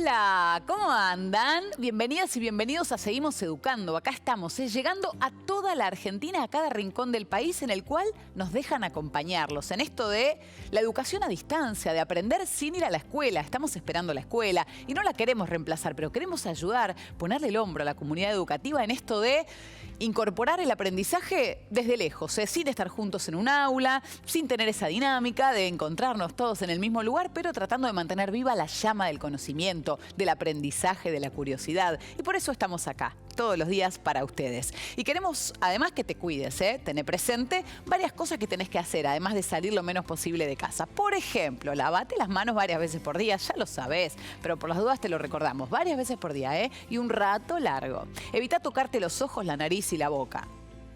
Hola, ¿cómo andan? Bienvenidas y bienvenidos a Seguimos Educando. Acá estamos, llegando a toda la Argentina, a cada rincón del país en el cual nos dejan acompañarlos. En esto de la educación a distancia, de aprender sin ir a la escuela. Estamos esperando la escuela y no la queremos reemplazar, pero queremos ayudar, ponerle el hombro a la comunidad educativa en esto de incorporar el aprendizaje desde lejos, sin estar juntos en un aula, sin tener esa dinámica de encontrarnos todos en el mismo lugar, pero tratando de mantener viva la llama del conocimiento, del aprendizaje, de la curiosidad. Y por eso estamos acá, todos los días para ustedes. Y queremos, además, que te cuides, tener presente varias cosas que tenés que hacer, además de salir lo menos posible de casa. Por ejemplo, lavate las manos varias veces por día, ya lo sabés, pero por las dudas te lo recordamos, varias veces por día, y un rato largo. Evita tocarte los ojos, la nariz y la boca.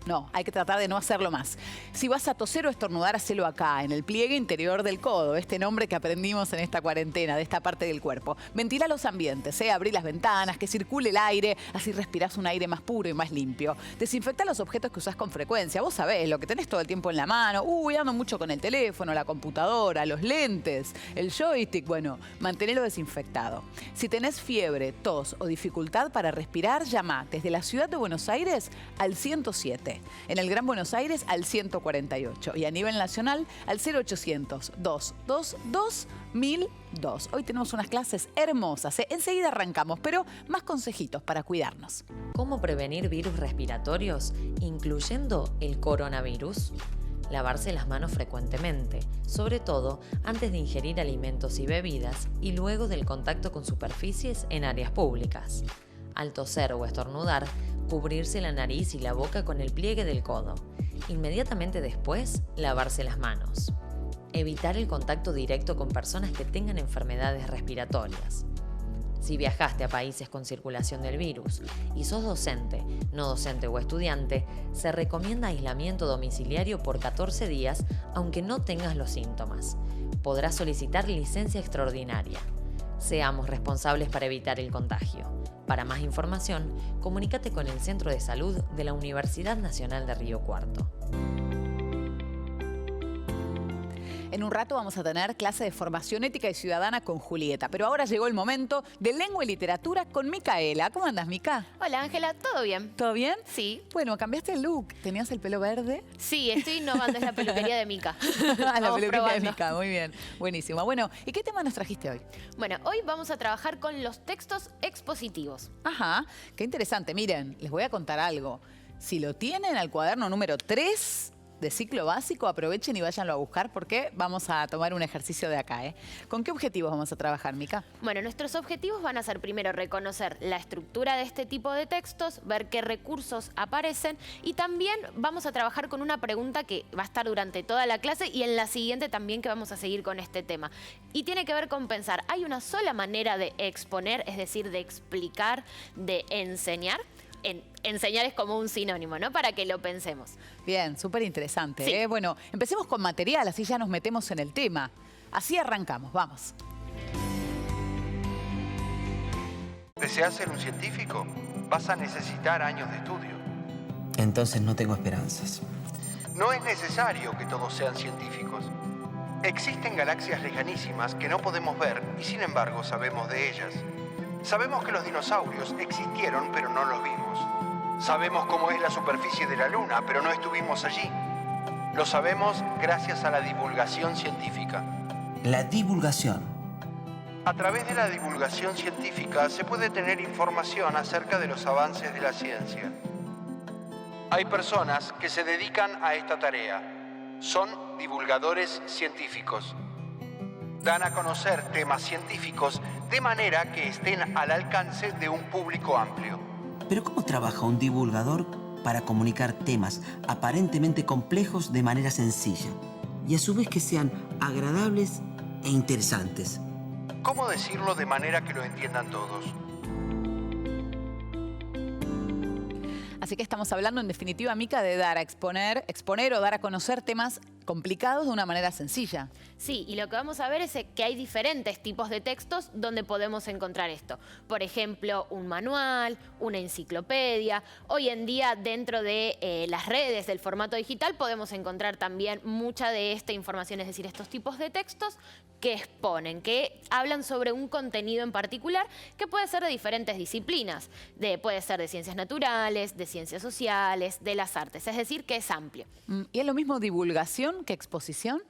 No, hay que tratar de no hacerlo más. Si vas a toser o estornudar, hacelo acá, en el pliegue interior del codo, este nombre que aprendimos en esta cuarentena, de esta parte del cuerpo. Ventila los ambientes, abrí las ventanas, que circule el aire, así respirás un aire más puro y más limpio. Desinfecta los objetos que usás con frecuencia. Vos sabés, lo que tenés todo el tiempo en la mano. Ando mucho con el teléfono, la computadora, los lentes, el joystick. Bueno, mantenelo desinfectado. Si tenés fiebre, tos o dificultad para respirar, llama desde la ciudad de Buenos Aires al 107. En el Gran Buenos Aires al 148 y a nivel nacional al 0800-222-1002. Hoy tenemos unas clases hermosas. Enseguida arrancamos, pero más consejitos para cuidarnos. ¿Cómo prevenir virus respiratorios, incluyendo el coronavirus? Lavarse las manos frecuentemente, sobre todo antes de ingerir alimentos y bebidas y luego del contacto con superficies en áreas públicas. Al toser o estornudar, cubrirse la nariz y la boca con el pliegue del codo. Inmediatamente después, lavarse las manos. Evitar el contacto directo con personas que tengan enfermedades respiratorias. Si viajaste a países con circulación del virus y sos docente, no docente o estudiante, se recomienda aislamiento domiciliario por 14 días, aunque no tengas los síntomas. Podrás solicitar licencia extraordinaria. Seamos responsables para evitar el contagio. Para más información, comunícate con el Centro de Salud de la Universidad Nacional de Río Cuarto. En un rato vamos a tener clase de formación ética y ciudadana con Julieta, pero ahora llegó el momento de lengua y literatura con Micaela. ¿Cómo andas, Mica? Hola, Ángela, ¿todo bien? ¿Todo bien? Sí. Bueno, cambiaste el look. ¿Tenías el pelo verde? Sí, estoy innovando, es la peluquería de Mica. La peluquería de Mica, muy bien, buenísimo. Bueno, ¿y qué tema nos trajiste hoy? Bueno, hoy vamos a trabajar con los textos expositivos. Ajá, qué interesante. Miren, les voy a contar algo. Si lo tienen al cuaderno número 3... de ciclo básico, aprovechen y váyanlo a buscar porque vamos a tomar un ejercicio de acá. ¿Con qué objetivos vamos a trabajar, Mica? Bueno, nuestros objetivos van a ser primero reconocer la estructura de este tipo de textos, ver qué recursos aparecen y también vamos a trabajar con una pregunta que va a estar durante toda la clase y en la siguiente también que vamos a seguir con este tema. Y tiene que ver con pensar, ¿hay una sola manera de exponer, es decir, de explicar, de enseñar? Enseñar es como un sinónimo, ¿no? Para que lo pensemos. Bien, súper interesante. Sí. Bueno, empecemos con material, así ya nos metemos en el tema. Así arrancamos, vamos. ¿Deseas ser un científico? Vas a necesitar años de estudio. Entonces no tengo esperanzas. No es necesario que todos sean científicos. Existen galaxias lejanísimas que no podemos ver y sin embargo sabemos de ellas. Sabemos que los dinosaurios existieron, pero no los vimos. Sabemos cómo es la superficie de la Luna, pero no estuvimos allí. Lo sabemos gracias a la divulgación científica. La divulgación. A través de la divulgación científica se puede tener información acerca de los avances de la ciencia. Hay personas que se dedican a esta tarea. Son divulgadores científicos. Dan a conocer temas científicos de manera que estén al alcance de un público amplio. Pero ¿cómo trabaja un divulgador para comunicar temas aparentemente complejos de manera sencilla y a su vez que sean agradables e interesantes? ¿Cómo decirlo de manera que lo entiendan todos? Así que estamos hablando en definitiva, Mica, de dar a exponer o dar a conocer temas complicados de una manera sencilla. Sí, y lo que vamos a ver es que hay diferentes tipos de textos donde podemos encontrar esto. Por ejemplo, un manual, una enciclopedia. Hoy en día, dentro de las redes del formato digital, podemos encontrar también mucha de esta información, es decir, estos tipos de textos que exponen, que hablan sobre un contenido en particular que puede ser de diferentes disciplinas. Puede ser de ciencias naturales, de ciencias sociales, de las artes, es decir, que es amplio. ¿Y es lo mismo divulgación que exposición?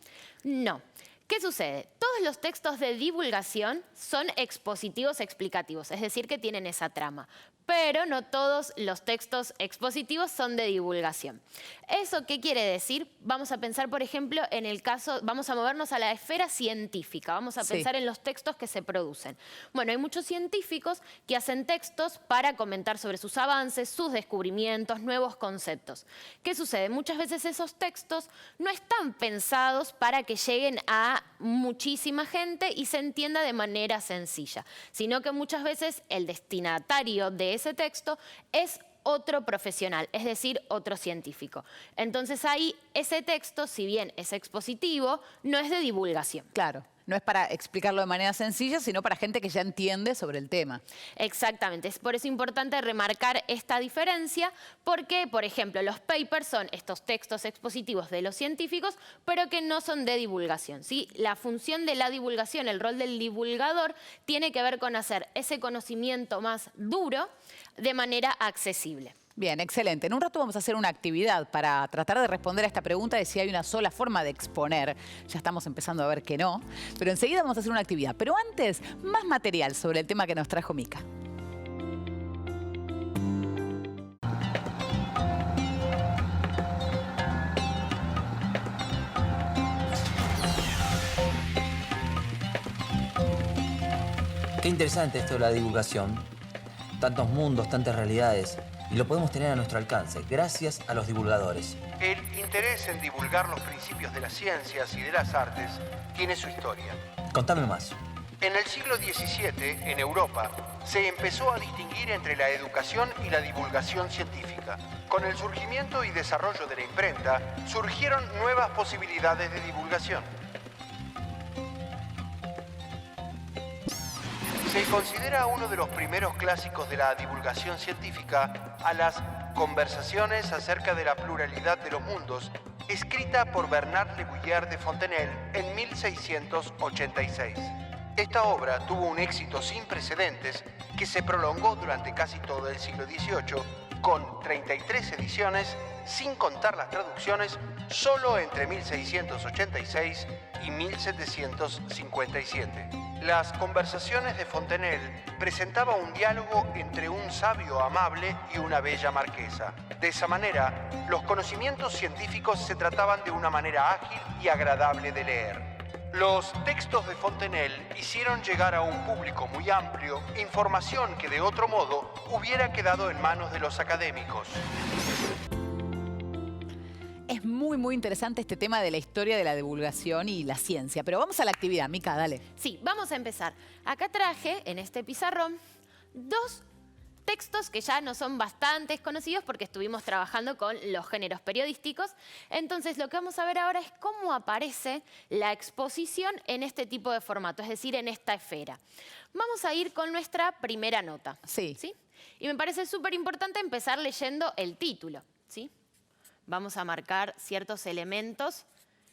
No. ¿Qué sucede? Todos los textos de divulgación son expositivos explicativos, es decir, que tienen esa trama. Pero no todos los textos expositivos son de divulgación. ¿Eso qué quiere decir? Vamos a pensar, por ejemplo, en el caso, vamos a movernos a la esfera científica, vamos a pensar en los textos que se producen. Bueno, hay muchos científicos que hacen textos para comentar sobre sus avances, sus descubrimientos, nuevos conceptos. ¿Qué sucede? Muchas veces esos textos no están pensados para que lleguen a muchísima gente y se entienda de manera sencilla, sino que muchas veces el destinatario de ese texto es otro profesional, es decir, otro científico. Entonces ahí ese texto, si bien es expositivo, no es de divulgación. Claro. No es para explicarlo de manera sencilla, sino para gente que ya entiende sobre el tema. Exactamente. Es por eso importante remarcar esta diferencia, porque, por ejemplo, los papers son estos textos expositivos de los científicos, pero que no son de divulgación, ¿sí? La función de la divulgación, el rol del divulgador, tiene que ver con hacer ese conocimiento más duro de manera accesible. Bien, excelente. En un rato vamos a hacer una actividad para tratar de responder a esta pregunta de si hay una sola forma de exponer. Ya estamos empezando a ver que no, pero enseguida vamos a hacer una actividad. Pero antes, más material sobre el tema que nos trajo Mica. Qué interesante esto de la divulgación. Tantos mundos, tantas realidades. Y lo podemos tener a nuestro alcance, gracias a los divulgadores. El interés en divulgar los principios de las ciencias y de las artes tiene su historia. Contame más. En el siglo XVII, en Europa, se empezó a distinguir entre la educación y la divulgación científica. Con el surgimiento y desarrollo de la imprenta, surgieron nuevas posibilidades de divulgación. Se considera uno de los primeros clásicos de la divulgación científica a las Conversaciones acerca de la pluralidad de los mundos, escrita por Bernard Le Bouillier de Fontenelle en 1686. Esta obra tuvo un éxito sin precedentes que se prolongó durante casi todo el siglo XVIII, con 33 ediciones, sin contar las traducciones, solo entre 1686 y 1757. Las Conversaciones de Fontenelle presentaba un diálogo entre un sabio amable y una bella marquesa. De esa manera, los conocimientos científicos se trataban de una manera ágil y agradable de leer. Los textos de Fontenelle hicieron llegar a un público muy amplio información que de otro modo hubiera quedado en manos de los académicos. Es muy interesante este tema de la historia de la divulgación y la ciencia. Pero vamos a la actividad. Mica, dale. Sí, vamos a empezar. Acá traje, en este pizarrón, dos textos que ya no son bastante conocidos porque estuvimos trabajando con los géneros periodísticos. Entonces, lo que vamos a ver ahora es cómo aparece la exposición en este tipo de formato, es decir, en esta esfera. Vamos a ir con nuestra primera nota. Sí. ¿Sí? Y me parece súper importante empezar leyendo el título, ¿sí? Vamos a marcar ciertos elementos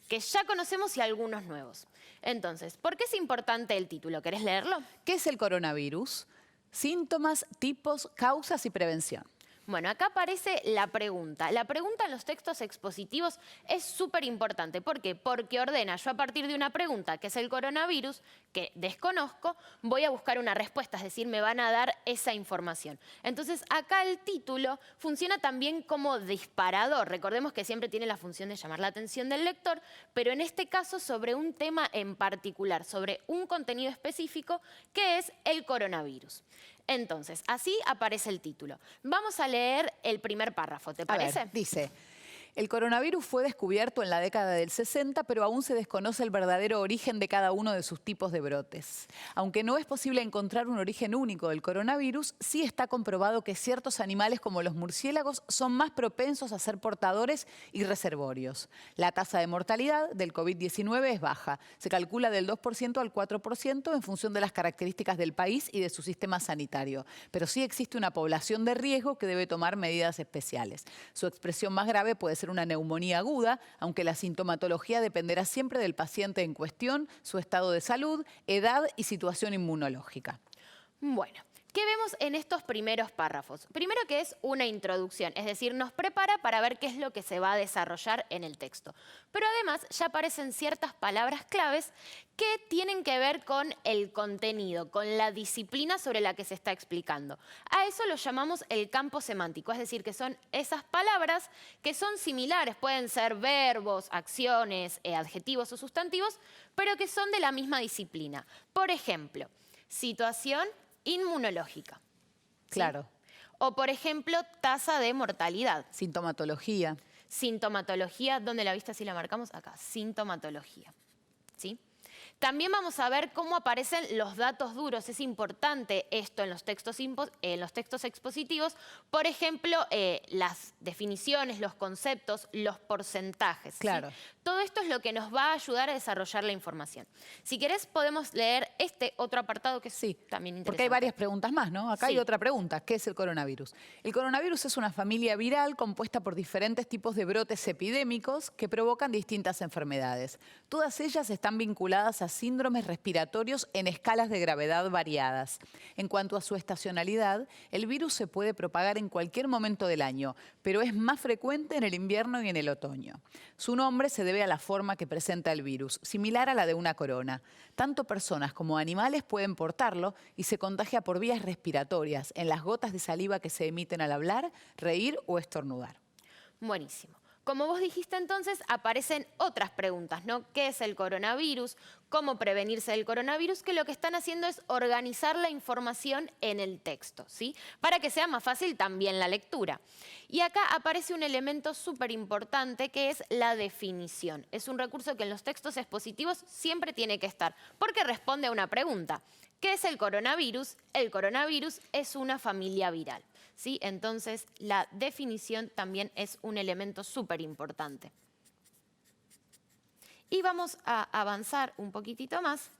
que ya conocemos y algunos nuevos. Entonces, ¿por qué es importante el título? ¿Querés leerlo? ¿Qué es el coronavirus? Síntomas, tipos, causas y prevención. Bueno, acá aparece la pregunta. La pregunta en los textos expositivos es súper importante. ¿Por qué? Porque ordena, yo a partir de una pregunta, que es el coronavirus, que desconozco, voy a buscar una respuesta, es decir, me van a dar esa información. Entonces, acá el título funciona también como disparador. Recordemos que siempre tiene la función de llamar la atención del lector, pero en este caso sobre un tema en particular, sobre un contenido específico, que es el coronavirus. Entonces, así aparece el título. Vamos a leer el primer párrafo, ¿te parece? A ver, dice, El coronavirus fue descubierto en la década del 60, pero aún se desconoce el verdadero origen de cada uno de sus tipos de brotes. Aunque no es posible encontrar un origen único del coronavirus, sí está comprobado que ciertos animales como los murciélagos son más propensos a ser portadores y reservorios. La tasa de mortalidad del COVID-19 es baja. Se calcula del 2% al 4% en función de las características del país y de su sistema sanitario. Pero sí existe una población de riesgo que debe tomar medidas especiales. Su expresión más grave puede ser una neumonía aguda, aunque la sintomatología dependerá siempre del paciente en cuestión, su estado de salud, edad y situación inmunológica. Bueno, ¿qué vemos en estos primeros párrafos? Primero que es una introducción, es decir, nos prepara para ver qué es lo que se va a desarrollar en el texto. Pero además ya aparecen ciertas palabras claves que tienen que ver con el contenido, con la disciplina sobre la que se está explicando. A eso lo llamamos el campo semántico, es decir, que son esas palabras que son similares, pueden ser verbos, acciones, adjetivos o sustantivos, pero que son de la misma disciplina. Por ejemplo, situación inmunológica. ¿Sí? Claro. O, por ejemplo, tasa de mortalidad. Sintomatología. Sintomatología, ¿dónde la viste si la marcamos? Acá, sintomatología. ¿Sí? También vamos a ver cómo aparecen los datos duros. Es importante esto en los textos expositivos. Por ejemplo, las definiciones, los conceptos, los porcentajes. Claro. ¿Sí? Todo esto es lo que nos va a ayudar a desarrollar la información. Si querés, podemos leer este otro apartado que es también interesante. Porque hay varias preguntas más, ¿no? Acá Sí. hay otra pregunta. ¿Qué es el coronavirus? El coronavirus es una familia viral compuesta por diferentes tipos de brotes epidémicos que provocan distintas enfermedades. Todas ellas están vinculadas a síndromes respiratorios en escalas de gravedad variadas. En cuanto a su estacionalidad, el virus se puede propagar en cualquier momento del año, pero es más frecuente en el invierno y en el otoño. Su nombre se debe a la forma que presenta el virus, similar a la de una corona. Tanto personas como animales pueden portarlo y se contagia por vías respiratorias, en las gotas de saliva que se emiten al hablar, reír o estornudar. Buenísimo. Como vos dijiste entonces, aparecen otras preguntas, ¿no? ¿Qué es el coronavirus? ¿Cómo prevenirse del coronavirus? Que lo que están haciendo es organizar la información en el texto, ¿sí? Para que sea más fácil también la lectura. Y acá aparece un elemento súper importante que es la definición. Es un recurso que en los textos expositivos siempre tiene que estar, porque responde a una pregunta. ¿Qué es el coronavirus? El coronavirus es una familia viral. ¿Sí? Entonces, la definición también es un elemento súper importante. Y vamos a avanzar un poquitito más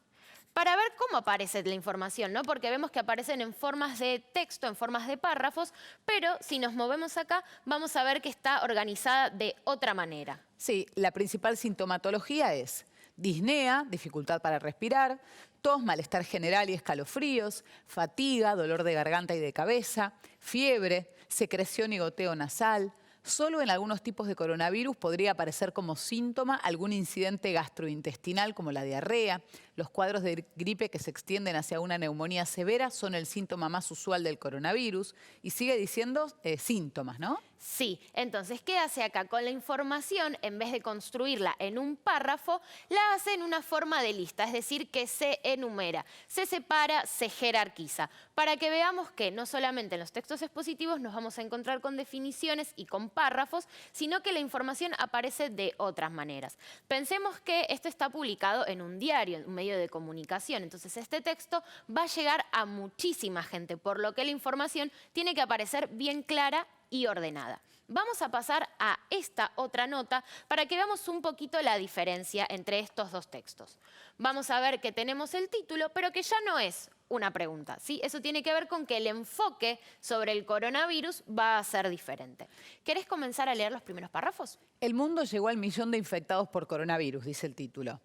para ver cómo aparece la información, ¿no? Porque vemos que aparecen en formas de texto, en formas de párrafos, pero si nos movemos acá, vamos a ver que está organizada de otra manera. Sí, la principal sintomatología es disnea, dificultad para respirar, tos, malestar general y escalofríos, fatiga, dolor de garganta y de cabeza, fiebre, secreción y goteo nasal. Solo en algunos tipos de coronavirus podría aparecer como síntoma algún incidente gastrointestinal como la diarrea. Los cuadros de gripe que se extienden hacia una neumonía severa son el síntoma más usual del coronavirus. Y sigue diciendo síntomas, ¿no? Sí, entonces, ¿qué hace acá? Con la información, en vez de construirla en un párrafo, la hace en una forma de lista, es decir, que se enumera, se separa, se jerarquiza, para que veamos que no solamente en los textos expositivos nos vamos a encontrar con definiciones y con párrafos, sino que la información aparece de otras maneras. Pensemos que esto está publicado en un diario, en un medio de comunicación, entonces este texto va a llegar a muchísima gente, por lo que la información tiene que aparecer bien clara y ordenada. Vamos a pasar a esta otra nota para que veamos un poquito la diferencia entre estos dos textos. Vamos a ver que tenemos el título, pero que ya no es una pregunta, ¿sí? Eso tiene que ver con que el enfoque sobre el coronavirus va a ser diferente. ¿Querés comenzar a leer los primeros párrafos? El mundo llegó al 1.000.000 de infectados por coronavirus, dice el título.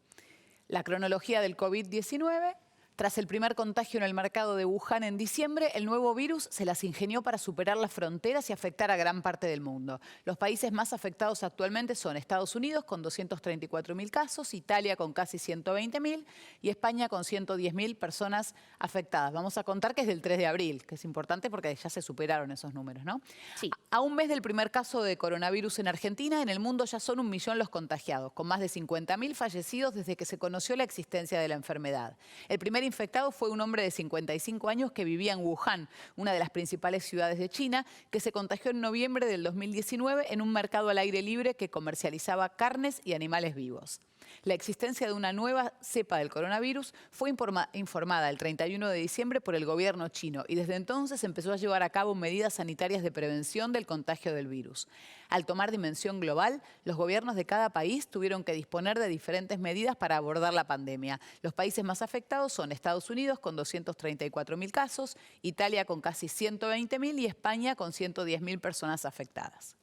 La cronología del COVID-19. Tras el primer contagio en el mercado de Wuhan en diciembre, el nuevo virus se las ingenió para superar las fronteras y afectar a gran parte del mundo. Los países más afectados actualmente son Estados Unidos con 234.000 casos, Italia con casi 120.000 y España con 110.000 personas afectadas. Vamos a contar que es del 3 de abril, que es importante porque ya se superaron esos números, ¿no? Sí. A un mes del primer caso de coronavirus en Argentina, en el mundo ya son 1.000.000 los contagiados, con más de 50.000 fallecidos desde que se conoció la existencia de la enfermedad. El primer infectado fue un hombre de 55 años que vivía en Wuhan, una de las principales ciudades de China, que se contagió en noviembre del 2019 en un mercado al aire libre que comercializaba carnes y animales vivos. La existencia de una nueva cepa del coronavirus fue informada el 31 de diciembre por el gobierno chino y desde entonces empezó a llevar a cabo medidas sanitarias de prevención del contagio del virus. Al tomar dimensión global, los gobiernos de cada país tuvieron que disponer de diferentes medidas para abordar la pandemia. Los países más afectados son Estados Unidos con 234.000 casos, Italia con casi 120.000 y España con 110.000 personas afectadas.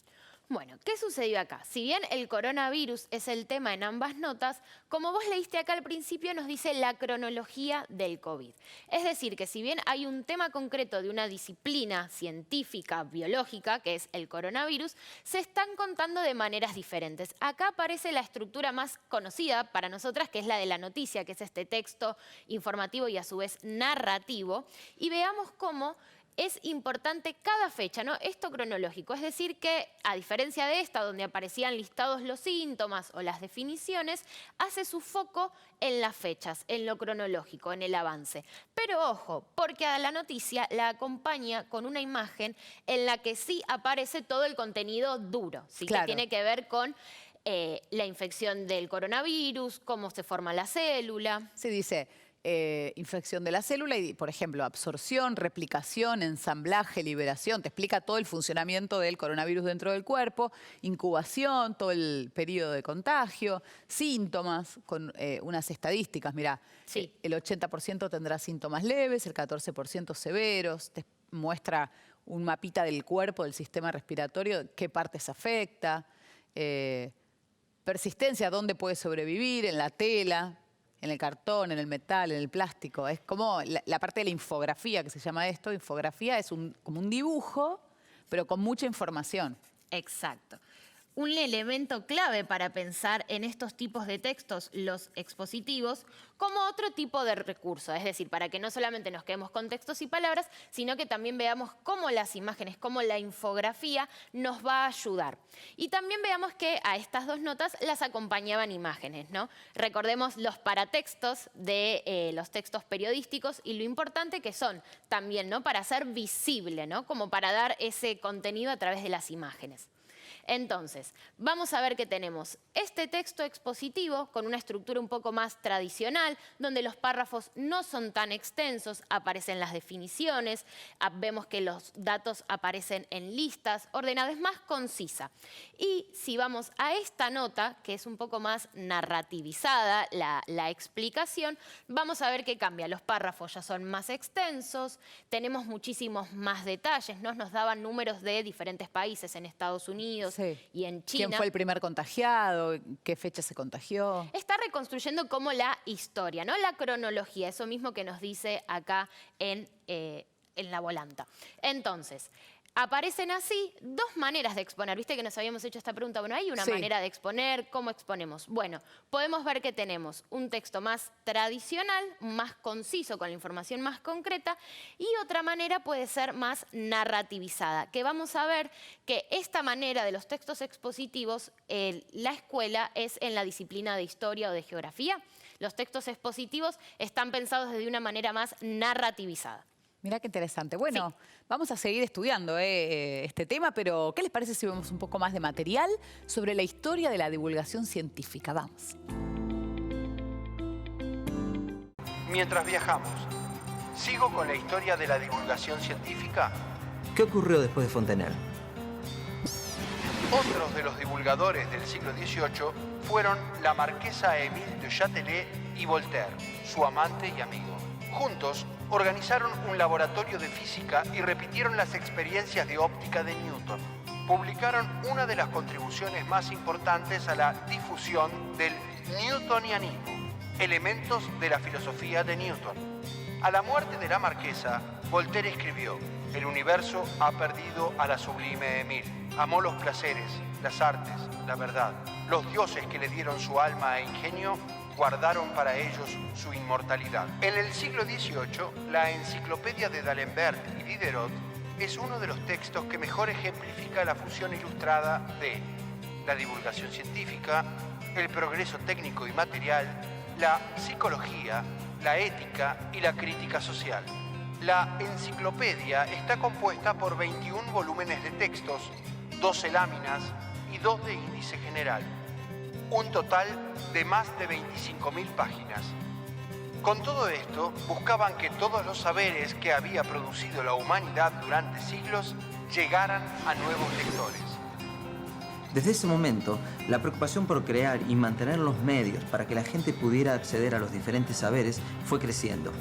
Bueno, ¿qué sucedió acá? Si bien el coronavirus es el tema en ambas notas, como vos leíste acá al principio, nos dice la cronología del COVID. Es decir, que si bien hay un tema concreto de una disciplina científica, biológica, que es el coronavirus, se están contando de maneras diferentes. Acá aparece la estructura más conocida para nosotras, que es la de la noticia, que es este texto informativo y a su vez narrativo. Y veamos cómo es importante cada fecha, ¿no? Esto cronológico, es decir que a diferencia de esta, donde aparecían listados los síntomas o las definiciones, hace su foco en las fechas, en lo cronológico, en el avance. Pero ojo, porque a la noticia la acompaña con una imagen en la que sí aparece todo el contenido duro, ¿sí? Claro. Que tiene que ver con la infección del coronavirus, cómo se forma la célula. Se dice infección de la célula y, por ejemplo, absorción, replicación, ensamblaje, liberación. Te explica todo el funcionamiento del coronavirus dentro del cuerpo, incubación, todo el periodo de contagio, síntomas, con unas estadísticas. Mirá, Sí. El 80% tendrá síntomas leves, el 14% severos. Te muestra un mapita del cuerpo, del sistema respiratorio, qué partes afecta. Persistencia, dónde puede sobrevivir, en la tela, en el cartón, en el metal, en el plástico. Es como la parte de la infografía, que se llama esto. Infografía es como un dibujo, pero con mucha información. Exacto. Un elemento clave para pensar en estos tipos de textos, los expositivos, como otro tipo de recurso. Es decir, para que no solamente nos quedemos con textos y palabras, sino que también veamos cómo las imágenes, cómo la infografía nos va a ayudar. Y también veamos que a estas dos notas las acompañaban imágenes, ¿no? Recordemos los paratextos de los textos periodísticos y lo importante que son también, ¿no? Para hacer visible, ¿no? Como para dar ese contenido a través de las imágenes. Entonces, vamos a ver que tenemos este texto expositivo con una estructura un poco más tradicional, donde los párrafos no son tan extensos, aparecen las definiciones, vemos que los datos aparecen en listas, ordenada, es más concisa. Y si vamos a esta nota, que es un poco más narrativizada, la explicación, vamos a ver que cambia. Los párrafos ya son más extensos, tenemos muchísimos más detalles, ¿no? Nos daban números de diferentes países en Estados Unidos, Sí. y en China. ¿Quién fue el primer contagiado? ¿Qué fecha se contagió? Está reconstruyendo como la historia, ¿no? La cronología, eso mismo que nos dice acá en la volanta. Entonces, aparecen así dos maneras de exponer. Viste que nos habíamos hecho esta pregunta. Bueno, ¿hay una Sí. manera de exponer? ¿Cómo exponemos? Bueno, podemos ver que tenemos un texto más tradicional, más conciso, con la información más concreta, y otra manera puede ser más narrativizada, que vamos a ver que esta manera de los textos expositivos, la escuela es en la disciplina de historia o de geografía. Los textos expositivos están pensados de una manera más narrativizada. Mirá qué interesante. Bueno, vamos a seguir estudiando este tema, pero ¿qué les parece si vemos un poco más de material sobre la historia de la divulgación científica? Vamos. Mientras viajamos, ¿sigo con la historia de la divulgación científica? ¿Qué ocurrió después de Fontenelle? Otros de los divulgadores del siglo XVIII fueron la marquesa Émile de Châtelet y Voltaire, su amante y amigo. Juntos organizaron un laboratorio de física y repitieron las experiencias de óptica de Newton. Publicaron una de las contribuciones más importantes a la difusión del newtonianismo, elementos de la filosofía de Newton. A la muerte de la marquesa, Voltaire escribió: "El universo ha perdido a la sublime Émile. Amó los placeres, las artes, la verdad. Los dioses que le dieron su alma e ingenio guardaron para ellos su inmortalidad". En el siglo XVIII, la enciclopedia de D'Alembert y Diderot es uno de los textos que mejor ejemplifica la fusión ilustrada de la divulgación científica, el progreso técnico y material, la psicología, la ética y la crítica social. La enciclopedia está compuesta por 21 volúmenes de textos, 12 láminas y 2 de índice general. Un total de más de 25.000 páginas. Con todo esto, buscaban que todos los saberes que había producido la humanidad durante siglos llegaran a nuevos lectores. Desde ese momento, la preocupación por crear y mantener los medios para que la gente pudiera acceder a los diferentes saberes fue creciendo.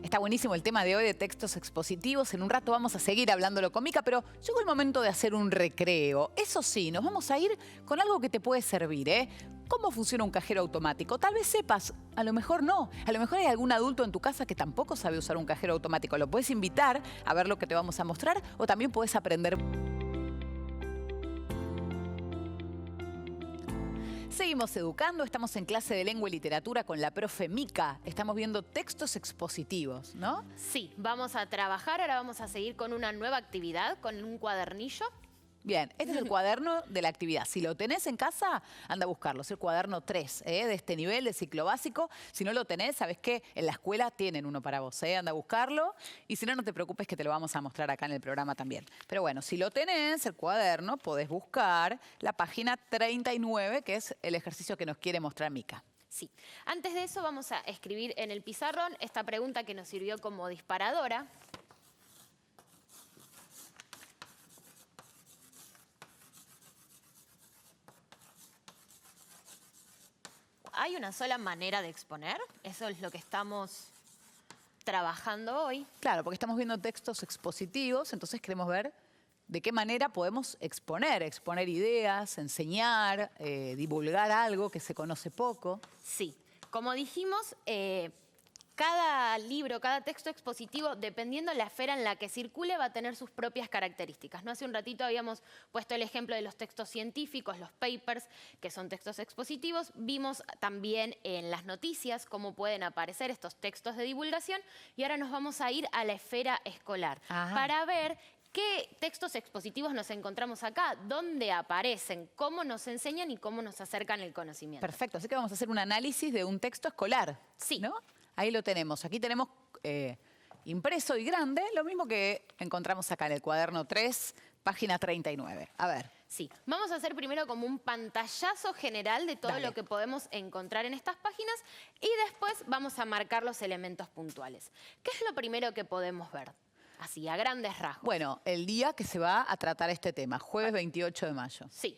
Está buenísimo el tema de hoy de textos expositivos. En un rato vamos a seguir hablándolo con Mica, pero llegó el momento de hacer un recreo. Eso sí, nos vamos a ir con algo que te puede servir, ¿eh? ¿Cómo funciona un cajero automático? Tal vez sepas, a lo mejor no. A lo mejor hay algún adulto en tu casa que tampoco sabe usar un cajero automático. Lo puedes invitar a ver lo que te vamos a mostrar o también puedes aprender. Seguimos educando, estamos en clase de lengua y literatura con la profe Mica. Estamos viendo textos expositivos, ¿no? Sí, vamos a trabajar, ahora vamos a seguir con una nueva actividad, con un cuadernillo. Bien, este es el cuaderno de la actividad. Si lo tenés en casa, anda a buscarlo. Es el cuaderno 3, de este nivel de ciclo básico. Si no lo tenés, sabés que en la escuela tienen uno para vos. Anda a buscarlo. Y si no, no te preocupes que te lo vamos a mostrar acá en el programa también. Pero bueno, si lo tenés, el cuaderno, podés buscar la página 39, que es el ejercicio que nos quiere mostrar Mica. Sí. Antes de eso vamos a escribir en el pizarrón esta pregunta que nos sirvió como disparadora. ¿Hay una sola manera de exponer? Eso es lo que estamos trabajando hoy. Claro, porque estamos viendo textos expositivos, entonces queremos ver de qué manera podemos exponer ideas, enseñar, divulgar algo que se conoce poco. Sí, como dijimos, cada libro, cada texto expositivo, dependiendo la esfera en la que circule, va a tener sus propias características, ¿no? Hace un ratito habíamos puesto el ejemplo de los textos científicos, los papers, que son textos expositivos. Vimos también en las noticias cómo pueden aparecer estos textos de divulgación y ahora nos vamos a ir a la esfera escolar para ver qué textos expositivos nos encontramos acá, dónde aparecen, cómo nos enseñan y cómo nos acercan el conocimiento. Perfecto, así que vamos a hacer un análisis de un texto escolar. Sí. ¿No? Ahí lo tenemos. Aquí tenemos impreso y grande, lo mismo que encontramos acá en el cuaderno 3, página 39. A ver. Sí, vamos a hacer primero como un pantallazo general de todo lo que podemos encontrar en estas páginas y después vamos a marcar los elementos puntuales. ¿Qué es lo primero que podemos ver? Así, a grandes rasgos. Bueno, el día que se va a tratar este tema, jueves 28 de mayo. Sí.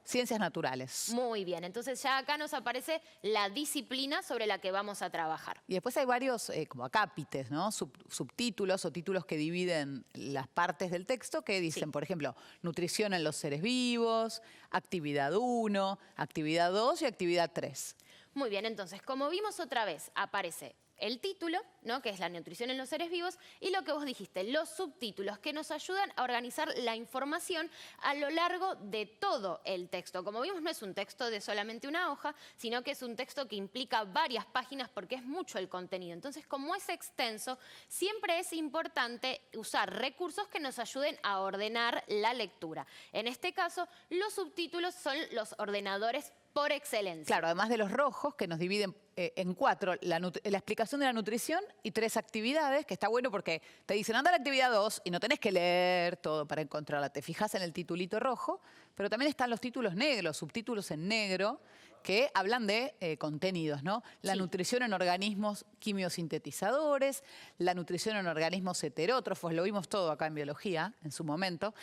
Ciencias naturales. Muy bien, entonces ya acá nos aparece la disciplina sobre la que vamos a trabajar. Y después hay varios como acápites, ¿no? Subtítulos o títulos que dividen las partes del texto que dicen, por ejemplo, nutrición en los seres vivos, actividad 1, actividad 2 y actividad 3. Muy bien, entonces, como vimos otra vez, aparece el título, ¿no? Que es la nutrición en los seres vivos, y lo que vos dijiste, los subtítulos, que nos ayudan a organizar la información a lo largo de todo el texto. Como vimos, no es un texto de solamente una hoja, sino que es un texto que implica varias páginas porque es mucho el contenido. Entonces, como es extenso, siempre es importante usar recursos que nos ayuden a ordenar la lectura. En este caso, los subtítulos son los ordenadores por excelencia. Claro, además de los rojos que nos dividen en 4, la explicación de la nutrición y 3 actividades, que está bueno porque te dicen anda a la actividad 2 y no tenés que leer todo para encontrarla. Te fijas en el titulito rojo, pero también están los títulos negros, subtítulos en negro, que hablan de contenidos, ¿no? La nutrición en organismos quimiosintetizadores, la nutrición en organismos heterótrofos, lo vimos todo acá en biología en su momento,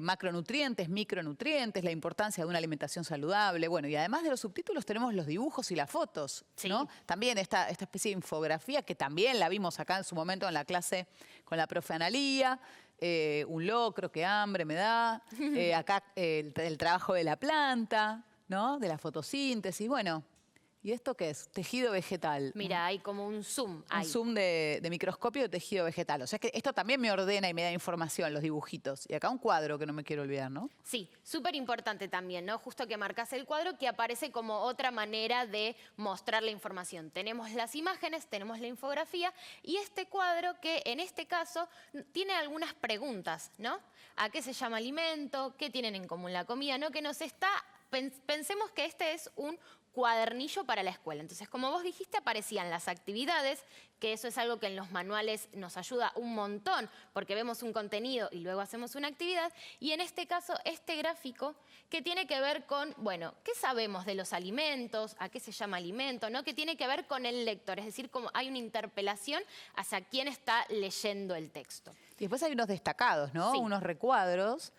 macronutrientes, micronutrientes, la importancia de una alimentación saludable. Bueno, y además de los subtítulos tenemos los dibujos y las fotos, ¿no? También esta especie de infografía que también la vimos acá en su momento en la clase con la profe Analía. Un locro, qué hambre me da. Acá el trabajo de la planta, ¿no? De la fotosíntesis, bueno. ¿Y esto qué es? Tejido vegetal. Mira, hay como un zoom. Un zoom de microscopio de tejido vegetal. O sea que esto también me ordena y me da información, los dibujitos. Y acá un cuadro que no me quiero olvidar, ¿no? Sí, súper importante también, ¿no? Justo que marcas el cuadro que aparece como otra manera de mostrar la información. Tenemos las imágenes, tenemos la infografía y este cuadro que en este caso tiene algunas preguntas, ¿no? ¿A qué se llama alimento? ¿Qué tienen en común la comida? ¿No? Que nos está pensemos que este es un cuadernillo para la escuela. Entonces, como vos dijiste, aparecían las actividades, que eso es algo que en los manuales nos ayuda un montón, porque vemos un contenido y luego hacemos una actividad. Y en este caso, este gráfico que tiene que ver con, bueno, ¿qué sabemos de los alimentos? ¿A qué se llama alimento? ¿No? Que tiene que ver con el lector, es decir, como hay una interpelación hacia quién está leyendo el texto. Y después hay unos destacados, ¿no? Sí. Unos recuadros.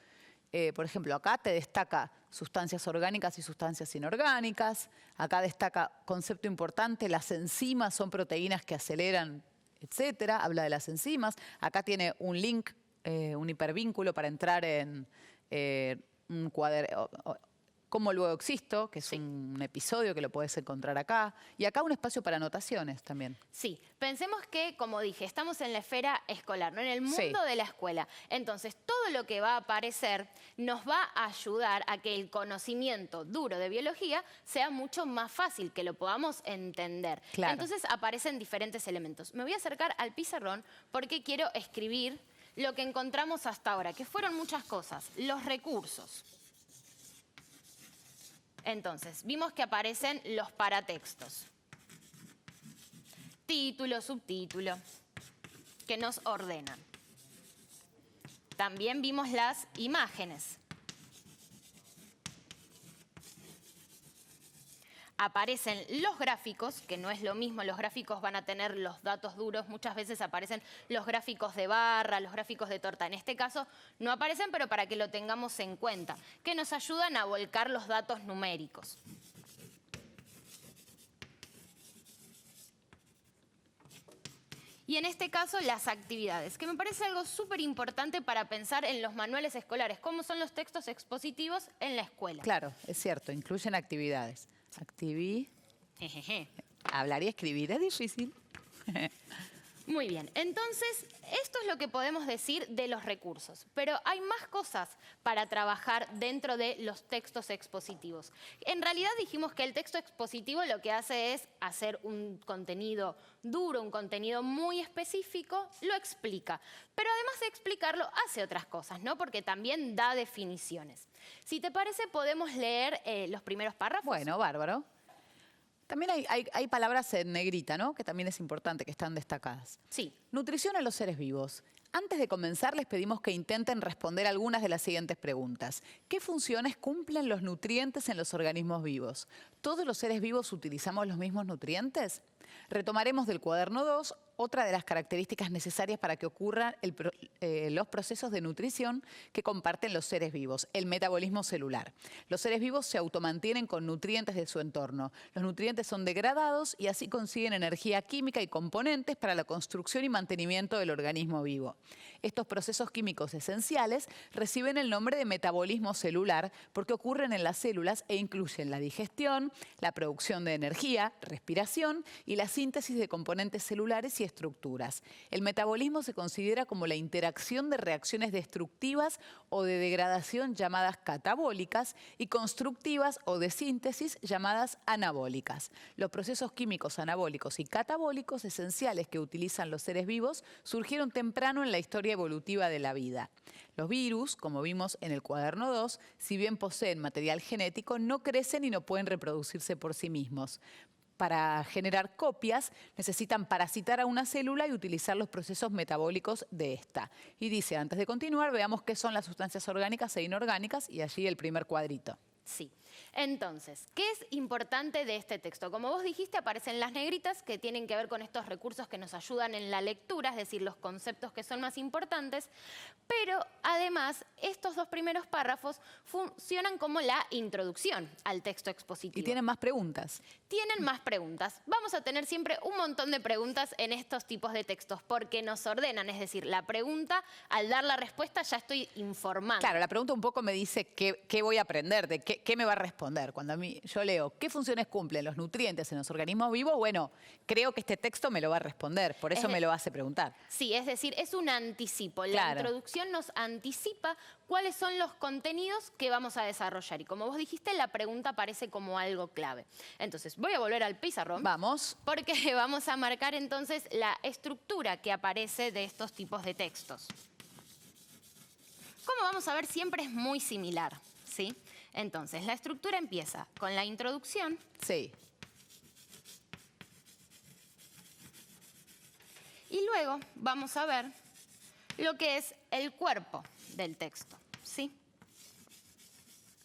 Por ejemplo, acá te destaca sustancias orgánicas y sustancias inorgánicas. Acá destaca, concepto importante, las enzimas son proteínas que aceleran, etcétera. Habla de las enzimas. Acá tiene un link, un hipervínculo para entrar en un cuaderno. Cómo luego existo, que es un episodio que lo puedes encontrar acá. Y acá un espacio para anotaciones también. Sí, pensemos que, como dije, estamos en la esfera escolar, ¿no? En el mundo de la escuela. Entonces, todo lo que va a aparecer nos va a ayudar a que el conocimiento duro de biología sea mucho más fácil, que lo podamos entender. Claro. Entonces, aparecen diferentes elementos. Me voy a acercar al pizarrón porque quiero escribir lo que encontramos hasta ahora, que fueron muchas cosas. Los recursos. Entonces, vimos que aparecen los paratextos. Título, subtítulo, que nos ordenan. También vimos las imágenes. Aparecen los gráficos, que no es lo mismo, los gráficos van a tener los datos duros, muchas veces aparecen los gráficos de barra, los gráficos de torta. En este caso no aparecen, pero para que lo tengamos en cuenta, que nos ayudan a volcar los datos numéricos. Y en este caso, las actividades, que me parece algo súper importante para pensar en los manuales escolares, cómo son los textos expositivos en la escuela. Claro, es cierto, incluyen actividades. Jejeje. Hablar y escribir es difícil. Muy bien, entonces esto es lo que podemos decir de los recursos, pero hay más cosas para trabajar dentro de los textos expositivos. En realidad dijimos que el texto expositivo lo que hace es hacer un contenido duro, un contenido muy específico, lo explica, pero además de explicarlo hace otras cosas, ¿no? Porque también da definiciones. Si te parece, podemos leer los primeros párrafos. Bueno, bárbaro. También hay palabras en negrita, ¿no? Que también es importante, que están destacadas. Sí. Nutrición a los seres vivos. Antes de comenzar, les pedimos que intenten responder algunas de las siguientes preguntas. ¿Qué funciones cumplen los nutrientes en los organismos vivos? ¿Todos los seres vivos utilizamos los mismos nutrientes? Retomaremos del cuaderno 2 otra de las características necesarias para que ocurran los procesos de nutrición que comparten los seres vivos, el metabolismo celular. Los seres vivos se automantienen con nutrientes de su entorno. Los nutrientes son degradados y así consiguen energía química y componentes para la construcción y mantenimiento del organismo vivo. Estos procesos químicos esenciales reciben el nombre de metabolismo celular porque ocurren en las células e incluyen la digestión, la producción de energía, respiración y la síntesis de componentes celulares y estructuras. El metabolismo se considera como la interacción de reacciones destructivas o de degradación llamadas catabólicas y constructivas o de síntesis llamadas anabólicas. Los procesos químicos anabólicos y catabólicos esenciales que utilizan los seres vivos surgieron temprano en la historia evolutiva de la vida. Los virus, como vimos en el cuaderno 2, si bien poseen material genético, no crecen y no pueden reproducirse por sí mismos. Para generar copias, necesitan parasitar a una célula y utilizar los procesos metabólicos de esta. Y dice, antes de continuar, veamos qué son las sustancias orgánicas e inorgánicas, y allí el primer cuadrito. Sí. Entonces, ¿qué es importante de este texto? Como vos dijiste, aparecen las negritas que tienen que ver con estos recursos que nos ayudan en la lectura, es decir, los conceptos que son más importantes, pero además estos dos primeros párrafos funcionan como la introducción al texto expositivo. Y tienen más preguntas. Tienen más preguntas. Vamos a tener siempre un montón de preguntas en estos tipos de textos porque nos ordenan, es decir, la pregunta, al dar la respuesta ya estoy informando. Claro, la pregunta un poco me dice qué voy a aprender, de qué me va a responder. Cuando yo leo qué funciones cumplen los nutrientes en los organismos vivos, bueno, creo que este texto me lo va a responder, por eso me lo hace preguntar. Sí, es decir, es un anticipo. La Claro. introducción nos anticipa cuáles son los contenidos que vamos a desarrollar. Y como vos dijiste, la pregunta aparece como algo clave. Entonces, voy a volver al pizarrón. Vamos. Porque vamos a marcar entonces la estructura que aparece de estos tipos de textos. Como vamos a ver, siempre es muy similar, ¿sí? Entonces, la estructura empieza con la introducción. Sí. Y luego vamos a ver lo que es el cuerpo del texto, ¿sí?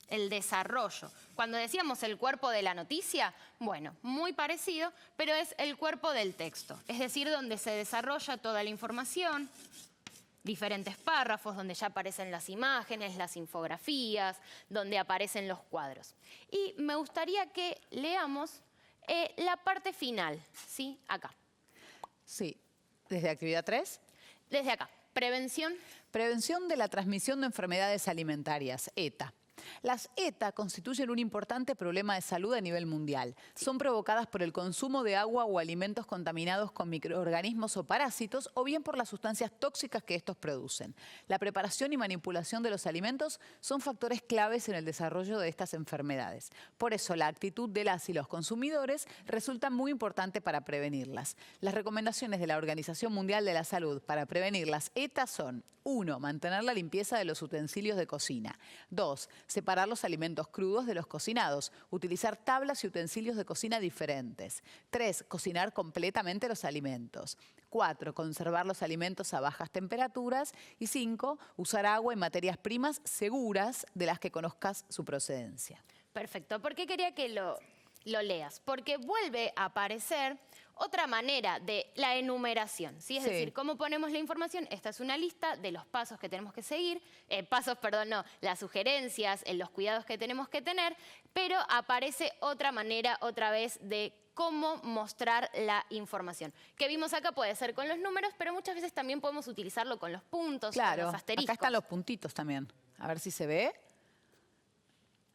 El desarrollo. Cuando decíamos el cuerpo de la noticia, bueno, muy parecido, pero es el cuerpo del texto. Es decir, donde se desarrolla toda la información, diferentes párrafos, donde ya aparecen las imágenes, las infografías, donde aparecen los cuadros. Y me gustaría que leamos la parte final, ¿sí? Acá. Sí. ¿Desde actividad 3? Desde acá. Prevención. Prevención de la transmisión de enfermedades alimentarias, ETA. Las ETA constituyen un importante problema de salud a nivel mundial. Son provocadas por el consumo de agua o alimentos contaminados con microorganismos o parásitos, o bien por las sustancias tóxicas que estos producen. La preparación y manipulación de los alimentos son factores claves en el desarrollo de estas enfermedades. Por eso, la actitud de las y los consumidores resulta muy importante para prevenirlas. Las recomendaciones de la Organización Mundial de la Salud para prevenir las ETA son: 1. Mantener la limpieza de los utensilios de cocina. 2. Separar los alimentos crudos de los cocinados. Utilizar tablas y utensilios de cocina diferentes. 3. Cocinar completamente los alimentos. 4. Conservar los alimentos a bajas temperaturas. Y 5. Usar agua y materias primas seguras de las que conozcas su procedencia. Perfecto. ¿Por qué quería que lo leas? Porque vuelve a aparecer otra manera de la enumeración, ¿sí? Es decir, ¿cómo ponemos la información? Esta es una lista de los pasos que tenemos que seguir, las sugerencias, los cuidados que tenemos que tener, pero aparece otra manera, otra vez, de cómo mostrar la información. Que vimos acá puede ser con los números, pero muchas veces también podemos utilizarlo con los puntos, con los asteriscos. Acá están los puntitos también. A ver si se ve.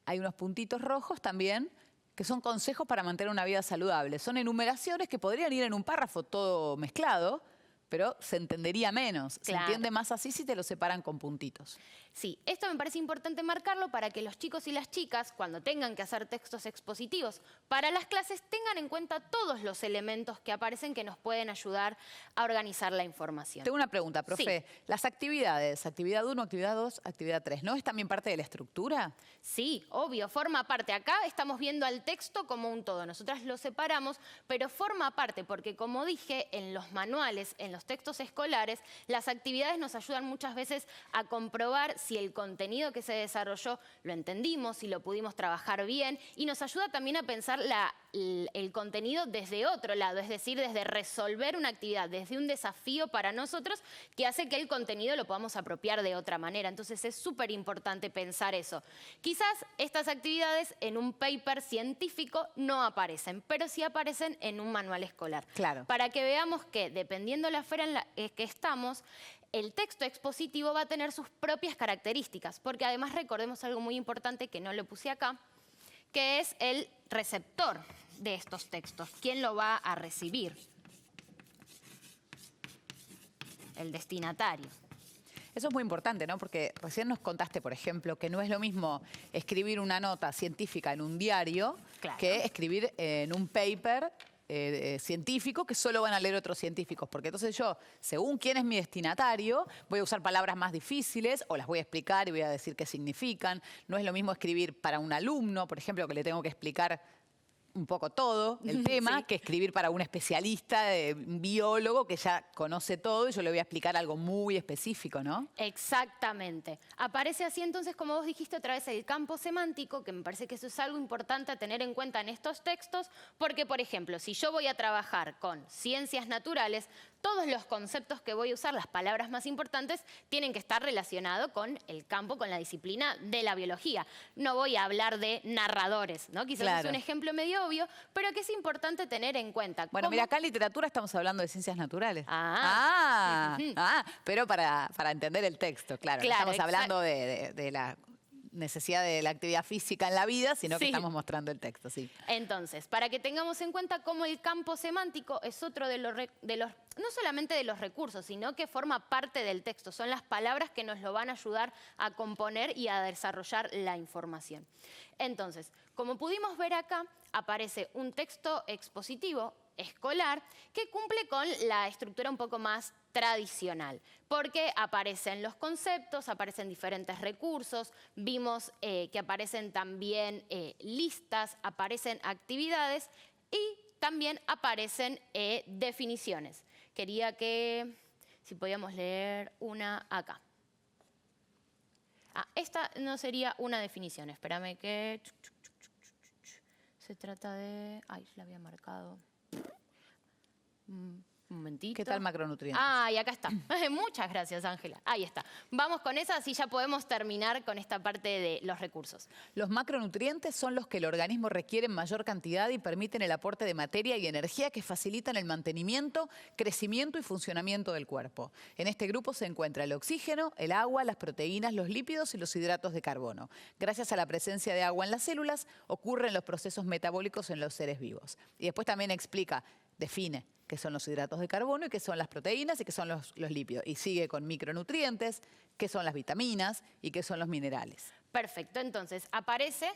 Hay unos puntitos rojos también, que son consejos para mantener una vida saludable. Son enumeraciones que podrían ir en un párrafo todo mezclado, pero se entendería menos. Claro. Se entiende más así si te lo separan con puntitos. Sí, esto me parece importante marcarlo para que los chicos y las chicas, cuando tengan que hacer textos expositivos para las clases, tengan en cuenta todos los elementos que aparecen que nos pueden ayudar a organizar la información. Tengo una pregunta, profe. Sí. Las actividades, actividad 1, actividad 2, actividad 3, ¿no es también parte de la estructura? Sí, obvio, forma parte. Acá estamos viendo al texto como un todo. Nosotras lo separamos, pero forma parte porque, como dije, en los manuales, en los textos escolares, las actividades nos ayudan muchas veces a comprobar si el contenido que se desarrolló lo entendimos, si lo pudimos trabajar bien, y nos ayuda también a pensar el contenido desde otro lado, es decir, desde resolver una actividad, desde un desafío para nosotros que hace que el contenido lo podamos apropiar de otra manera. Entonces es súper importante pensar eso. Quizás estas actividades en un paper científico no aparecen, pero sí aparecen en un manual escolar. Claro. Para que veamos que, dependiendo la esfera en la que estamos, el texto expositivo va a tener sus propias características, porque además recordemos algo muy importante que no lo puse acá, que es el receptor de estos textos. ¿Quién lo va a recibir? El destinatario. Eso es muy importante, ¿no? Porque recién nos contaste, por ejemplo, que no es lo mismo escribir una nota científica en un diario que escribir en un paper científico que solo van a leer otros científicos. Porque entonces yo, según quién es mi destinatario, voy a usar palabras más difíciles o las voy a explicar y voy a decir qué significan. No es lo mismo escribir para un alumno, por ejemplo, que le tengo que explicar un poco todo el tema, que escribir para un especialista, un biólogo que ya conoce todo y yo le voy a explicar algo muy específico, ¿no? Exactamente. Aparece así entonces, como vos dijiste, otra vez el campo semántico, que me parece que eso es algo importante a tener en cuenta en estos textos, porque, por ejemplo, si yo voy a trabajar con ciencias naturales, todos los conceptos que voy a usar, las palabras más importantes, tienen que estar relacionados con el campo, con la disciplina de la biología. No voy a hablar de narradores, ¿no? Quizás es un ejemplo medio obvio, pero que es importante tener en cuenta. Bueno, mira, acá en literatura estamos hablando de ciencias naturales. Pero para entender el texto, claro. No estamos hablando de la necesidad de la actividad física en la vida, sino que estamos mostrando el texto, sí. Entonces, para que tengamos en cuenta cómo el campo semántico es otro de los no solamente de los recursos, sino que forma parte del texto. Son las palabras que nos lo van a ayudar a componer y a desarrollar la información. Entonces, como pudimos ver acá, aparece un texto expositivo escolar, que cumple con la estructura un poco más tradicional, porque aparecen los conceptos, aparecen diferentes recursos, vimos que aparecen también listas, aparecen actividades y también aparecen definiciones. Quería que, si podíamos leer una acá. Esta no sería una definición, espérame que... Se trata de... Ay, la había marcado. Un momentito. ¿Qué tal macronutrientes? Y acá está. Muchas gracias, Ángela. Ahí está. Vamos con esa, así ya podemos terminar con esta parte de los recursos. Los macronutrientes son los que el organismo requiere en mayor cantidad y permiten el aporte de materia y energía que facilitan el mantenimiento, crecimiento y funcionamiento del cuerpo. En este grupo se encuentra el oxígeno, el agua, las proteínas, los lípidos y los hidratos de carbono. Gracias a la presencia de agua en las células, ocurren los procesos metabólicos en los seres vivos. Y después también explica, define qué son los hidratos de carbono y qué son las proteínas y qué son los lípidos. Y sigue con micronutrientes, qué son las vitaminas y qué son los minerales. Perfecto, entonces aparece,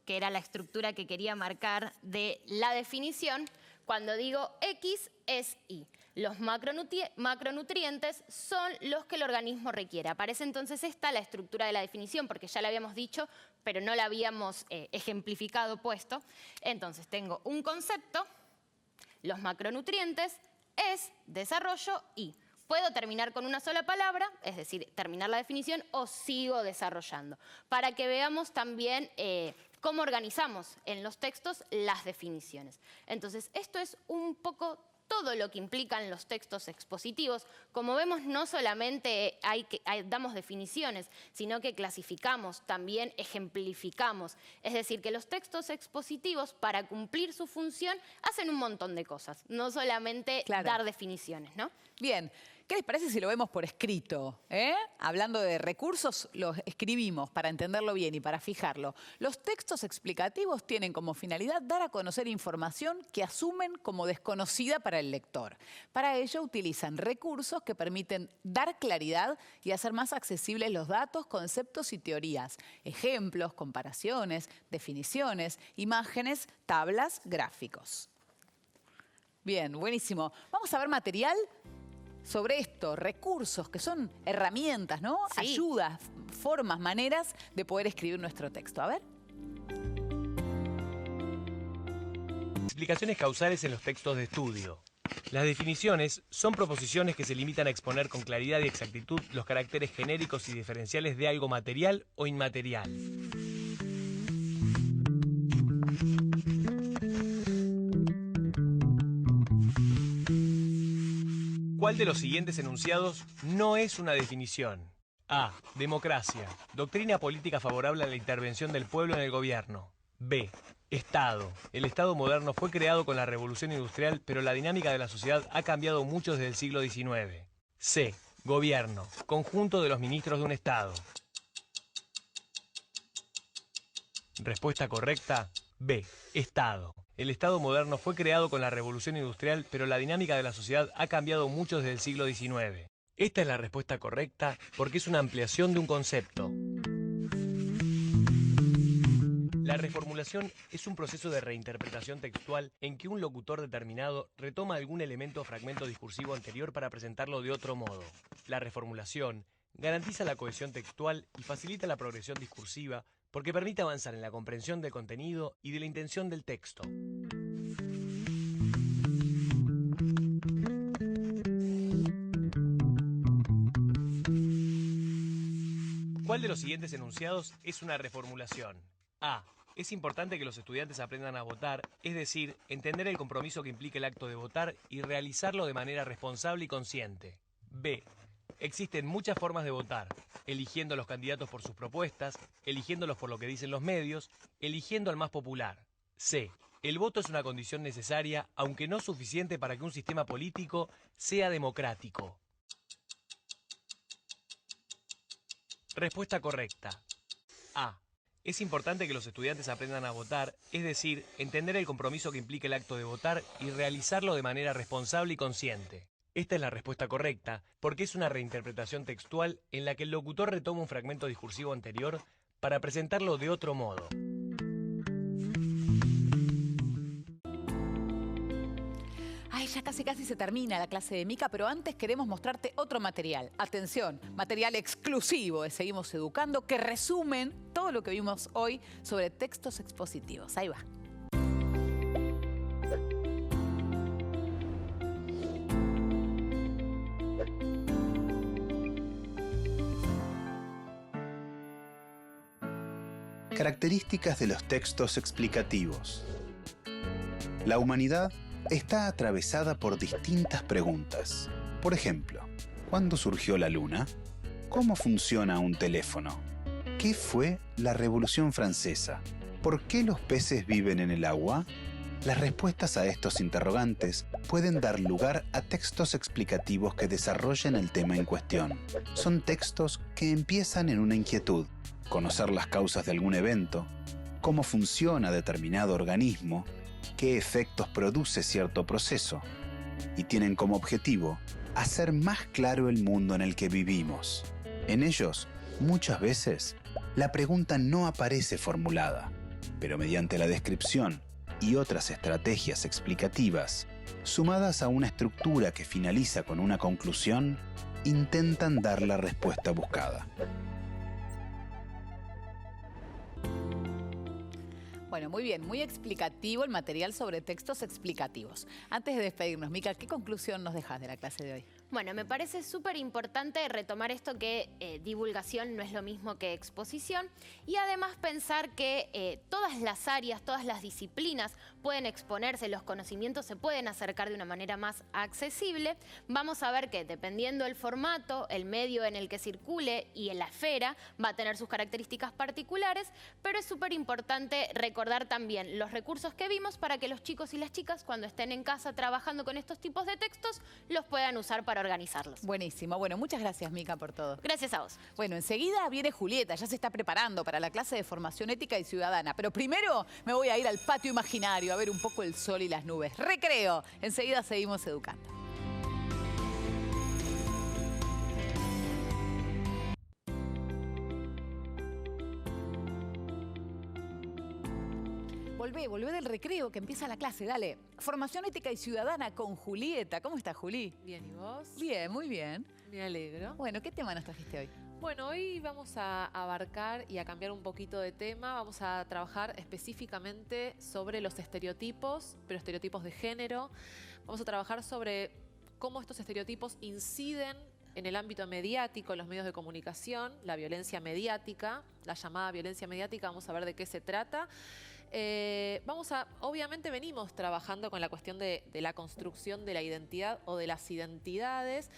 que era la estructura que quería marcar de la definición, cuando digo X es Y. Los macronutrientes son los que el organismo requiere. Aparece entonces la estructura de la definición, porque ya la habíamos dicho, pero no la habíamos ejemplificado, puesto. Entonces tengo un concepto. Los macronutrientes es desarrollo y puedo terminar con una sola palabra, es decir, terminar la definición o sigo desarrollando, para que veamos también cómo organizamos en los textos las definiciones. Entonces, esto es un poco todo lo que implican los textos expositivos. Como vemos, no solamente damos definiciones, sino que clasificamos, también ejemplificamos. Es decir, que los textos expositivos, para cumplir su función, hacen un montón de cosas, no solamente dar definiciones, ¿no? Bien. ¿Qué les parece si lo vemos por escrito? Hablando de recursos, los escribimos para entenderlo bien y para fijarlo. Los textos explicativos tienen como finalidad dar a conocer información que asumen como desconocida para el lector. Para ello utilizan recursos que permiten dar claridad y hacer más accesibles los datos, conceptos y teorías. Ejemplos, comparaciones, definiciones, imágenes, tablas, gráficos. Bien, buenísimo. Vamos a ver material sobre esto, recursos que son herramientas, ¿no? Sí. Ayudas, formas, maneras de poder escribir nuestro texto. A ver. Explicaciones causales en los textos de estudio. Las definiciones son proposiciones que se limitan a exponer con claridad y exactitud los caracteres genéricos y diferenciales de algo material o inmaterial. ¿Cuál de los siguientes enunciados no es una definición? A. Democracia. Doctrina política favorable a la intervención del pueblo en el gobierno. B. Estado. El Estado moderno fue creado con la Revolución Industrial, pero la dinámica de la sociedad ha cambiado mucho desde el siglo XIX. C. Gobierno. Conjunto de los ministros de un Estado. Respuesta correcta. B. Estado. El Estado moderno fue creado con la Revolución Industrial, pero la dinámica de la sociedad ha cambiado mucho desde el siglo XIX. Esta es la respuesta correcta porque es una ampliación de un concepto. La reformulación es un proceso de reinterpretación textual en que un locutor determinado retoma algún elemento o fragmento discursivo anterior para presentarlo de otro modo. La reformulación garantiza la cohesión textual y facilita la progresión discursiva porque permite avanzar en la comprensión del contenido y de la intención del texto. ¿Cuál de los siguientes enunciados es una reformulación? A. Es importante que los estudiantes aprendan a votar, es decir, entender el compromiso que implica el acto de votar y realizarlo de manera responsable y consciente. B. Existen muchas formas de votar, eligiendo a los candidatos por sus propuestas, eligiéndolos por lo que dicen los medios, eligiendo al más popular. C. El voto es una condición necesaria, aunque no suficiente para que un sistema político sea democrático. Respuesta correcta. A. Es importante que los estudiantes aprendan a votar, es decir, entender el compromiso que implica el acto de votar y realizarlo de manera responsable y consciente. Esta es la respuesta correcta, porque es una reinterpretación textual en la que el locutor retoma un fragmento discursivo anterior para presentarlo de otro modo. ya casi se termina la clase de Mica, pero antes queremos mostrarte otro material. Atención, material exclusivo de Seguimos Educando que resumen todo lo que vimos hoy sobre textos expositivos. Ahí va. Características de los textos explicativos. La humanidad está atravesada por distintas preguntas. Por ejemplo, ¿cuándo surgió la luna? ¿Cómo funciona un teléfono? ¿Qué fue la Revolución Francesa? ¿Por qué los peces viven en el agua? Las respuestas a estos interrogantes pueden dar lugar a textos explicativos que desarrollen el tema en cuestión. Son textos que empiezan en una inquietud: conocer las causas de algún evento, cómo funciona determinado organismo, qué efectos produce cierto proceso, y tienen como objetivo hacer más claro el mundo en el que vivimos. En ellos, muchas veces, la pregunta no aparece formulada, pero mediante la descripción y otras estrategias explicativas, sumadas a una estructura que finaliza con una conclusión, intentan dar la respuesta buscada. Bueno, muy bien, muy explicativo el material sobre textos explicativos. Antes de despedirnos, Mica, ¿qué conclusión nos dejas de la clase de hoy? Bueno, me parece súper importante retomar esto que divulgación no es lo mismo que exposición y además pensar que todas las áreas, todas las disciplinas pueden exponerse, los conocimientos se pueden acercar de una manera más accesible. Vamos a ver que dependiendo del formato, el medio en el que circule y en la esfera va a tener sus características particulares, pero es súper importante recordar también los recursos que vimos para que los chicos y las chicas cuando estén en casa trabajando con estos tipos de textos los puedan usar para organizarlos. Buenísimo. Bueno, muchas gracias, Mica, por todo. Gracias a vos. Bueno, enseguida viene Julieta, ya se está preparando para la clase de formación ética y ciudadana. Pero primero me voy a ir al patio imaginario a ver un poco el sol y las nubes. Recreo. Enseguida seguimos educando. Volvé del recreo que empieza la clase, dale. Formación ética y ciudadana con Julieta. ¿Cómo estás, Juli? Bien, ¿y vos? Bien, muy bien. Me alegro. Bueno, ¿qué tema nos trajiste hoy? Bueno, hoy vamos a abarcar y a cambiar un poquito de tema. Vamos a trabajar específicamente sobre los estereotipos, pero estereotipos de género. Vamos a trabajar sobre cómo estos estereotipos inciden en el ámbito mediático, en los medios de comunicación, la violencia mediática, la llamada violencia mediática. Vamos a ver de qué se trata. Obviamente venimos trabajando con la cuestión de la construcción de la identidad o de las identidades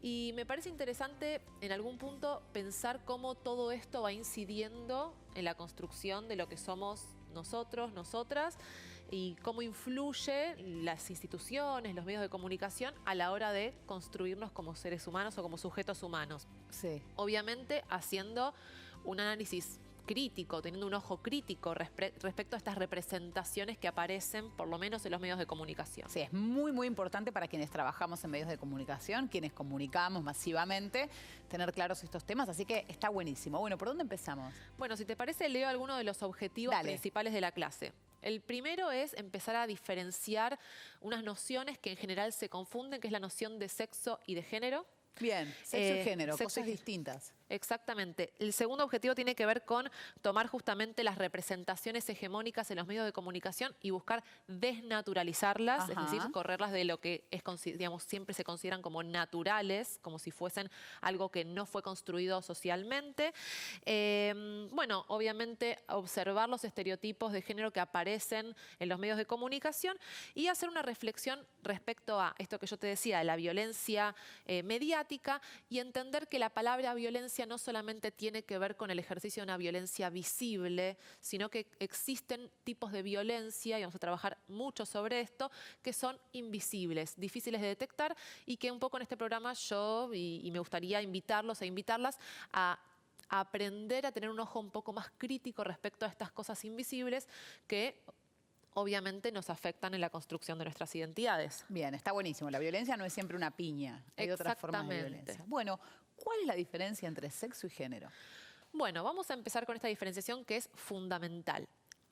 y me parece interesante en algún punto pensar cómo todo esto va incidiendo en la construcción de lo que somos nosotros, nosotras y cómo influye las instituciones, los medios de comunicación a la hora de construirnos como seres humanos o como sujetos humanos. Sí. Obviamente haciendo un análisis crítico, teniendo un ojo crítico respecto a estas representaciones que aparecen, por lo menos en los medios de comunicación. Sí, es muy importante para quienes trabajamos en medios de comunicación, quienes comunicamos masivamente, tener claros estos temas, así que está buenísimo. Bueno, ¿por dónde empezamos? Bueno, si te parece, leo algunos de los objetivos principales de la clase. El primero es empezar a diferenciar unas nociones que en general se confunden, que es la noción de sexo y de género. Bien, sexo y género, sexo cosas distintas. Exactamente. El segundo objetivo tiene que ver con tomar justamente las representaciones hegemónicas en los medios de comunicación y buscar desnaturalizarlas, es decir, correrlas de lo que es, digamos, siempre se consideran como naturales, como si fuesen algo que no fue construido socialmente. Bueno, obviamente observar los estereotipos de género que aparecen en los medios de comunicación y hacer una reflexión respecto a esto que yo te decía, de la violencia mediática y entender que la palabra violencia no solamente tiene que ver con el ejercicio de una violencia visible, sino que existen tipos de violencia, y vamos a trabajar mucho sobre esto, que son invisibles, difíciles de detectar y que un poco en este programa yo, y me gustaría invitarlos e invitarlas a aprender a tener un ojo un poco más crítico respecto a estas cosas invisibles que obviamente nos afectan en la construcción de nuestras identidades. Bien, está buenísimo. La violencia no es siempre una piña, hay otras formas de violencia. Bueno, ¿cuál es la diferencia entre sexo y género? Bueno, vamos a empezar con esta diferenciación que es fundamental.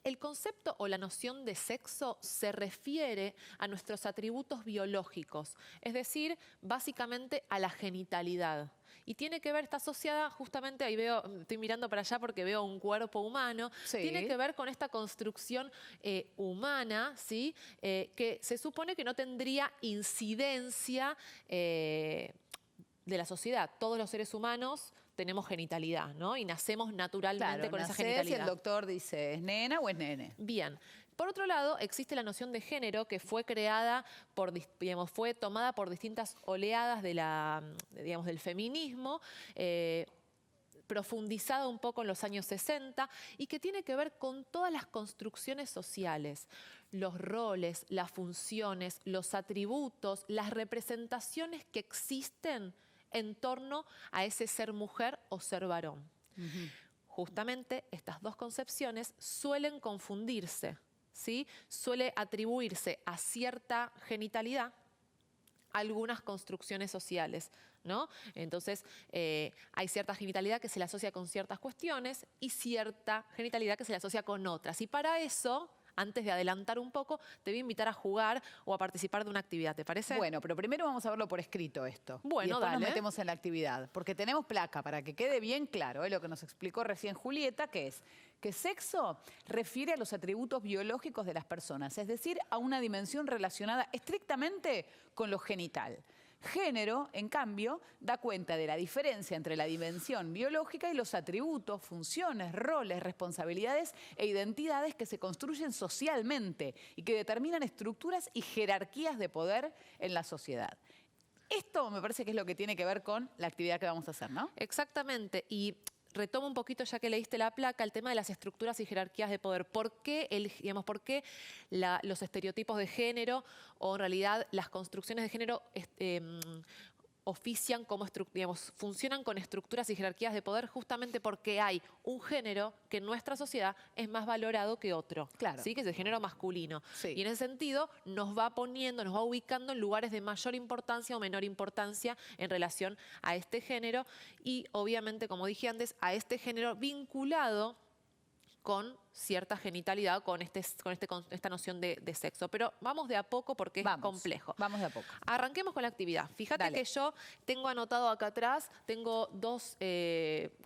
el concepto o la noción de sexo se refiere a nuestros atributos biológicos, es decir, básicamente a la genitalidad. Y tiene que ver, está asociada justamente, ahí veo, estoy mirando para allá porque veo un cuerpo humano, Sí. tiene que ver con esta construcción humana, ¿sí? Que se supone que no tendría incidencia de la sociedad. Todos los seres humanos tenemos genitalidad, ¿no? Y nacemos naturalmente Claro, con esa nacés genitalidad. y el doctor dice, ¿es nena o es nene? Bien. Por otro lado, existe la noción de género que fue creada por, digamos, fue tomada por distintas oleadas del feminismo, profundizada un poco en los años 60 y que tiene que ver con todas las construcciones sociales, los roles, las funciones, los atributos, las representaciones que existen en torno a ese ser mujer o ser varón. Justamente estas dos concepciones suelen confundirse, ¿sí? Suele atribuirse a cierta genitalidad algunas construcciones sociales, ¿no? Entonces, hay cierta genitalidad que se le asocia con ciertas cuestiones y cierta genitalidad que se le asocia con otras. Y para eso, antes de adelantar un poco, te voy a invitar a jugar o a participar de una actividad, ¿te parece? Bueno, pero primero vamos a verlo por escrito esto. Bueno, y después dale. nos metemos en la actividad. Porque tenemos placa, para que quede bien claro, lo que nos explicó recién Julieta, que es que sexo refiere a los atributos biológicos de las personas, es decir, a una dimensión relacionada estrictamente con lo genital. Género, en cambio, da cuenta de la diferencia entre la dimensión biológica y los atributos, funciones, roles, responsabilidades e identidades que se construyen socialmente y que determinan estructuras y jerarquías de poder en la sociedad. Esto me parece que es lo que tiene que ver con la actividad que vamos a hacer, ¿no? Exactamente. Y retomo un poquito, ya que leíste la placa, el tema de las estructuras y jerarquías de poder. ¿Por qué, los estereotipos de género o en realidad las construcciones de género ofician como, funcionan con estructuras y jerarquías de poder? Justamente porque hay un género que en nuestra sociedad es más valorado que otro, Claro. ¿sí? Que es el género masculino. Sí. Y en ese sentido nos va poniendo, nos va ubicando en lugares de mayor importancia o menor importancia en relación a este género y obviamente, como dije antes, a este género vinculado con cierta genitalidad, con esta noción de sexo. Pero vamos de a poco porque es complejo. Vamos de a poco. Arranquemos con la actividad. Fíjate Dale. que yo tengo anotado acá atrás, tengo dos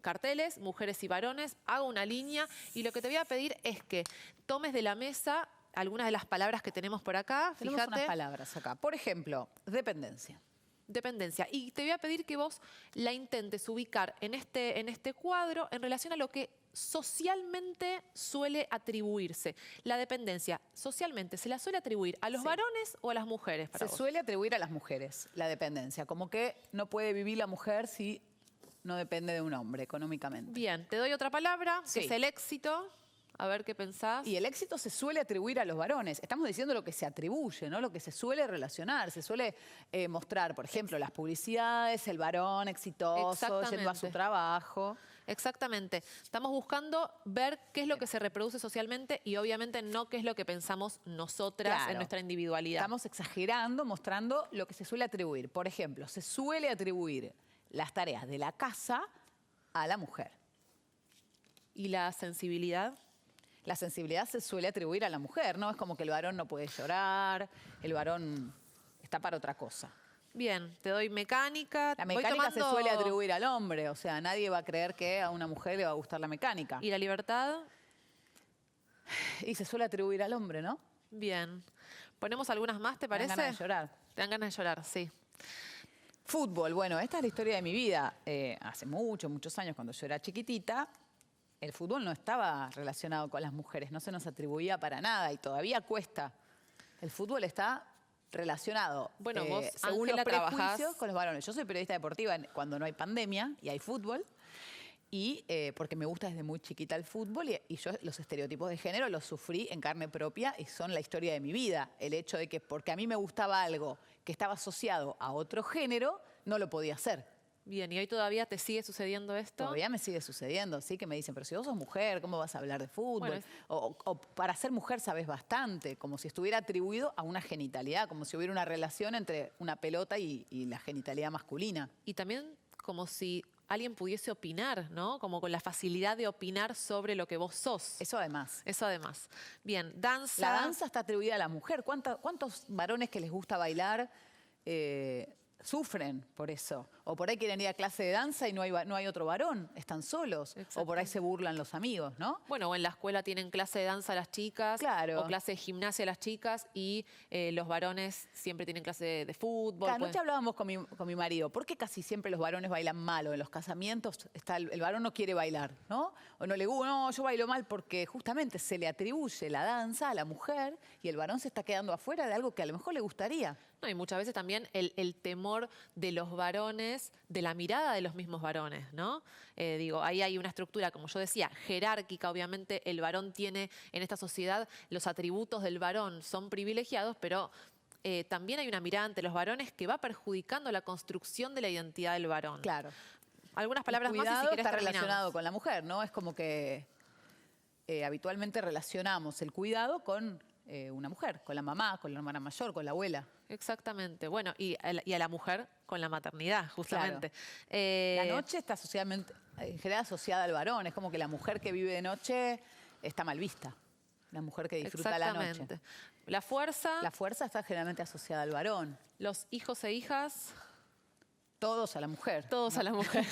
carteles, mujeres y varones, hago una línea y lo que te voy a pedir es que tomes de la mesa algunas de las palabras que tenemos por acá. Tenemos Fíjate. unas palabras acá. Por ejemplo, dependencia. Dependencia. Y te voy a pedir que vos la intentes ubicar en este cuadro en relación a lo que socialmente suele atribuirse. La dependencia, socialmente, ¿se la suele atribuir a los varones o a las mujeres? Para Se vos? suele atribuir a las mujeres la dependencia, como que no puede vivir la mujer si no depende de un hombre económicamente. Bien, te doy otra palabra, Sí. que es el éxito. A ver qué pensás. Y el éxito se suele atribuir a los varones. Estamos diciendo lo que se atribuye, ¿no? Lo que se suele relacionar, se suele mostrar, por ejemplo, las publicidades, el varón exitoso, yendo a su trabajo. Exactamente. Estamos buscando ver qué es lo que se reproduce socialmente y obviamente no qué es lo que pensamos nosotras Claro. en nuestra individualidad. Estamos exagerando, mostrando lo que se suele atribuir. Por ejemplo, se suele atribuir las tareas de la casa a la mujer. ¿Y la sensibilidad? La sensibilidad se suele atribuir a la mujer, ¿no? Es como que el varón no puede llorar, el varón está para otra cosa. Bien, te doy mecánica. La Voy mecánica se tomando- suele atribuir al hombre, o sea, nadie va a creer que a una mujer le va a gustar la mecánica. ¿Y la libertad? Y se suele atribuir al hombre, ¿no? Bien. ¿Ponemos algunas más, te Me dan parece? ganas de llorar. Te dan ganas de llorar, sí. Fútbol, bueno, esta es la historia de mi vida. Hace muchos años, cuando yo era chiquitita, el fútbol no estaba relacionado con las mujeres, no se nos atribuía para nada y todavía cuesta. El fútbol está relacionado, Bueno, vos, según Ángela, los prejuicios, trabajás. con los varones. Yo soy periodista deportiva cuando no hay pandemia y hay fútbol. Y porque me gusta desde muy chiquita el fútbol y yo los estereotipos de género los sufrí en carne propia y son la historia de mi vida. El hecho de que porque a mí me gustaba algo que estaba asociado a otro género, no lo podía hacer. Bien, ¿y hoy todavía te sigue sucediendo esto? Todavía me sigue sucediendo, sí, que me dicen, pero si vos sos mujer, ¿cómo vas a hablar de fútbol? Bueno, o para ser mujer sabes bastante, como si estuviera atribuido a una genitalidad, como si hubiera una relación entre una pelota y la genitalidad masculina. Y también como si alguien pudiese opinar, ¿no? Como con la facilidad de opinar sobre lo que vos sos. Eso además. Eso además. Bien, danza. La danza está atribuida a la mujer. ¿Cuántos varones que les gusta bailar sufren por eso? O por ahí quieren ir a clase de danza y no hay otro varón, están solos. O por ahí se burlan los amigos, ¿no? Bueno, o en la escuela tienen clase de danza las chicas, Claro. o clase de gimnasia las chicas, y los varones siempre tienen clase de fútbol. Anoche hablábamos con mi marido, ¿por qué casi siempre los varones bailan mal? O en los casamientos el varón no quiere bailar, ¿no? O no le gusta, no, yo bailo mal, porque justamente se le atribuye la danza a la mujer y el varón se está quedando afuera de algo que a lo mejor le gustaría. No, y muchas veces también el temor de los varones, de la mirada de los mismos varones, ¿no? Digo, ahí hay una estructura, como yo decía, jerárquica. Obviamente el varón tiene en esta sociedad, los atributos del varón son privilegiados, pero también hay una mirada ante los varones que va perjudicando la construcción de la identidad del varón. Claro. Algunas palabras más y si cuidado querés está terminamos. relacionado con la mujer, ¿no? Es como que habitualmente relacionamos el cuidado con una mujer, con la mamá, con la hermana mayor, con la abuela. Exactamente. Bueno, y a la mujer con la maternidad, justamente. La noche está en general asociada al varón. Es como que la mujer que vive de noche está mal vista. La mujer que disfruta la noche. Exactamente. La fuerza, La fuerza está generalmente asociada al varón. los hijos e hijas, Todos a la mujer. todos a la mujer.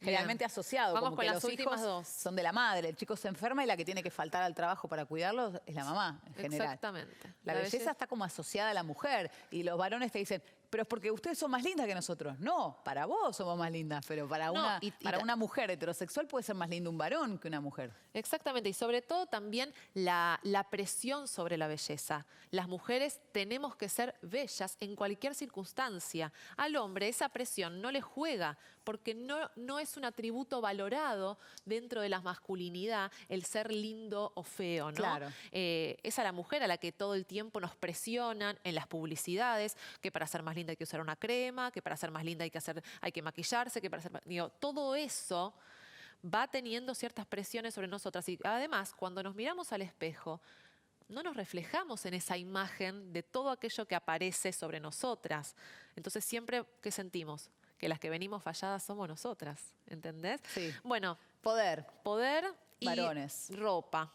Generalmente asociado. Vamos como con que las los últimas hijos dos. son de la madre. El chico se enferma y la que tiene que faltar al trabajo para cuidarlo es la mamá, en general. Exactamente. La belleza está como asociada a la mujer. Y los varones te dicen, pero es porque ustedes son más lindas que nosotros. No, para vos somos más lindas, pero para, No, para una mujer heterosexual puede ser más lindo un varón que una mujer. Exactamente, y sobre todo también la presión sobre la belleza. Las mujeres tenemos que ser bellas en cualquier circunstancia. Al hombre esa presión no le juega, porque no es un atributo valorado dentro de la masculinidad el ser lindo o feo, ¿no? Claro. Es a la mujer a la que todo el tiempo nos presionan en las publicidades, que para ser más linda hay que usar una crema, que para ser más linda hay que maquillarse, que para ser digo, todo eso va teniendo ciertas presiones sobre nosotras. Y además, cuando nos miramos al espejo, no nos reflejamos en esa imagen de todo aquello que aparece sobre nosotras. Entonces, siempre, ¿qué sentimos? Que las que venimos falladas somos nosotras, ¿entendés? Sí. Bueno, Poder. y Varones. ropa.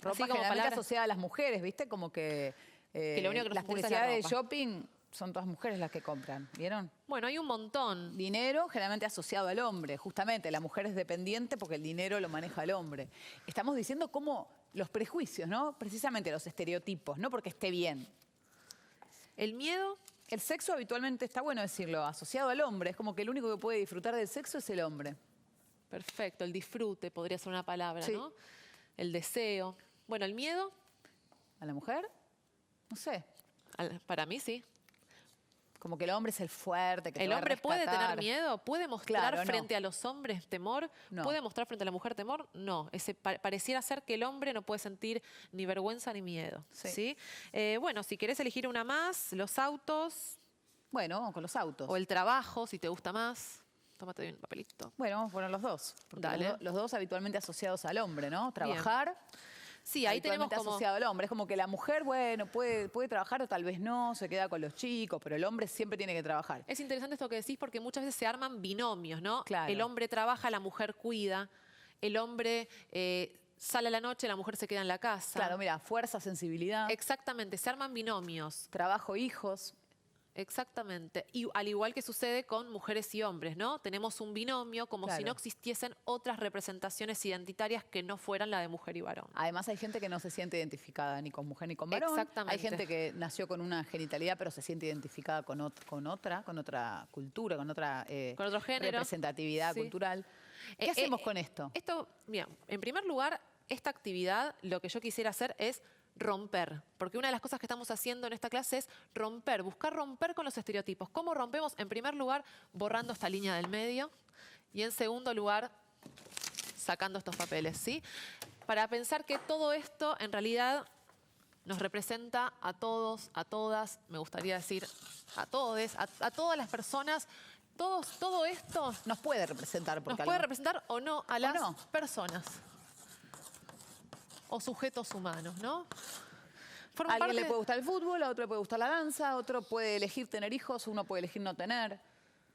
Ropa Así como generalmente palabras- asociada a las mujeres, ¿viste? Como que, lo único que nos las importa es la publicidades de ropa. shopping son todas mujeres las que compran, ¿vieron? Bueno, hay un montón. Dinero generalmente asociado al hombre, justamente. La mujer es dependiente porque el dinero lo maneja el hombre. Estamos diciendo cómo los prejuicios, ¿no? Precisamente los estereotipos, no porque esté bien. El miedo, El sexo habitualmente, está bueno decirlo, asociado al hombre. Es como que el único que puede disfrutar del sexo es el hombre. perfecto. El disfrute podría ser una palabra, Sí. ¿no? El deseo. Bueno, el miedo, ¿A la mujer? No sé. para mí sí. Como que el hombre es el fuerte, que te ¿El va a hombre puede tener rescatar. miedo? ¿Puede mostrar Claro, no. frente a los hombres temor? No. ¿Puede mostrar frente a la mujer temor? No. Pareciera ser que el hombre no puede sentir ni vergüenza ni miedo. Sí. ¿Sí? Bueno, si querés elegir una más, los autos Bueno, vamos con los autos. o el trabajo, si te gusta más. Tómate bien un papelito. Bueno, vamos a poner los dos. Porque Dale. los dos habitualmente asociados al hombre, ¿no? Trabajar. Sí, ahí tenemos habitualmente como... asociado al hombre. Es como que la mujer, bueno, puede trabajar o tal vez no, se queda con los chicos, pero el hombre siempre tiene que trabajar. Es interesante esto que decís porque muchas veces se arman binomios, ¿no? Claro. El hombre trabaja, la mujer cuida. El hombre sale a la noche, la mujer se queda en la casa. Claro, mira, fuerza, sensibilidad, Exactamente, se arman binomios. trabajo, hijos. Exactamente. Y al igual que sucede con mujeres y hombres, ¿no? Tenemos un binomio como si Claro. no existiesen otras representaciones identitarias que no fueran la de mujer y varón. Además hay gente que no se siente identificada ni con mujer ni con varón. Exactamente. Hay gente que nació con una genitalidad pero se siente identificada con otra cultura, con otra Con otro género. representatividad Sí. cultural. ¿Qué hacemos con esto? Esto, mira, en primer lugar, esta actividad, lo que yo quisiera hacer es romper, porque una de las cosas que estamos haciendo en esta clase es romper, buscar romper con los estereotipos. ¿Cómo rompemos? En primer lugar, borrando esta línea del medio y en segundo lugar, sacando estos papeles, ¿sí? Para pensar que todo esto en realidad nos representa a todos, a todas, me gustaría decir a todes, a todas las personas. Todo esto Nos puede representar. nos Porque puede algo- representar o no a las no. personas o sujetos humanos, ¿no? A Forman alguien le parte- puede gustar el fútbol, a otro le puede gustar la danza, a otro puede elegir tener hijos, uno puede elegir no tener.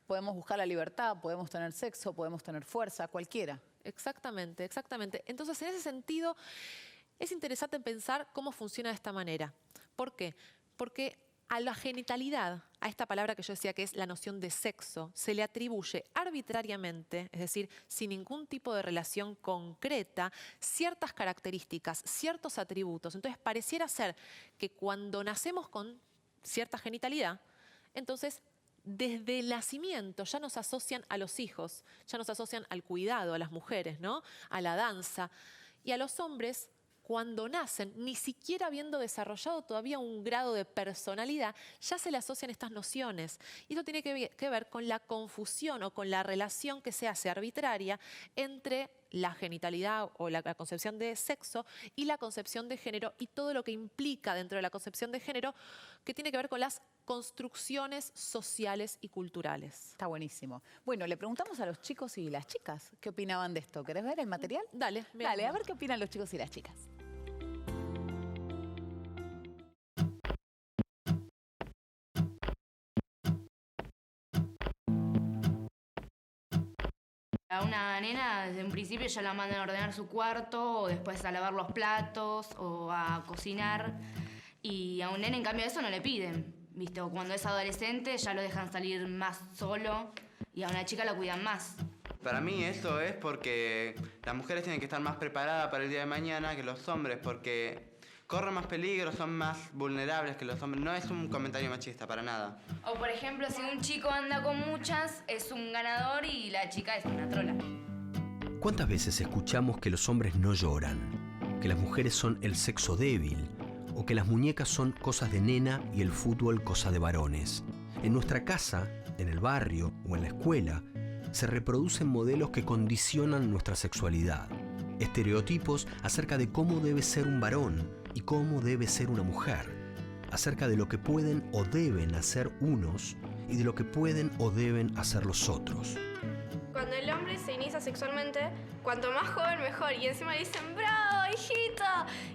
podemos buscar la libertad, podemos tener sexo, podemos tener fuerza, cualquiera. Exactamente, exactamente. Entonces, en ese sentido, es interesante pensar cómo funciona de esta manera. ¿Por qué? Porque a la genitalidad, a esta palabra que yo decía que es la noción de sexo, se le atribuye arbitrariamente, es decir, sin ningún tipo de relación concreta, ciertas características, ciertos atributos. Entonces, pareciera ser que cuando nacemos con cierta genitalidad, entonces, desde el nacimiento ya nos asocian a los hijos, ya nos asocian al cuidado, a las mujeres, ¿no? A la danza. Y a los hombres, cuando nacen, ni siquiera habiendo desarrollado todavía un grado de personalidad, ya se le asocian estas nociones. Y eso tiene que ver con la confusión o con la relación que se hace arbitraria entre la genitalidad o la concepción de sexo y la concepción de género y todo lo que implica dentro de la concepción de género que tiene que ver con las construcciones sociales y culturales. Está buenísimo. Bueno, le preguntamos a los chicos y las chicas qué opinaban de esto. ¿Querés ver el material? Dale, Dale, a ver qué opinan los chicos y las chicas. A una nena desde un principio ya la mandan a ordenar su cuarto o después a lavar los platos o a cocinar. Y a un nene en cambio eso no le piden, ¿viste? O cuando es adolescente ya lo dejan salir más solo y a una chica la cuidan más. Para mí esto es porque las mujeres tienen que estar más preparadas para el día de mañana que los hombres porque corren más peligro, son más vulnerables que los hombres. No es un comentario machista, para nada. O por ejemplo, si un chico anda con muchas, es un ganador y la chica es una trola. ¿Cuántas veces escuchamos que los hombres no lloran? Que las mujeres son el sexo débil o que las muñecas son cosas de nena y el fútbol cosa de varones. En nuestra casa, en el barrio o en la escuela, se reproducen modelos que condicionan nuestra sexualidad. Estereotipos acerca de cómo debe ser un varón y cómo debe ser una mujer. Acerca de lo que pueden o deben hacer unos y de lo que pueden o deben hacer los otros. Cuando el hombre se inicia sexualmente, cuanto más joven mejor. Y encima le dicen, ¡bravo, hijito!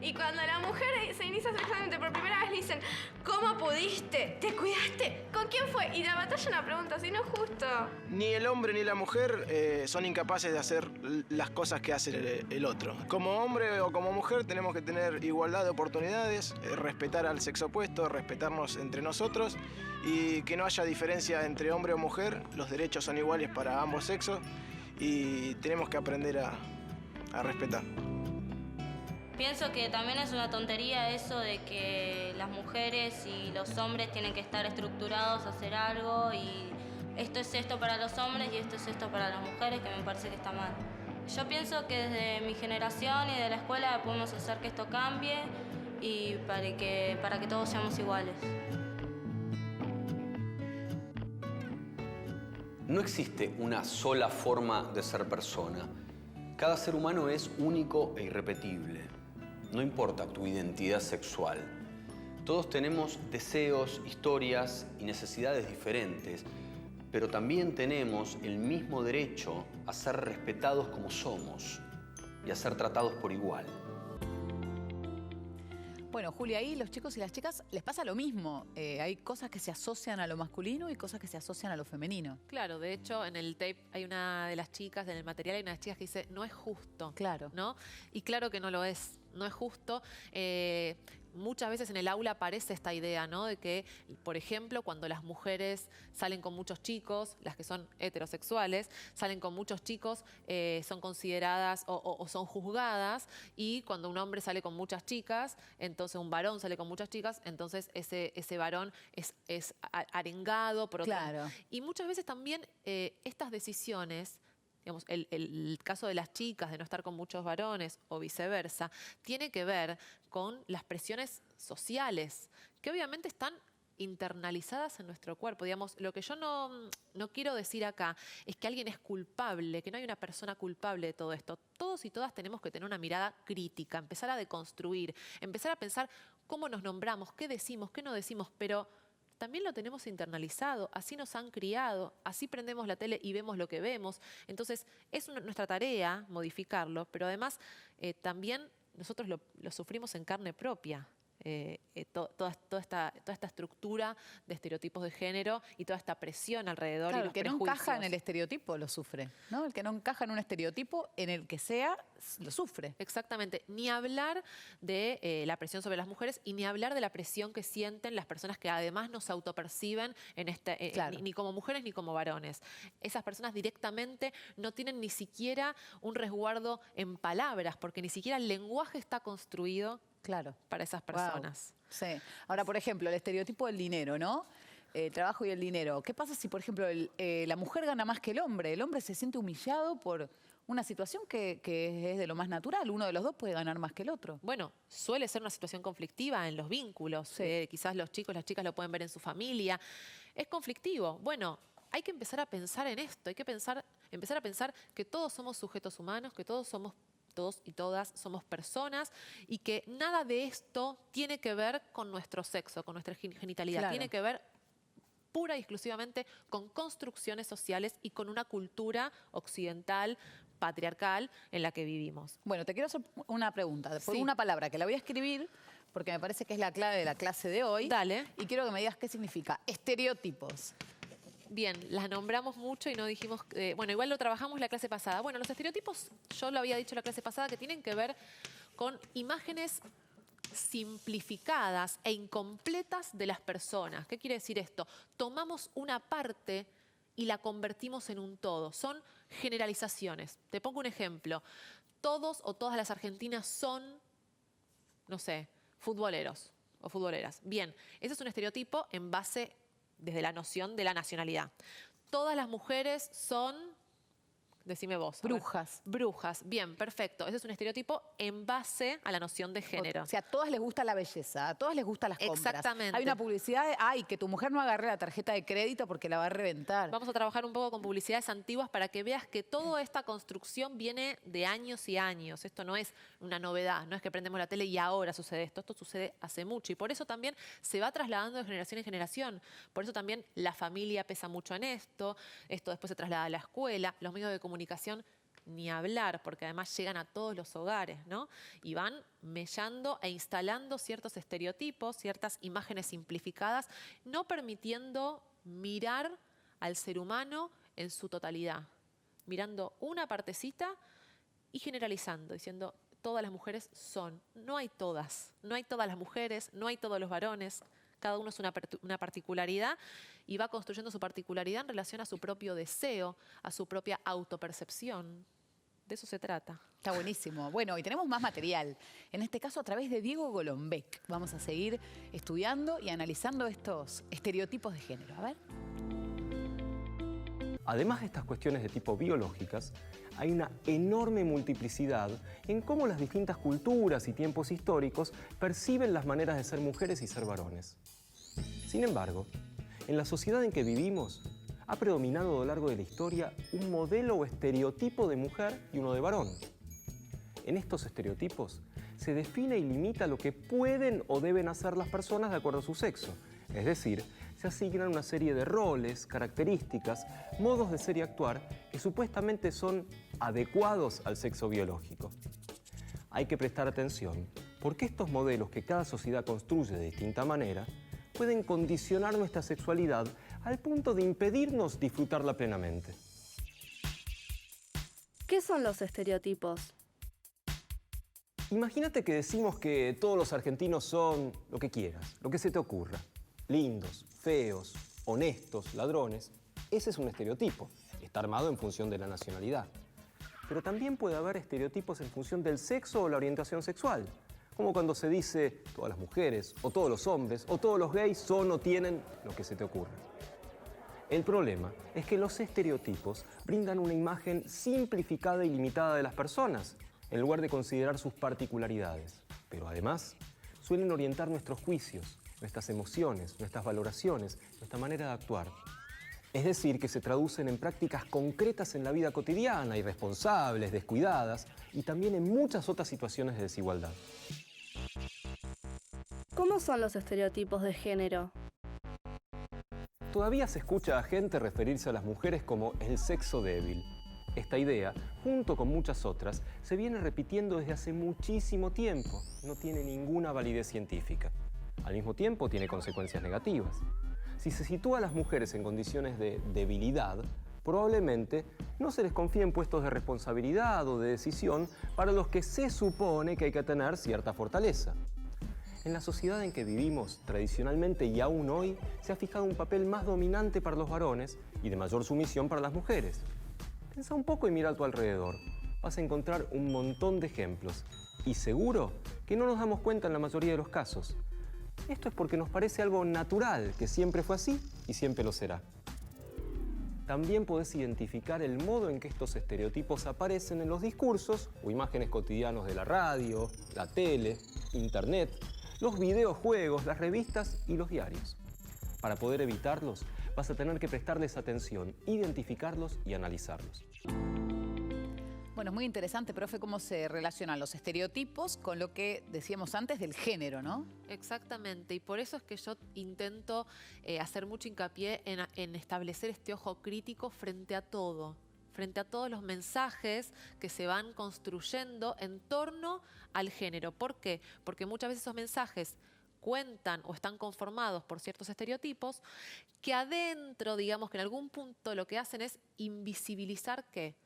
Y cuando la mujer se inicia sexualmente por primera vez le dicen, ¿cómo pudiste? ¿Te cuidaste? ¿Con quién fue? Y la batalla una pregunta, si no es justo. Ni el hombre ni la mujer son incapaces de hacer las cosas que hace el otro. Como hombre o como mujer tenemos que tener igualdad de oportunidades, respetar al sexo opuesto, respetarnos entre nosotros y que no haya diferencia entre hombre o mujer. Los derechos son iguales para ambos sexos y tenemos que aprender a respetar. Pienso que también es una tontería eso de que las mujeres y los hombres tienen que estar estructurados a hacer algo y esto es esto para los hombres y esto es esto para las mujeres, que me parece que está mal. Yo pienso que desde mi generación y de la escuela podemos hacer que esto cambie y para que todos seamos iguales. No existe una sola forma de ser persona. Cada ser humano es único e irrepetible. No importa tu identidad sexual. Todos tenemos deseos, historias y necesidades diferentes, pero también tenemos el mismo derecho a ser respetados como somos y a ser tratados por igual. Bueno, Julia, ahí los chicos y las chicas les pasa lo mismo. Hay cosas que se asocian a lo masculino y cosas que se asocian a lo femenino. Claro, de hecho, en el tape hay una de las chicas, en el material hay una de las chicas que dice, no es justo. Claro. ¿No? Y claro que no lo es, no es justo. Muchas veces en el aula aparece esta idea, ¿no? De que, por ejemplo, cuando las mujeres salen con muchos chicos, las que son heterosexuales, salen con muchos chicos, son consideradas o son juzgadas, y cuando un hombre sale con muchas chicas, entonces un varón sale con muchas chicas, entonces ese varón es arengado por otro. Claro. Y muchas veces también estas decisiones, digamos, el caso de las chicas de no estar con muchos varones o viceversa, tiene que ver con las presiones sociales, que obviamente están internalizadas en nuestro cuerpo. Digamos, lo que yo no quiero decir acá es que alguien es culpable, que no hay una persona culpable de todo esto. Todos y todas tenemos que tener una mirada crítica, empezar a deconstruir, empezar a pensar cómo nos nombramos, qué decimos, qué no decimos, pero también lo tenemos internalizado, así nos han criado, así prendemos la tele y vemos lo que vemos. Entonces, es nuestra tarea modificarlo, pero además también nosotros lo sufrimos en carne propia. toda esta estructura de estereotipos de género y toda esta presión alrededor y Claro, los el que no prejuicios. encaja en el estereotipo lo sufre, ¿no? El que no encaja en un estereotipo, en el que sea, lo sufre. Exactamente. Ni hablar de la presión sobre las mujeres y ni hablar de la presión que sienten las personas que además no se autoperciben ni como mujeres ni como varones. Esas personas directamente no tienen ni siquiera un resguardo en palabras, porque ni siquiera el lenguaje está construido para esas personas. Wow. Sí. Ahora, por ejemplo, el estereotipo del dinero, ¿no? El trabajo y el dinero. ¿Qué pasa si, por ejemplo, la mujer gana más que el hombre? El hombre se siente humillado por una situación que es de lo más natural. Uno de los dos puede ganar más que el otro. Bueno, suele ser una situación conflictiva en los vínculos. Quizás los chicos, las chicas lo pueden ver en su familia. Es conflictivo. Bueno, hay que empezar a pensar en esto. Hay que empezar a pensar que todos somos sujetos humanos, que todos y todas somos personas y que nada de esto tiene que ver con nuestro sexo, con nuestra genitalidad. Claro. Tiene que ver pura y exclusivamente con construcciones sociales y con una cultura occidental, patriarcal, en la que vivimos. Bueno, te quiero hacer una pregunta. Por Sí. una palabra que la voy a escribir porque me parece que es la clave de la clase de hoy. Dale. Y quiero que me digas qué significa. Estereotipos. Bien, las nombramos mucho y no dijimos... bueno, igual lo trabajamos la clase pasada. Bueno, los estereotipos, yo lo había dicho la clase pasada, que tienen que ver con imágenes simplificadas e incompletas de las personas. ¿Qué quiere decir esto? Tomamos una parte y la convertimos en un todo. Son generalizaciones. Te pongo un ejemplo. Todos o todas las argentinas son, no sé, futboleros o futboleras. Bien, ese es un estereotipo en base desde la noción de la nacionalidad. Todas las mujeres son, decime vos. Brujas. Brujas, bien, perfecto. Ese es un estereotipo en base a la noción de género. O sea, a todas les gusta la belleza, a todas les gustan las compras. Exactamente. Hay una publicidad de, ay, que tu mujer no agarre la tarjeta de crédito porque la va a reventar. Vamos a trabajar un poco con publicidades antiguas para que veas que toda esta construcción viene de años y años. Esto no es una novedad, no es que prendemos la tele y ahora sucede esto. Esto sucede hace mucho y por eso también se va trasladando de generación en generación. Por eso también la familia pesa mucho en esto. Esto después se traslada a la escuela, los medios de comunicación, ni hablar, porque además llegan a todos los hogares, ¿no? Y van mellando e instalando ciertos estereotipos, ciertas imágenes simplificadas, no permitiendo mirar al ser humano en su totalidad, mirando una partecita y generalizando, diciendo todas las mujeres son. No hay todas las mujeres, no hay todos los varones. Cada uno es una particularidad y va construyendo su particularidad en relación a su propio deseo, a su propia autopercepción. De eso se trata. Está buenísimo. Bueno, y tenemos más material. En este caso, a través de Diego Golombek. Vamos a seguir estudiando y analizando estos estereotipos de género. A ver. Además de estas cuestiones de tipo biológicas, hay una enorme multiplicidad en cómo las distintas culturas y tiempos históricos perciben las maneras de ser mujeres y ser varones. Sin embargo, en la sociedad en que vivimos, ha predominado a lo largo de la historia un modelo o estereotipo de mujer y uno de varón. En estos estereotipos se define y limita lo que pueden o deben hacer las personas de acuerdo a su sexo, es decir, se asignan una serie de roles, características, modos de ser y actuar que supuestamente son adecuados al sexo biológico. Hay que prestar atención porque estos modelos que cada sociedad construye de distinta manera pueden condicionar nuestra sexualidad al punto de impedirnos disfrutarla plenamente. ¿Qué son los estereotipos? Imagínate que decimos que todos los argentinos son lo que quieras, lo que se te ocurra. Lindos, feos, honestos, ladrones. Ese es un estereotipo. Está armado en función de la nacionalidad. Pero también puede haber estereotipos en función del sexo o la orientación sexual. Como cuando se dice todas las mujeres, o todos los hombres, o todos los gays son o tienen lo que se te ocurra. El problema es que los estereotipos brindan una imagen simplificada y limitada de las personas, en lugar de considerar sus particularidades. Pero además, suelen orientar nuestros juicios, nuestras emociones, nuestras valoraciones, nuestra manera de actuar. Es decir, que se traducen en prácticas concretas en la vida cotidiana, irresponsables, descuidadas, y también en muchas otras situaciones de desigualdad. ¿Cómo son los estereotipos de género? Todavía se escucha a gente referirse a las mujeres como el sexo débil. Esta idea junto con muchas otras, se viene repitiendo desde hace muchísimo tiempo. No tiene ninguna validez científica. Al mismo tiempo, tiene consecuencias negativas. Si se sitúa a las mujeres en condiciones de debilidad, probablemente no se les confíe en puestos de responsabilidad o de decisión para los que se supone que hay que tener cierta fortaleza. En la sociedad en que vivimos, tradicionalmente y aún hoy, se ha fijado un papel más dominante para los varones y de mayor sumisión para las mujeres. Pensa un poco y mira a tu alrededor. Vas a encontrar un montón de ejemplos. Y seguro que no nos damos cuenta en la mayoría de los casos. Esto es porque nos parece algo natural, que siempre fue así y siempre lo será. También podés identificar el modo en que estos estereotipos aparecen en los discursos o imágenes cotidianos de la radio, la tele, internet, los videojuegos, las revistas y los diarios. Para poder evitarlos, vas a tener que prestarles atención, identificarlos y analizarlos. Bueno, es muy interesante, profe, cómo se relacionan los estereotipos con lo que decíamos antes del género, ¿no? Exactamente, y por eso es que yo intento hacer mucho hincapié en establecer este ojo crítico frente a todo. Frente a todos los mensajes que se van construyendo en torno al género. ¿Por qué? Porque muchas veces esos mensajes cuentan o están conformados por ciertos estereotipos que adentro, digamos que en algún punto lo que hacen es invisibilizar ¿qué?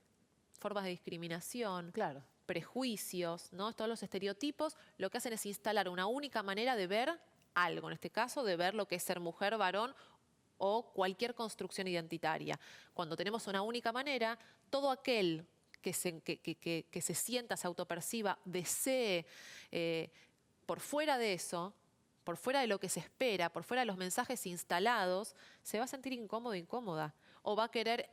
Formas de discriminación, claro, prejuicios, ¿no? Todos los estereotipos lo que hacen es instalar una única manera de ver algo, en este caso de ver lo que es ser mujer, varón o cualquier construcción identitaria. Cuando tenemos una única manera, todo aquel que se sienta, se autoperciba, desee por fuera de eso, por fuera de lo que se espera, por fuera de los mensajes instalados, se va a sentir incómodo, incómoda, o va a querer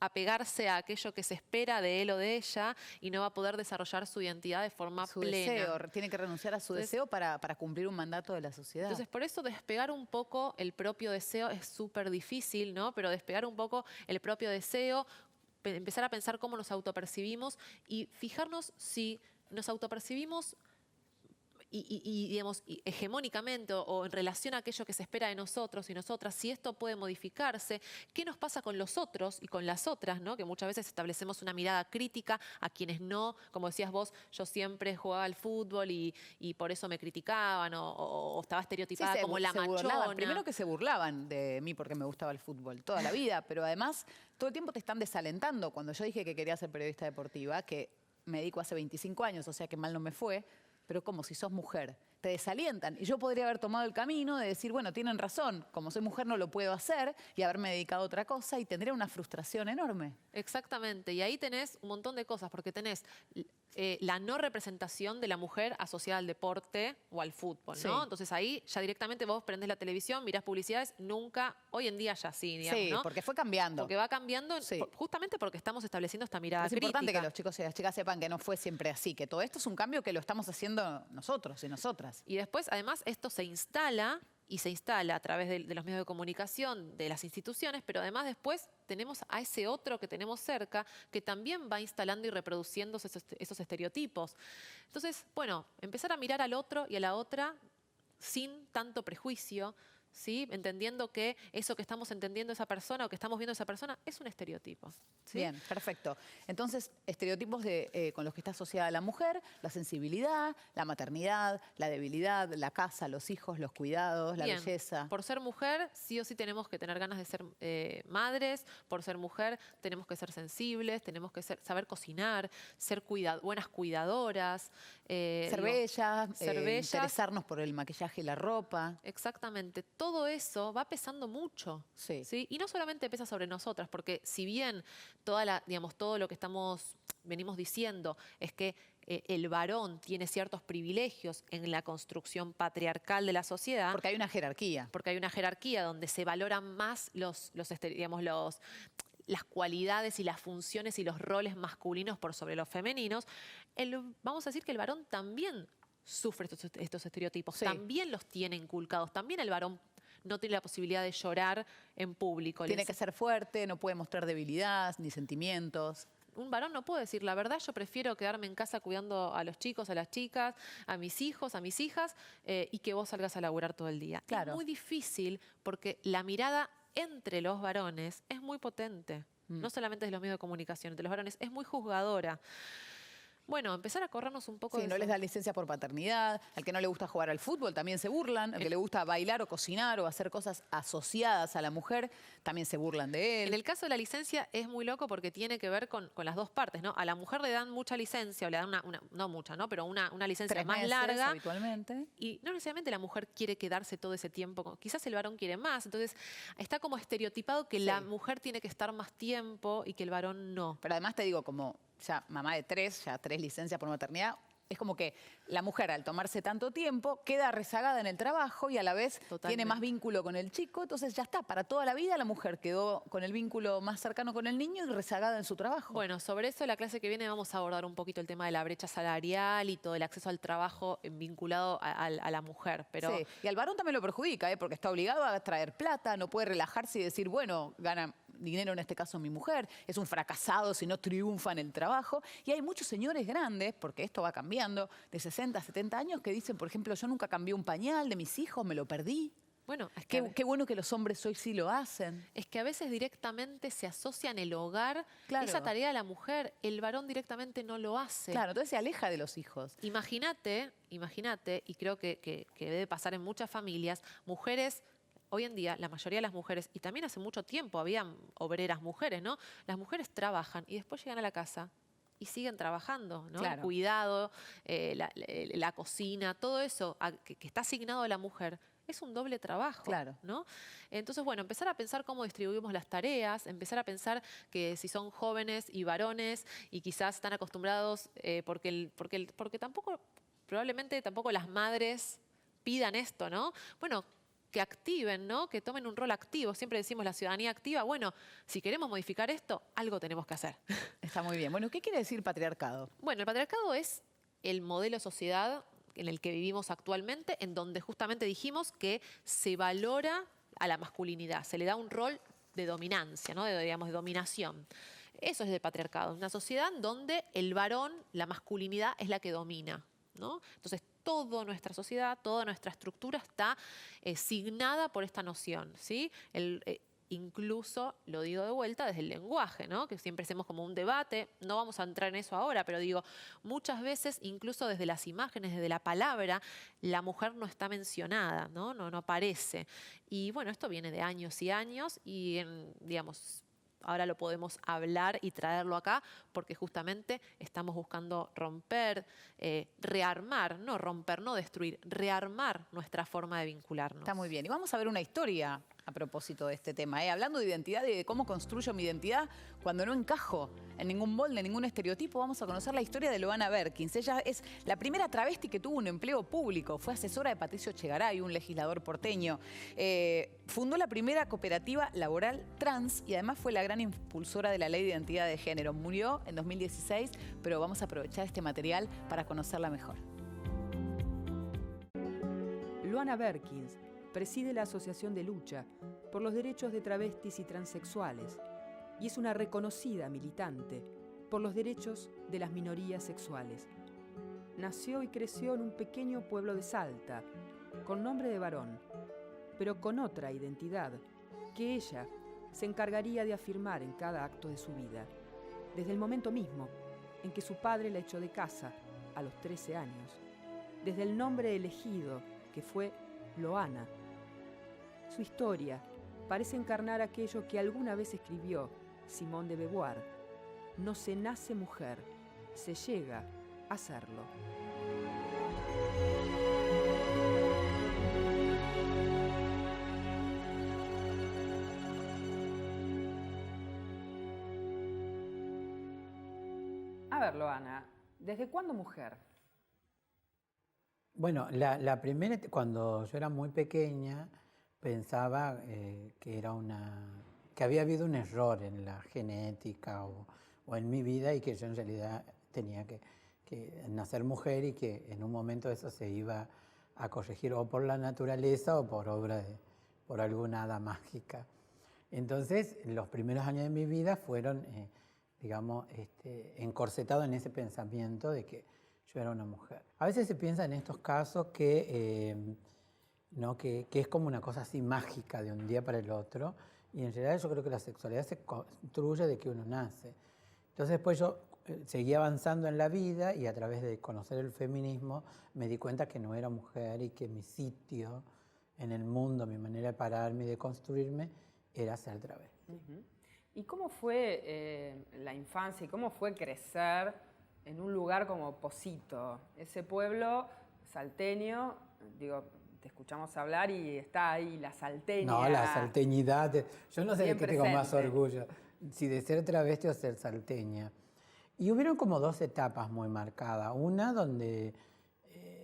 apegarse a aquello que se espera de él o de ella y no va a poder desarrollar su identidad de forma plena. Deseo, tiene que renunciar a su deseo para cumplir un mandato de la sociedad. Entonces, por eso despegar un poco el propio deseo es súper difícil, ¿no? Pero despegar un poco el propio deseo, empezar a pensar cómo nos autopercibimos y fijarnos si nos autopercibimos digamos, hegemónicamente o en relación a aquello que se espera de nosotros y nosotras, si esto puede modificarse, qué nos pasa con los otros y con las otras, ¿no? Que muchas veces establecemos una mirada crítica a quienes no, como decías vos, yo siempre jugaba al fútbol y por eso me criticaban o estaba estereotipada como la machona. Primero que se burlaban de mí porque me gustaba el fútbol toda la vida, pero además todo el tiempo te están desalentando. Cuando yo dije que quería ser periodista deportiva, que me dedico hace 25 años, o sea que mal no me fue, pero como si sos mujer, te desalientan. Y yo podría haber tomado el camino de decir, bueno, tienen razón, como soy mujer no lo puedo hacer y haberme dedicado a otra cosa y tendría una frustración enorme. Exactamente, y ahí tenés un montón de cosas, porque tenés la no representación de la mujer asociada al deporte o al fútbol, ¿no? Sí. Entonces ahí ya directamente vos prendés la televisión, mirás publicidades, nunca, hoy en día ya sí, digamos, sí, ¿no? Porque fue cambiando. Porque va cambiando, sí, justamente porque estamos estableciendo esta mirada crítica. Es importante que los chicos y las chicas sepan que no fue siempre así, que todo esto es un cambio que lo estamos haciendo nosotros y nosotras. Y después, además, esto se instala y se instala a través de los medios de comunicación, de las instituciones, pero además después tenemos a ese otro que tenemos cerca que también va instalando y reproduciendo esos estereotipos. Entonces, bueno, empezar a mirar al otro y a la otra sin tanto prejuicio, ¿sí? Entendiendo que eso que estamos entendiendo esa persona o que estamos viendo esa persona es un estereotipo. ¿Sí? Bien, perfecto. Entonces, estereotipos con los que está asociada la mujer, la sensibilidad, la maternidad, la debilidad, la casa, los hijos, los cuidados, la belleza. Por ser mujer, sí o sí tenemos que tener ganas de ser madres. Por ser mujer, tenemos que ser sensibles, tenemos que saber cocinar, ser buenas cuidadoras. Ser bellas, interesarnos por el maquillaje y la ropa. Exactamente. Todo eso va pesando mucho. Sí. ¿Sí? Y no solamente pesa sobre nosotras, porque si bien todo lo que venimos diciendo es que el varón tiene ciertos privilegios en la construcción patriarcal de la sociedad. Porque hay una jerarquía. Porque hay una jerarquía donde se valoran más las cualidades y las funciones y los roles masculinos por sobre los femeninos. Vamos a decir que el varón también sufre estos estereotipos, sí. También los tiene inculcados, también el varón no tiene la posibilidad de llorar en público. Tiene que ser fuerte, no puede mostrar debilidad ni sentimientos. Un varón no puede decir, la verdad, yo prefiero quedarme en casa cuidando a los chicos, a las chicas, a mis hijos, a mis hijas, y que vos salgas a laburar todo el día. Claro. Es muy difícil porque la mirada entre los varones es muy potente. no solamente de los medios de comunicación, de los varones, es muy juzgadora. Bueno, empezar a corrernos un poco Sí, de no eso. les da licencia por paternidad. Al que no le gusta jugar al fútbol también se burlan. Al que le gusta bailar o cocinar o hacer cosas asociadas a la mujer también se burlan de él. En el caso de la licencia es muy loco porque tiene que ver con las dos partes, ¿no? A la mujer le dan mucha licencia, o le dan no mucha, ¿no? Pero una licencia 3 más meses, larga. habitualmente. Y no necesariamente la mujer quiere quedarse todo ese tiempo. Quizás el varón quiere más. Entonces está como estereotipado que la mujer tiene que estar más tiempo y que el varón no. Pero además te digo, como ya mamá de 3, ya 3 licencias por maternidad, es como que la mujer al tomarse tanto tiempo queda rezagada en el trabajo y a la vez tiene más vínculo con el chico, entonces ya está, para toda la vida la mujer quedó con el vínculo más cercano con el niño y rezagada en su trabajo. Bueno, sobre eso la clase que viene vamos a abordar un poquito el tema de la brecha salarial y todo el acceso al trabajo vinculado a la mujer. Pero Sí, y al varón también lo perjudica, porque está obligado a traer plata, no puede relajarse y decir, bueno, gana dinero en este caso mi mujer, es un fracasado si no triunfa en el trabajo. Y hay muchos señores grandes, porque esto va cambiando, de 60, 70 años, que dicen, por ejemplo, yo nunca cambié un pañal de mis hijos, me lo perdí. Bueno, es qué bueno que los hombres hoy sí lo hacen. Es que a veces directamente se asocia en el hogar Claro. esa tarea de la mujer, el varón directamente no lo hace. Claro, entonces se aleja de los hijos. Imagínate, y creo que debe pasar en muchas familias, mujeres. Hoy en día, la mayoría de las mujeres, y también hace mucho tiempo habían obreras mujeres, ¿no? Las mujeres trabajan y después llegan a la casa y siguen trabajando, ¿no? Claro. El cuidado, la cocina, todo eso que está asignado a la mujer es un doble trabajo, Claro. ¿no? Entonces, bueno, empezar a pensar cómo distribuimos las tareas, empezar a pensar que si son jóvenes y varones y quizás están acostumbrados, porque tampoco, probablemente tampoco las madres pidan esto, ¿no? Bueno, que activen, ¿no? Que tomen un rol activo. Siempre decimos la ciudadanía activa. Bueno, si queremos modificar esto, algo tenemos que hacer. Está muy bien. Bueno, ¿qué quiere decir patriarcado? Bueno, el patriarcado es el modelo de sociedad en el que vivimos actualmente, en donde justamente dijimos que se valora a la masculinidad, se le da un rol de dominancia, ¿no? de dominación. Eso es el patriarcado, una sociedad donde el varón, la masculinidad es la que domina, ¿no? Entonces, toda nuestra sociedad, toda nuestra estructura está signada por esta noción, ¿sí? Incluso, lo digo de vuelta, desde el lenguaje, ¿no? Que siempre hacemos como un debate, no vamos a entrar en eso ahora, pero digo, muchas veces, incluso desde las imágenes, desde la palabra, la mujer no está mencionada, ¿no? No aparece. Y bueno, esto viene de años y años y, digamos, ahora lo podemos hablar y traerlo acá porque justamente estamos buscando romper, rearmar, no romper, no destruir, rearmar nuestra forma de vincularnos. Está muy bien. Y vamos a ver una historia a propósito de este tema. Hablando de identidad y de cómo construyo mi identidad cuando no encajo en ningún molde, en ningún estereotipo, vamos a conocer la historia de Loana Berkins. Ella es la primera travesti que tuvo un empleo público. Fue asesora de Patricio Chegaray, un legislador porteño. Fundó la primera cooperativa laboral trans y además fue la gran impulsora de la Ley de Identidad de Género. Murió en 2016, pero vamos a aprovechar este material para conocerla mejor. Loana Berkins preside la Asociación de Lucha por los Derechos de Travestis y Transexuales y es una reconocida militante por los derechos de las minorías sexuales. Nació y creció en un pequeño pueblo de Salta, con nombre de varón, pero con otra identidad que ella se encargaría de afirmar en cada acto de su vida, desde el momento mismo en que su padre la echó de casa a los 13 años, desde el nombre elegido que fue Loana. Su historia parece encarnar aquello que alguna vez escribió Simone de Beauvoir: no se nace mujer, se llega a serlo. A ver, Loana, ¿desde cuándo mujer? Bueno, la primera, cuando yo era muy pequeña, pensaba que había habido un error en la genética o en mi vida y que yo en realidad tenía que nacer mujer y que en un momento eso se iba a corregir o por la naturaleza o por obra por alguna hada mágica. Entonces, los primeros años de mi vida fueron, digamos, encorsetados en ese pensamiento de que yo era una mujer. A veces se piensa en estos casos que es como una cosa así mágica de un día para el otro Y en realidad yo creo que la sexualidad se construye de que uno nace. Entonces después yo seguí avanzando en la vida y a través de conocer el feminismo me di cuenta que no era mujer y que mi sitio en el mundo, mi manera de pararme y de construirme era ser travesti. ¿Y cómo fue la infancia y cómo fue crecer en un lugar como Pocito? Ese pueblo salteño, digo, te escuchamos hablar y está ahí la salteña. No, la salteñidad. Yo no sé de qué tengo más orgullo, si de ser travesti o ser salteña. Y hubieron como dos etapas muy marcadas. Una donde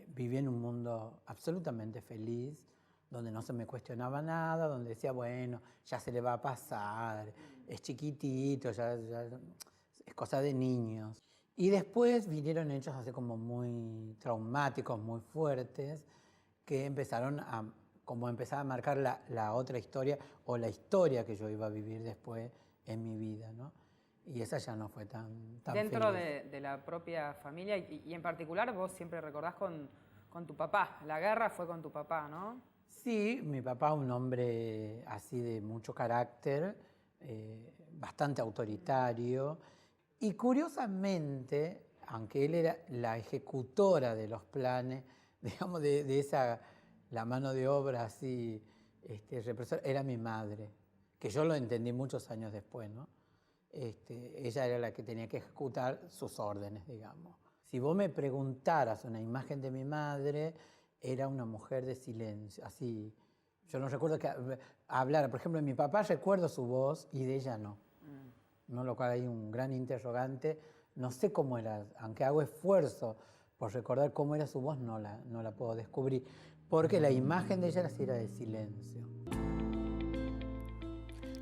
viví en un mundo absolutamente feliz, donde no se me cuestionaba nada, donde decía, bueno, ya se le va a pasar, es chiquitito, ya es cosa de niños. Y después vinieron hechos así como muy traumáticos, muy fuertes, que empezaron a empezar a marcar la otra historia o la historia que yo iba a vivir después en mi vida, ¿no? Y esa ya no fue tan Dentro feliz. de la propia familia y en particular vos siempre recordás con tu papá. La guerra fue con tu papá, ¿no? Sí, mi papá, un hombre así de mucho carácter, bastante autoritario. Y curiosamente, aunque él era la ejecutora de los planes, digamos, de esa, la mano de obra así, represora, era mi madre, que yo lo entendí muchos años después, ¿no? Ella era la que tenía que ejecutar sus órdenes, digamos. Si vos me preguntaras una imagen de mi madre, era una mujer de silencio, así. Yo no recuerdo que hablara. Por ejemplo, de mi papá recuerdo su voz y de ella no. ¿No? Lo cual hay un gran interrogante. No sé cómo era, aunque hago esfuerzo por recordar cómo era su voz, no la puedo descubrir. Porque la imagen de ella era de silencio.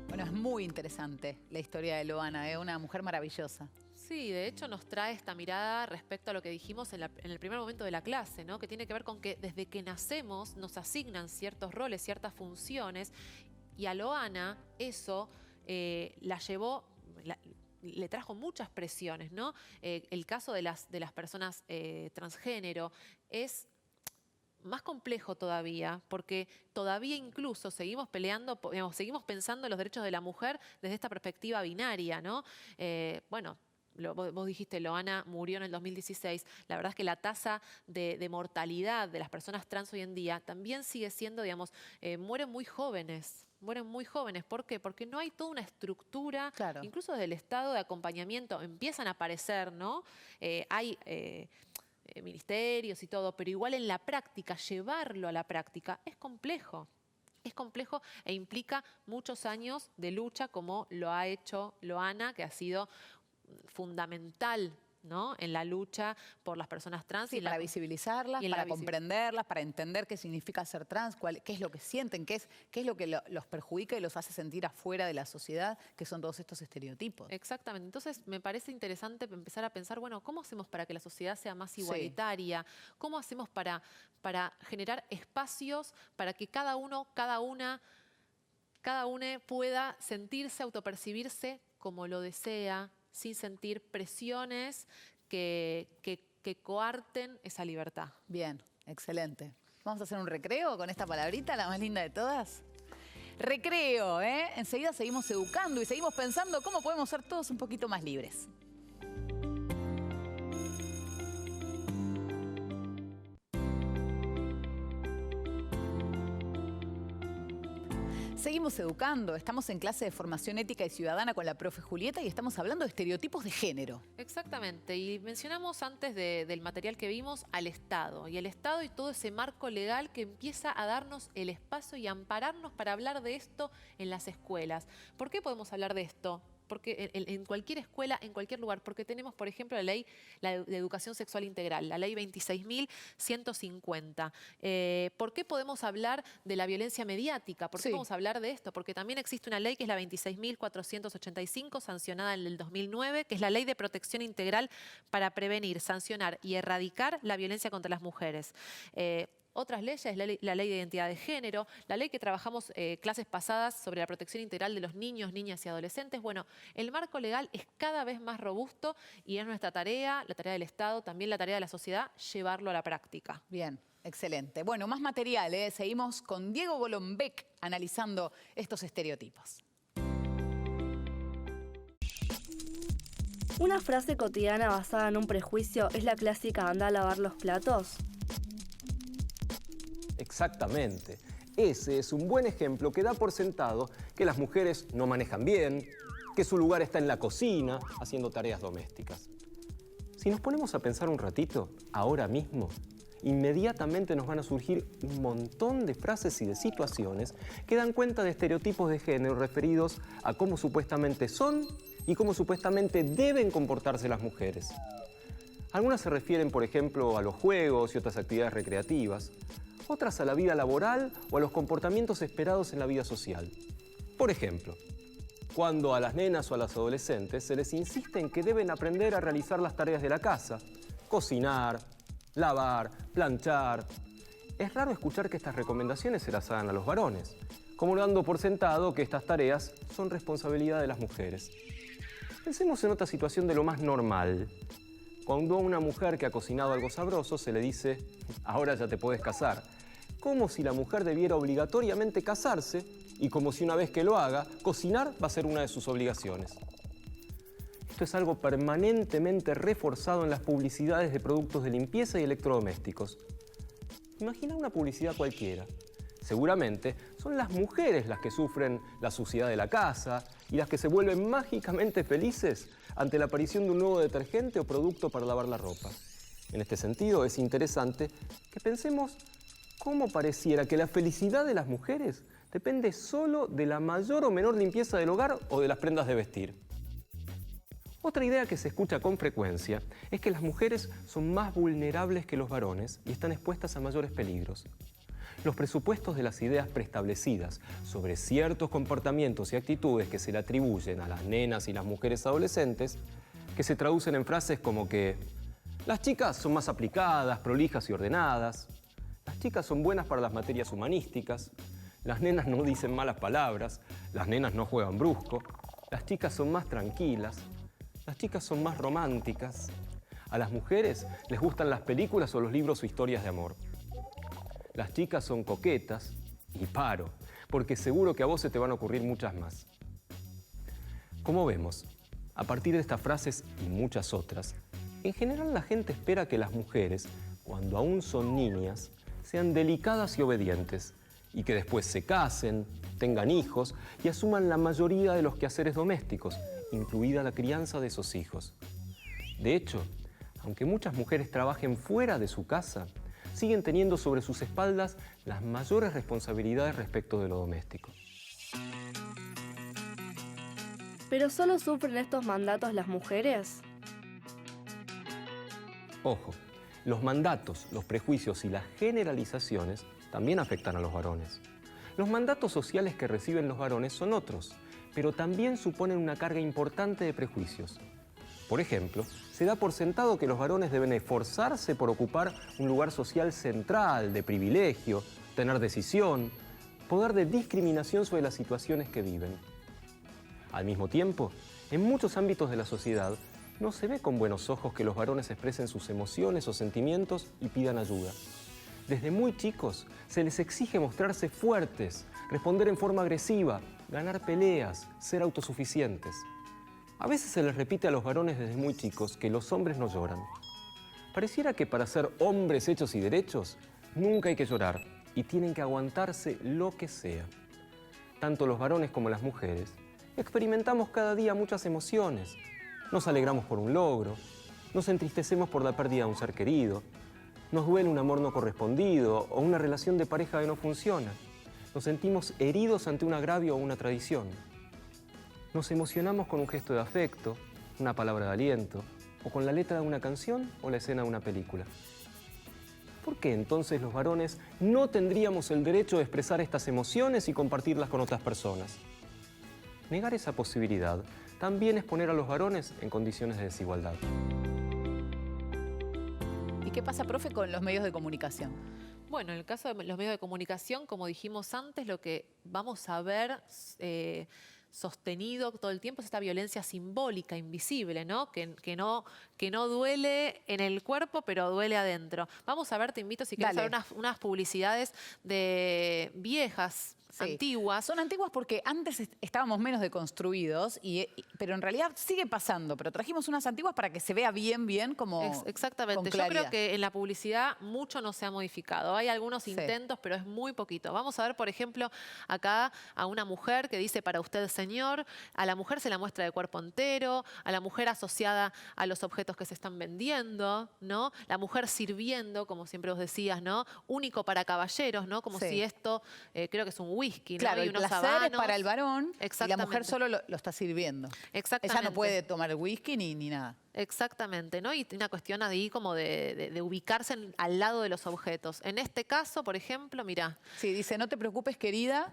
Bueno, es muy interesante la historia de Loana, una mujer maravillosa. Sí, de hecho nos trae esta mirada respecto a lo que dijimos en el primer momento de la clase, ¿no? Que tiene que ver con que desde que nacemos nos asignan ciertos roles, ciertas funciones, y a Loana eso la llevó, le trajo muchas presiones, ¿no? El caso de las personas transgénero es más complejo todavía, porque todavía incluso seguimos peleando, digamos, seguimos pensando en los derechos de la mujer desde esta perspectiva binaria, ¿no? Bueno, vos dijiste, Loana murió en el 2016. La verdad es que la tasa de mortalidad de las personas trans hoy en día también sigue siendo, digamos, mueren muy jóvenes. Mueren muy jóvenes. ¿Por qué? Porque no hay toda una estructura, incluso desde el Estado, de acompañamiento. Empiezan a aparecer, ¿no? Hay ministerios y todo, pero igual en la práctica, llevarlo a la práctica es complejo. Es complejo e implica muchos años de lucha, como lo ha hecho Loana, que ha sido fundamental, ¿no? En la lucha por las personas trans. Sí, para visibilizarlas, para comprenderlas, para entender qué significa ser trans, qué es lo que sienten, qué es lo que los perjudica y los hace sentir afuera de la sociedad, que son todos estos estereotipos. Exactamente. Entonces me parece interesante empezar a pensar, bueno, ¿cómo hacemos para que la sociedad sea más igualitaria? Sí. ¿Cómo hacemos para generar espacios para que cada uno pueda sentirse, autopercibirse como lo desea, sin sentir presiones que coarten esa libertad? Bien, excelente. Vamos a hacer un recreo con esta palabrita, la más linda de todas. Recreo, ¿eh? Enseguida seguimos educando y seguimos pensando cómo podemos ser todos un poquito más libres. Seguimos educando, estamos en clase de formación ética y ciudadana con la profe Julieta y estamos hablando de estereotipos de género. Exactamente, y mencionamos antes del material que vimos al Estado. Y el Estado y todo ese marco legal que empieza a darnos el espacio y ampararnos para hablar de esto en las escuelas. ¿Por qué podemos hablar de esto? Porque en cualquier escuela, en cualquier lugar, porque tenemos, por ejemplo, la ley de educación sexual integral, la ley 26.150. ¿Por qué podemos hablar de la violencia mediática? ¿Por qué podemos hablar de esto? Porque también existe una ley que es la 26.485, sancionada en el 2009, que es la ley de protección integral para prevenir, sancionar y erradicar la violencia contra las mujeres. Otras leyes, la ley de identidad de género, la ley que trabajamos clases pasadas sobre la protección integral de los niños, niñas y adolescentes. Bueno, el marco legal es cada vez más robusto y es nuestra tarea, la tarea del Estado, también la tarea de la sociedad, llevarlo a la práctica. Bien, excelente. Bueno, más material, ¿eh? Seguimos con Diego Golombek analizando estos estereotipos. ¿Una frase cotidiana basada en un prejuicio es la clásica anda a lavar los platos? Exactamente. Ese es un buen ejemplo que da por sentado que las mujeres no manejan bien, que su lugar está en la cocina, haciendo tareas domésticas. Si nos ponemos a pensar un ratito, ahora mismo, inmediatamente nos van a surgir un montón de frases y de situaciones que dan cuenta de estereotipos de género referidos a cómo supuestamente son y cómo supuestamente deben comportarse las mujeres. Algunas se refieren, por ejemplo, a los juegos y otras actividades recreativas, otras a la vida laboral o a los comportamientos esperados en la vida social. Por ejemplo, cuando a las nenas o a las adolescentes se les insiste en que deben aprender a realizar las tareas de la casa, cocinar, lavar, planchar. Es raro escuchar que estas recomendaciones se las hagan a los varones, como dando por sentado que estas tareas son responsabilidad de las mujeres. Pensemos en otra situación de lo más normal. Cuando a una mujer que ha cocinado algo sabroso se le dice, ahora ya te puedes casar, como si la mujer debiera obligatoriamente casarse y como si una vez que lo haga, cocinar va a ser una de sus obligaciones. Esto es algo permanentemente reforzado en las publicidades de productos de limpieza y electrodomésticos. Imagina una publicidad cualquiera. Seguramente son las mujeres las que sufren la suciedad de la casa y las que se vuelven mágicamente felices ante la aparición de un nuevo detergente o producto para lavar la ropa. En este sentido, es interesante que pensemos cómo pareciera que la felicidad de las mujeres depende solo de la mayor o menor limpieza del hogar o de las prendas de vestir. Otra idea que se escucha con frecuencia es que las mujeres son más vulnerables que los varones y están expuestas a mayores peligros. Los presupuestos de las ideas preestablecidas sobre ciertos comportamientos y actitudes que se le atribuyen a las nenas y las mujeres adolescentes, que se traducen en frases como que las chicas son más aplicadas, prolijas y ordenadas, las chicas son buenas para las materias humanísticas, las nenas no dicen malas palabras, las nenas no juegan brusco, las chicas son más tranquilas, las chicas son más románticas, a las mujeres les gustan las películas o los libros o historias de amor. Las chicas son coquetas y paro, porque seguro que a vos se te van a ocurrir muchas más. Como vemos, a partir de estas frases y muchas otras, en general la gente espera que las mujeres, cuando aún son niñas, sean delicadas y obedientes, y que después se casen, tengan hijos y asuman la mayoría de los quehaceres domésticos, incluida la crianza de esos hijos. De hecho, aunque muchas mujeres trabajen fuera de su casa, siguen teniendo sobre sus espaldas las mayores responsabilidades respecto de lo doméstico. ¿Pero solo sufren estos mandatos las mujeres? Ojo, los mandatos, los prejuicios y las generalizaciones también afectan a los varones. Los mandatos sociales que reciben los varones son otros, pero también suponen una carga importante de prejuicios. Por ejemplo, se da por sentado que los varones deben esforzarse por ocupar un lugar social central, de privilegio, tener decisión, poder de discriminación sobre las situaciones que viven. Al mismo tiempo, en muchos ámbitos de la sociedad, no se ve con buenos ojos que los varones expresen sus emociones o sentimientos y pidan ayuda. Desde muy chicos se les exige mostrarse fuertes, responder en forma agresiva, ganar peleas, ser autosuficientes. A veces se les repite a los varones desde muy chicos que los hombres no lloran. Pareciera que para ser hombres hechos y derechos, nunca hay que llorar y tienen que aguantarse lo que sea. Tanto los varones como las mujeres experimentamos cada día muchas emociones. Nos alegramos por un logro, nos entristecemos por la pérdida de un ser querido, nos duele un amor no correspondido o una relación de pareja que no funciona. Nos sentimos heridos ante un agravio o una traición. Nos emocionamos con un gesto de afecto, una palabra de aliento, o con la letra de una canción o la escena de una película. ¿Por qué entonces los varones no tendríamos el derecho de expresar estas emociones y compartirlas con otras personas? Negar esa posibilidad también es poner a los varones en condiciones de desigualdad. ¿Y qué pasa, profe, con los medios de comunicación? Bueno, en el caso de los medios de comunicación, como dijimos antes, lo que vamos a ver sostenido todo el tiempo es esta violencia simbólica, invisible, ¿no? Que no duele en el cuerpo, pero duele adentro. Vamos a ver, te invito, si quieres, a ver unas publicidades de viejas antiguas. Son antiguas porque antes estábamos menos deconstruidos, pero en realidad sigue pasando. Pero trajimos unas antiguas para que se vea bien como Exactamente. con Yo claridad. creo que en la publicidad mucho no se ha modificado. Hay algunos intentos, pero es muy poquito. Vamos a ver, por ejemplo, acá a una mujer que dice para usted, señor. A la mujer se la muestra de cuerpo entero, a la mujer asociada a los objetos que se están vendiendo, ¿no? La mujer sirviendo, como siempre vos decías, ¿no? Único para caballeros, ¿no? Como si esto, creo que es un whisky, ¿no? Claro, Y el unos placer es habanos. para el varón y la mujer Exactamente. solo lo está sirviendo. Exactamente. Ella no puede tomar el whisky ni nada. Exactamente, ¿no? Y una cuestión ahí como de ubicarse al lado de los objetos. En este caso, por ejemplo, mirá. Sí, dice, no te preocupes, querida,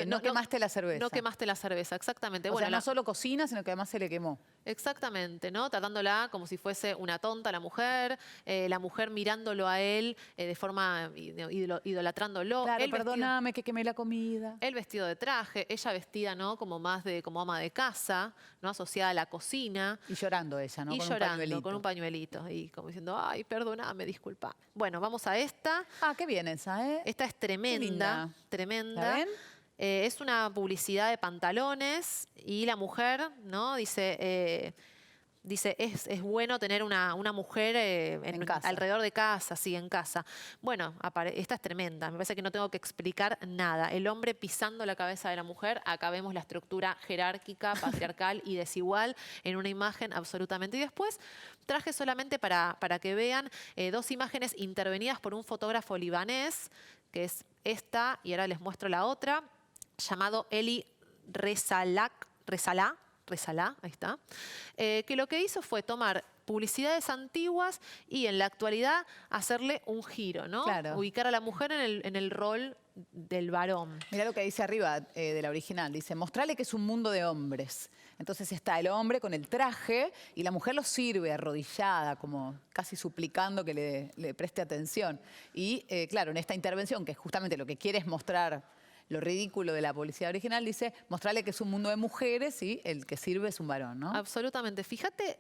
no quemaste la cerveza. No quemaste la cerveza, exactamente. O Bueno, sea, no solo cocina, sino que además se le quemó. Exactamente, ¿no? Tratándola como si fuese una tonta la mujer mirándolo a él de forma idolatrándolo. Claro, Él perdóname que quemé la comida. Él vestido de traje, ella vestida, ¿no? Como más como ama de casa, ¿no? Asociada a la cocina. Y llorando ella, ¿no? Y Con llorando, un pañuelito. con un pañuelito. Y como diciendo, ay, perdóname, disculpa. Bueno, vamos a esta. Ah, qué bien esa, ¿eh? Esta es tremenda, linda. tremenda. ¿La ven? Es una publicidad de pantalones y la mujer, ¿no? Dice, es bueno tener una mujer alrededor de casa, sí, en casa. Bueno, esta es tremenda, me parece que no tengo que explicar nada. El hombre pisando la cabeza de la mujer, acá vemos la estructura jerárquica, patriarcal y desigual en una imagen absolutamente. Y después traje solamente para que vean dos imágenes intervenidas por un fotógrafo libanés, que es esta, y ahora les muestro la otra, llamado Eli Resalá, ahí está, que lo que hizo fue tomar publicidades antiguas y en la actualidad hacerle un giro, ¿no? Claro. Ubicar a la mujer en el rol del varón. Mirá lo que dice arriba de la original. Dice, mostrale que es un mundo de hombres. Entonces está el hombre con el traje y la mujer lo sirve arrodillada, como casi suplicando que le preste atención. Y claro, en esta intervención, que justamente lo que quiere es mostrar lo ridículo de la publicidad original, dice, mostrarle que es un mundo de mujeres y el que sirve es un varón, ¿no? Absolutamente. Fíjate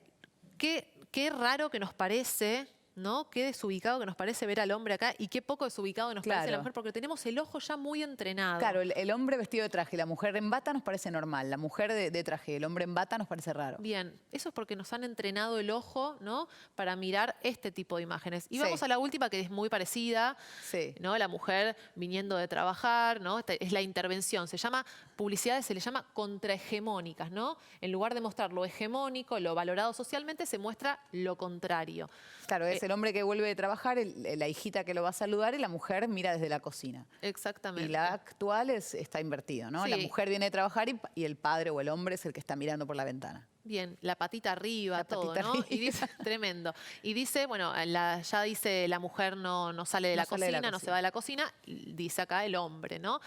qué raro que nos parece, ¿no? Qué desubicado que nos parece ver al hombre acá y qué poco desubicado nos parece la mujer, porque tenemos el ojo ya muy entrenado. Claro, el hombre vestido de traje y la mujer en bata nos parece normal. La mujer de traje y el hombre en bata nos parece raro. Bien, eso es porque nos han entrenado el ojo, ¿no? Para mirar este tipo de imágenes. Y vamos a la última, que es muy parecida, ¿no? La mujer viniendo de trabajar, ¿no? Esta es la intervención. Se llama publicidades, se le llama contrahegemónicas, ¿no? En lugar de mostrar lo hegemónico, lo valorado socialmente, se muestra lo contrario. Claro, es el hombre que vuelve de trabajar, la hijita que lo va a saludar y la mujer mira desde la cocina. Exactamente. Y la actual está invertido, ¿no? Sí. La mujer viene de trabajar y el padre o el hombre es el que está mirando por la ventana. Bien, la patita arriba, todo, patita ¿no? arriba. Y dice, tremendo. Y dice, bueno, ya dice la mujer no sale de la cocina, no se va de la cocina, dice acá el hombre, ¿no?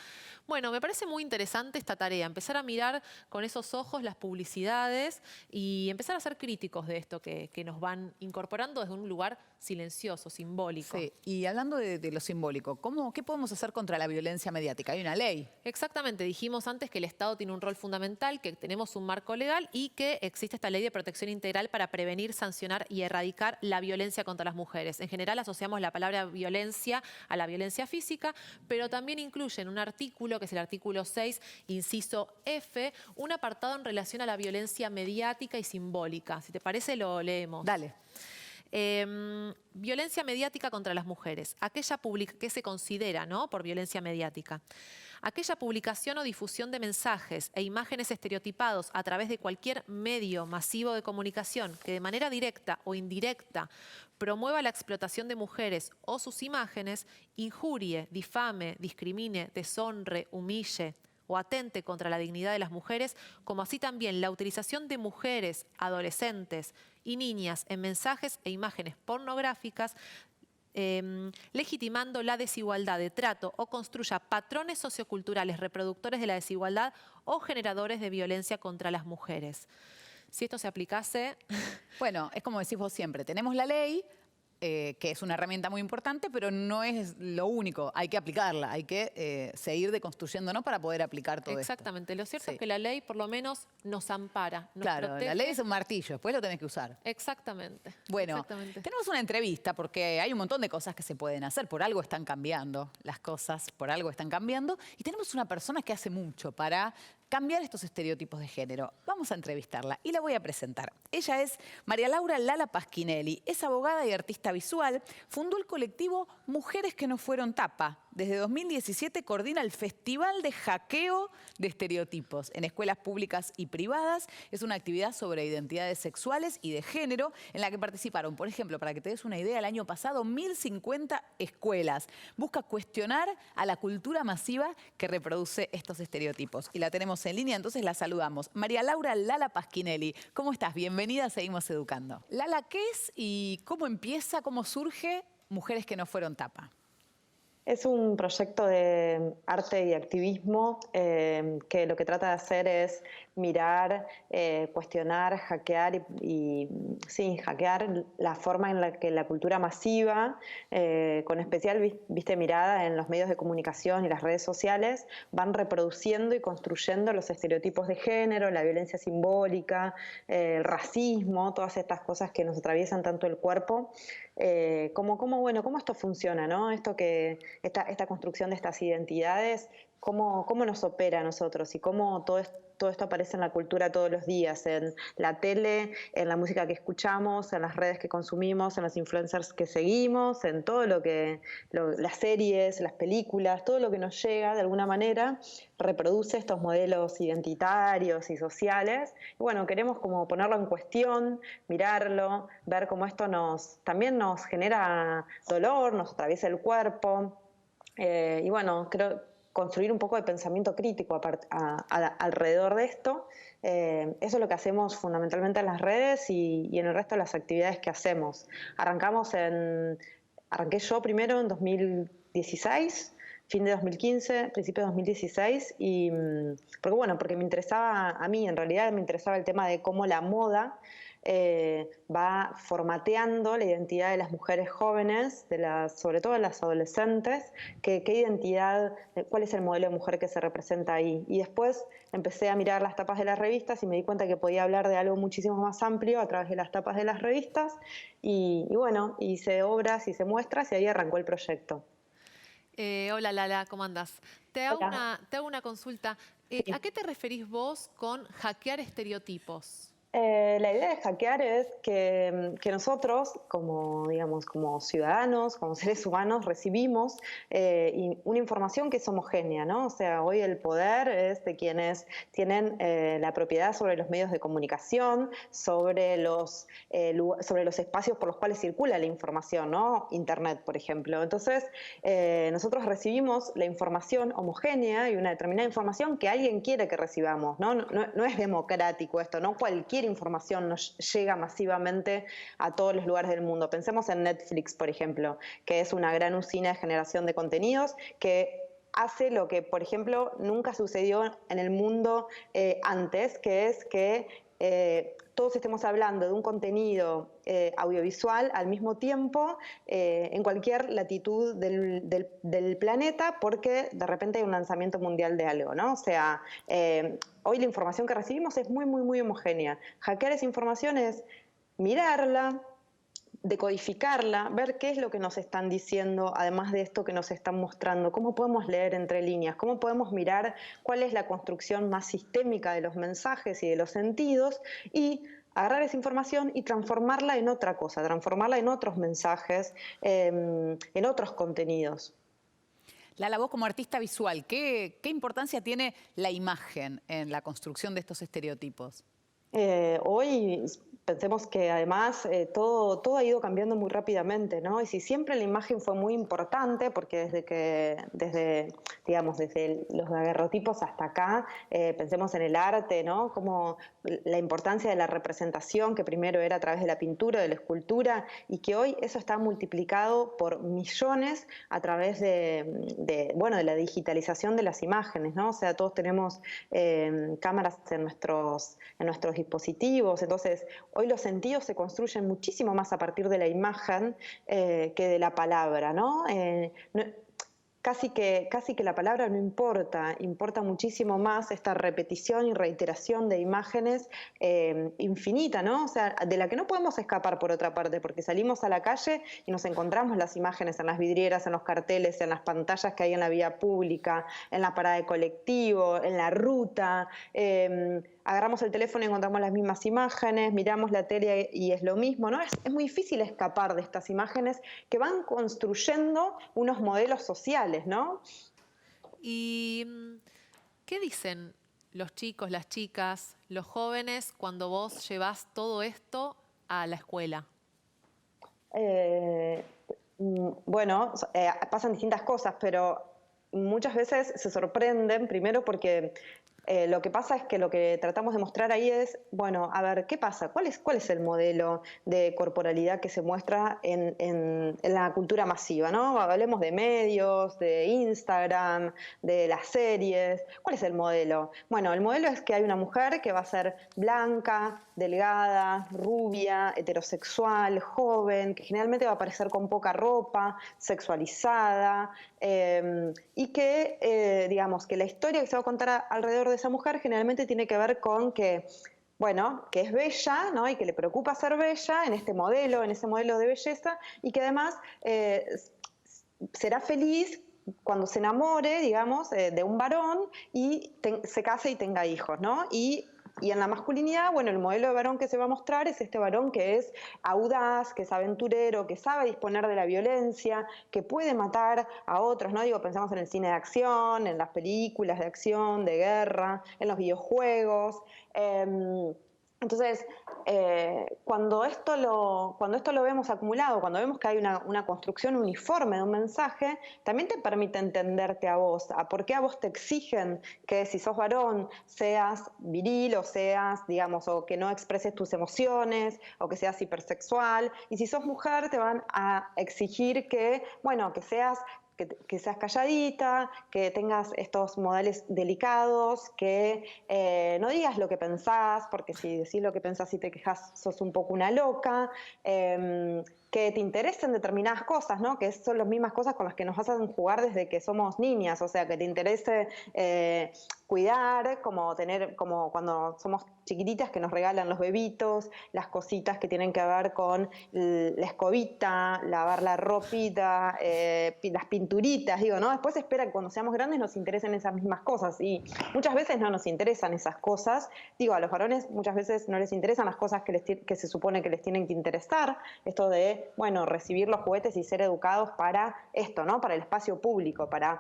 Bueno, me parece muy interesante esta tarea, empezar a mirar con esos ojos las publicidades y empezar a ser críticos de esto que nos van incorporando desde un lugar silencioso, simbólico. Sí, y hablando de lo simbólico, ¿qué podemos hacer contra la violencia mediática? Hay una ley. Exactamente, dijimos antes que el Estado tiene un rol fundamental, que tenemos un marco legal y que existe esta ley de protección integral para prevenir, sancionar y erradicar la violencia contra las mujeres. En general asociamos la palabra violencia a la violencia física, pero también incluye en un artículo, que es el artículo 6, inciso F, un apartado en relación a la violencia mediática y simbólica. Si te parece, lo leemos. Dale. Violencia mediática contra las mujeres. Aquella que se considera, ¿no?, por violencia mediática. Aquella publicación o difusión de mensajes e imágenes estereotipados a través de cualquier medio masivo de comunicación que de manera directa o indirecta promueva la explotación de mujeres o sus imágenes, injurie, difame, discrimine, deshonre, humille o atente contra la dignidad de las mujeres, como así también la utilización de mujeres, adolescentes y niñas en mensajes e imágenes pornográficas, legitimando la desigualdad de trato o construya patrones socioculturales reproductores de la desigualdad o generadores de violencia contra las mujeres. Si esto se aplicase... Bueno, es como decís vos siempre, tenemos la ley, que es una herramienta muy importante, pero no es lo único. Hay que aplicarla, hay que seguir deconstruyéndonos para poder aplicar todo Exactamente. esto. Lo cierto es que la ley por lo menos nos ampara, nos Claro, protege. la ley es un martillo, después lo tenés que usar. Exactamente. Bueno, Exactamente. tenemos una entrevista porque hay un montón de cosas que se pueden hacer. Por algo están cambiando las cosas, por algo están cambiando. Y tenemos una persona que hace mucho para cambiar estos estereotipos de género. Vamos a entrevistarla y la voy a presentar. Ella es María Laura Lala Pasquinelli. Es abogada y artista visual. Fundó el colectivo Mujeres que no fueron tapa. Desde 2017 coordina el Festival de Hackeo de Estereotipos en escuelas públicas y privadas. Es una actividad sobre identidades sexuales y de género en la que participaron, por ejemplo, para que te des una idea, el año pasado 1050 escuelas. Busca cuestionar a la cultura masiva que reproduce estos estereotipos. Y la tenemos en línea, entonces la saludamos. María Laura Lala Pasquinelli, ¿cómo estás? Bienvenida a Seguimos Educando. Lala, ¿qué es y cómo empieza, cómo surge Mujeres que no fueron tapa? Es un proyecto de arte y activismo que lo que trata de hacer es mirar, cuestionar, hackear hackear la forma en la que la cultura masiva, con especial mirada en los medios de comunicación y las redes sociales, van reproduciendo y construyendo los estereotipos de género, la violencia simbólica, el racismo, todas estas cosas que nos atraviesan tanto el cuerpo. Cómo esto funciona, ¿no? Esta construcción de estas identidades, cómo nos opera a nosotros y cómo todo esto aparece en la cultura todos los días, en la tele, en la música que escuchamos, en las redes que consumimos, en los influencers que seguimos, en todo las series, las películas, todo lo que nos llega de alguna manera reproduce estos modelos identitarios y sociales. Y bueno, queremos como ponerlo en cuestión, mirarlo, ver cómo esto también nos genera dolor, nos atraviesa el cuerpo. Y bueno, creo construir un poco de pensamiento crítico alrededor de esto. Eso es lo que hacemos fundamentalmente en las redes y en el resto de las actividades que hacemos. Arranqué yo primero en 2016, fin de 2015, principio de 2016, porque me interesaba, a mí en realidad me interesaba el tema de cómo la moda va formateando la identidad de las mujeres jóvenes, sobre todo de las adolescentes, qué identidad, cuál es el modelo de mujer que se representa ahí. Y después empecé a mirar las tapas de las revistas y me di cuenta que podía hablar de algo muchísimo más amplio a través de las tapas de las revistas y bueno, hice obras, hice muestras y ahí arrancó el proyecto. Hola Lala, ¿cómo andás? Te hago una consulta. ¿A qué te referís vos con hackear estereotipos? La idea de hackear es que nosotros, como ciudadanos, como seres humanos, recibimos una información que es homogénea, ¿no? O sea, hoy el poder es de quienes tienen la propiedad sobre los medios de comunicación, sobre los espacios por los cuales circula la información, ¿no? Internet, por ejemplo. Entonces, nosotros recibimos la información homogénea y una determinada información que alguien quiere que recibamos, ¿no? No es democrático esto, no cualquier información nos llega masivamente a todos los lugares del mundo. Pensemos en Netflix, por ejemplo, que es una gran usina de generación de contenidos que hace lo que, por ejemplo, nunca sucedió en el mundo antes, que es que todos estemos hablando de un contenido audiovisual al mismo tiempo en cualquier latitud del planeta, porque de repente hay un lanzamiento mundial de algo, ¿no? O sea, hoy la información que recibimos es muy, muy, muy homogénea. Hackear esa información es mirarla, decodificarla, ver qué es lo que nos están diciendo, además de esto que nos están mostrando, cómo podemos leer entre líneas, cómo podemos mirar cuál es la construcción más sistémica de los mensajes y de los sentidos y agarrar esa información y transformarla en otra cosa, transformarla en otros mensajes, en otros contenidos. Lala, vos como artista visual, ¿qué importancia tiene la imagen en la construcción de estos estereotipos? Hoy pensemos que además todo ha ido cambiando muy rápidamente, ¿no? Y si siempre la imagen fue muy importante, porque desde los daguerrotipos hasta acá, pensemos en el arte, ¿no? Como la importancia de la representación, que primero era a través de la pintura, de la escultura, y que hoy eso está multiplicado por millones a través de la digitalización de las imágenes, ¿no? O sea, todos tenemos cámaras en nuestros dispositivos, entonces hoy los sentidos se construyen muchísimo más a partir de la imagen que de la palabra, ¿no? Casi que la palabra no importa, importa muchísimo más esta repetición y reiteración de imágenes infinita, ¿no? O sea, de la que no podemos escapar por otra parte, porque salimos a la calle y nos encontramos las imágenes en las vidrieras, en los carteles, en las pantallas que hay en la vía pública, en la parada de colectivo, en la ruta. Agarramos el teléfono y encontramos las mismas imágenes, miramos la tele y es lo mismo, ¿no? Es muy difícil escapar de estas imágenes que van construyendo unos modelos sociales, ¿no? ¿Y qué dicen los chicos, las chicas, los jóvenes cuando vos llevas todo esto a la escuela? Bueno, pasan distintas cosas, pero muchas veces se sorprenden, primero porque lo que pasa es que lo que tratamos de mostrar ahí es, bueno, a ver, ¿qué pasa? ¿Cuál es el modelo de corporalidad que se muestra en la cultura masiva, ¿no? Hablemos de medios, de Instagram, de las series. ¿Cuál es el modelo? Bueno, el modelo es que hay una mujer que va a ser blanca, delgada, rubia, heterosexual, joven, que generalmente va a aparecer con poca ropa, sexualizada, y que, digamos, que la historia que se va a contar alrededor de esa mujer generalmente tiene que ver con que, bueno, que es bella, ¿no? Y que le preocupa ser bella en ese modelo de belleza, y que además será feliz cuando se enamore, digamos, de un varón y se case y tenga hijos, ¿no? Y en la masculinidad, bueno, el modelo de varón que se va a mostrar es este varón que es audaz, que es aventurero, que sabe disponer de la violencia, que puede matar a otros, ¿no? Digo, pensamos en el cine de acción, en las películas de acción, de guerra, en los videojuegos. Entonces, cuando esto lo vemos acumulado, cuando vemos que hay una construcción uniforme de un mensaje, también te permite entenderte a vos, a por qué a vos te exigen que si sos varón seas viril o seas, digamos, o que no expreses tus emociones o que seas hipersexual, y si sos mujer te van a exigir que, bueno, que seas calladita, que tengas estos modales delicados, que no digas lo que pensás, porque si decís lo que pensás y te quejas sos un poco una loca, que te interesen determinadas cosas, ¿no? Que son las mismas cosas con las que nos hacen jugar desde que somos niñas, o sea, que te interese cuidar, como cuando somos chiquititas que nos regalan los bebitos, las cositas que tienen que ver con la escobita, lavar la ropita, las pinturitas, digo, ¿no? Después espera que cuando seamos grandes nos interesen esas mismas cosas, y muchas veces no nos interesan esas cosas. Digo, a los varones muchas veces no les interesan las cosas que se supone que les tienen que interesar, esto de, bueno, recibir los juguetes y ser educados para esto, ¿no? Para el espacio público, para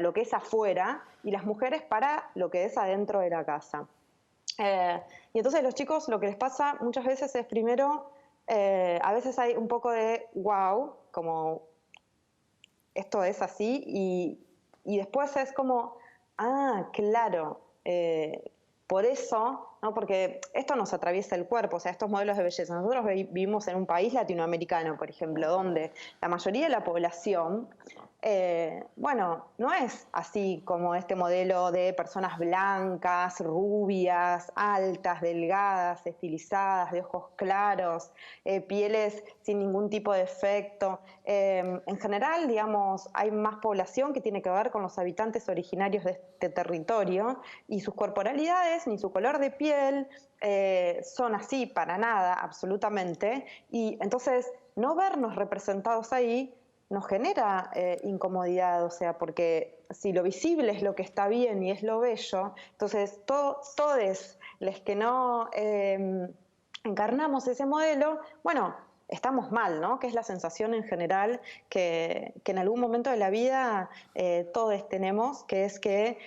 lo que es afuera, y las mujeres para lo que es adentro de la casa. Y entonces los chicos lo que les pasa muchas veces es primero, a veces hay un poco de wow, como esto es así, y después es como, claro, por eso, ¿no? Porque esto nos atraviesa el cuerpo, o sea, estos modelos de belleza. Nosotros vivimos en un país latinoamericano, por ejemplo, donde la mayoría de la población, bueno, no es así como este modelo de personas blancas, rubias, altas, delgadas, estilizadas, de ojos claros, pieles sin ningún tipo de efecto. En general, digamos, hay más población que tiene que ver con los habitantes originarios de este territorio, y sus corporalidades ni su color de piel son así para nada, absolutamente, y entonces no vernos representados ahí nos genera incomodidad, o sea, porque si lo visible es lo que está bien y es lo bello, entonces todos los que no encarnamos ese modelo, bueno, estamos mal, ¿no? Que es la sensación en general que en algún momento de la vida todos tenemos, que es que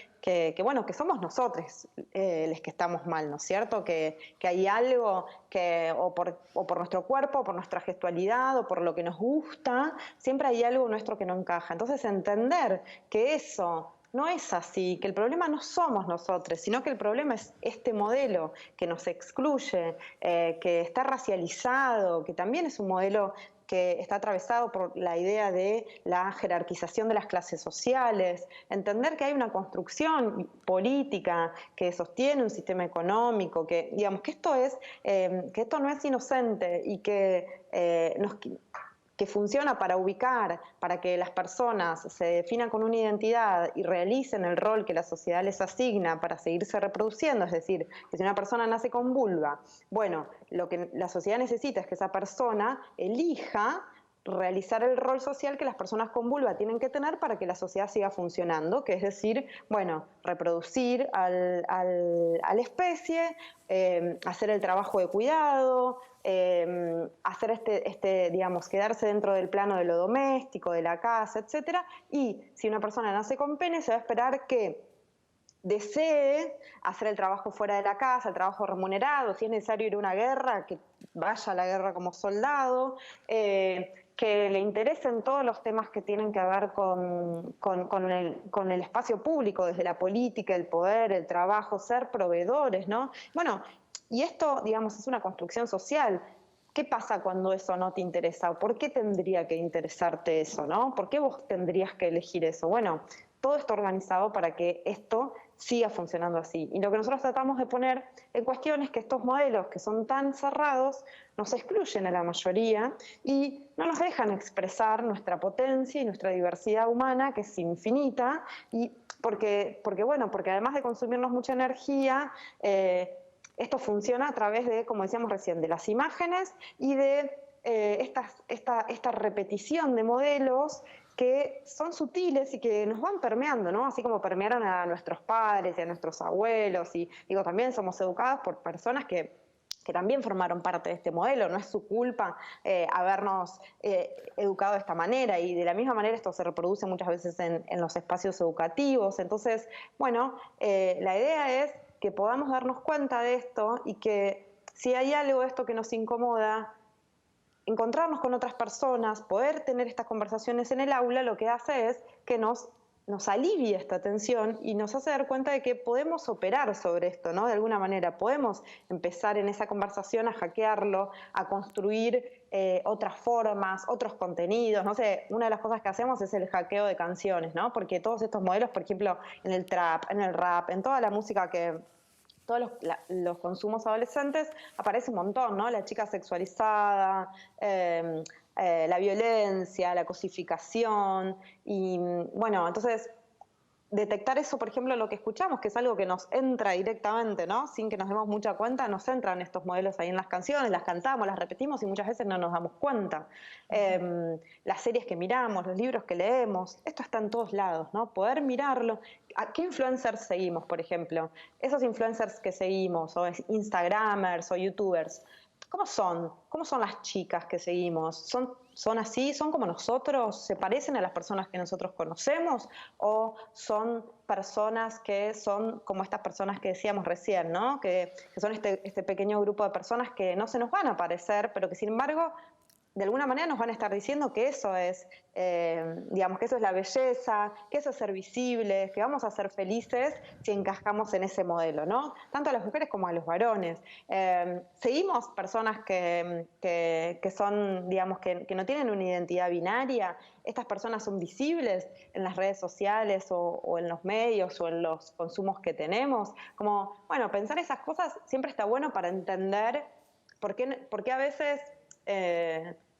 bueno, que somos nosotros los que estamos mal, ¿no es cierto? Que hay algo que, o por nuestro cuerpo, o por nuestra gestualidad, o por lo que nos gusta, siempre hay algo nuestro que no encaja. Entonces, entender que eso no es así, que el problema no somos nosotros, sino que el problema es este modelo que nos excluye, que está racializado, que también es un modelo que está atravesado por la idea de la jerarquización de las clases sociales, entender que hay una construcción política que sostiene un sistema económico, que digamos que esto no es inocente y que funciona para ubicar, para que las personas se definan con una identidad y realicen el rol que la sociedad les asigna para seguirse reproduciendo. Es decir, que si una persona nace con vulva, bueno, lo que la sociedad necesita es que esa persona elija realizar el rol social que las personas con vulva tienen que tener para que la sociedad siga funcionando, que es decir, bueno, reproducir a la especie, hacer el trabajo de cuidado, hacer digamos, quedarse dentro del plano de lo doméstico, de la casa, etcétera. Y si una persona nace con pene, se va a esperar que desee hacer el trabajo fuera de la casa, el trabajo remunerado, si es necesario ir a una guerra, que vaya a la guerra como soldado, que le interesen todos los temas que tienen que ver con el espacio público, desde la política, el poder, el trabajo, ser proveedores, ¿no? Bueno, y esto, digamos, es una construcción social. ¿Qué pasa cuando eso no te interesa? ¿Por qué tendría que interesarte eso, no? ¿Por qué vos tendrías que elegir eso? Bueno, todo está organizado para que esto siga funcionando así. Y lo que nosotros tratamos de poner en cuestión es que estos modelos que son tan cerrados nos excluyen a la mayoría y no nos dejan expresar nuestra potencia y nuestra diversidad humana, que es infinita, y porque además de consumirnos mucha energía, esto funciona a través de, como decíamos recién, de las imágenes y de esta repetición de modelos que son sutiles y que nos van permeando, ¿no? Así como permearon a nuestros padres y a nuestros abuelos. Y digo, también somos educados por personas que también formaron parte de este modelo. No es su culpa habernos educado de esta manera, y de la misma manera esto se reproduce muchas veces en los espacios educativos. Entonces, bueno, la idea es que podamos darnos cuenta de esto y que si hay algo de esto que nos incomoda, encontrarnos con otras personas, poder tener estas conversaciones en el aula, lo que hace es que nos alivia esta tensión y nos hace dar cuenta de que podemos operar sobre esto, ¿no? De alguna manera podemos empezar en esa conversación a hackearlo, a construir otras formas, otros contenidos. No sé, una de las cosas que hacemos es el hackeo de canciones, ¿no? Porque todos estos modelos, por ejemplo, en el trap, en el rap, en toda la música todos los consumos adolescentes, aparece un montón, ¿no? La chica sexualizada, la violencia, la cosificación, y bueno, entonces detectar eso, por ejemplo, lo que escuchamos, que es algo que nos entra directamente, ¿no? Sin que nos demos mucha cuenta, nos entran estos modelos ahí en las canciones, las cantamos, las repetimos y muchas veces no nos damos cuenta. Las series que miramos, los libros que leemos, esto está en todos lados, ¿no? Poder mirarlo. ¿A qué influencers seguimos, por ejemplo? Esos influencers que seguimos, o instagramers o youtubers, ¿cómo son? ¿Cómo son las chicas que seguimos? ¿Son así? ¿Son como nosotros? ¿Se parecen a las personas que nosotros conocemos? ¿O son personas que son como estas personas que decíamos recién, ¿no? Que son este pequeño grupo de personas que no se nos van a parecer, pero que sin embargo de alguna manera nos van a estar diciendo que eso es, digamos, que eso es la belleza, que eso es ser visibles, que vamos a ser felices si encajamos en ese modelo, ¿no? Tanto a las mujeres como a los varones. Seguimos personas que son, digamos, que no tienen una identidad binaria. Estas personas son visibles en las redes sociales o en los medios o en los consumos que tenemos. Como, bueno, pensar esas cosas siempre está bueno para entender por qué a veces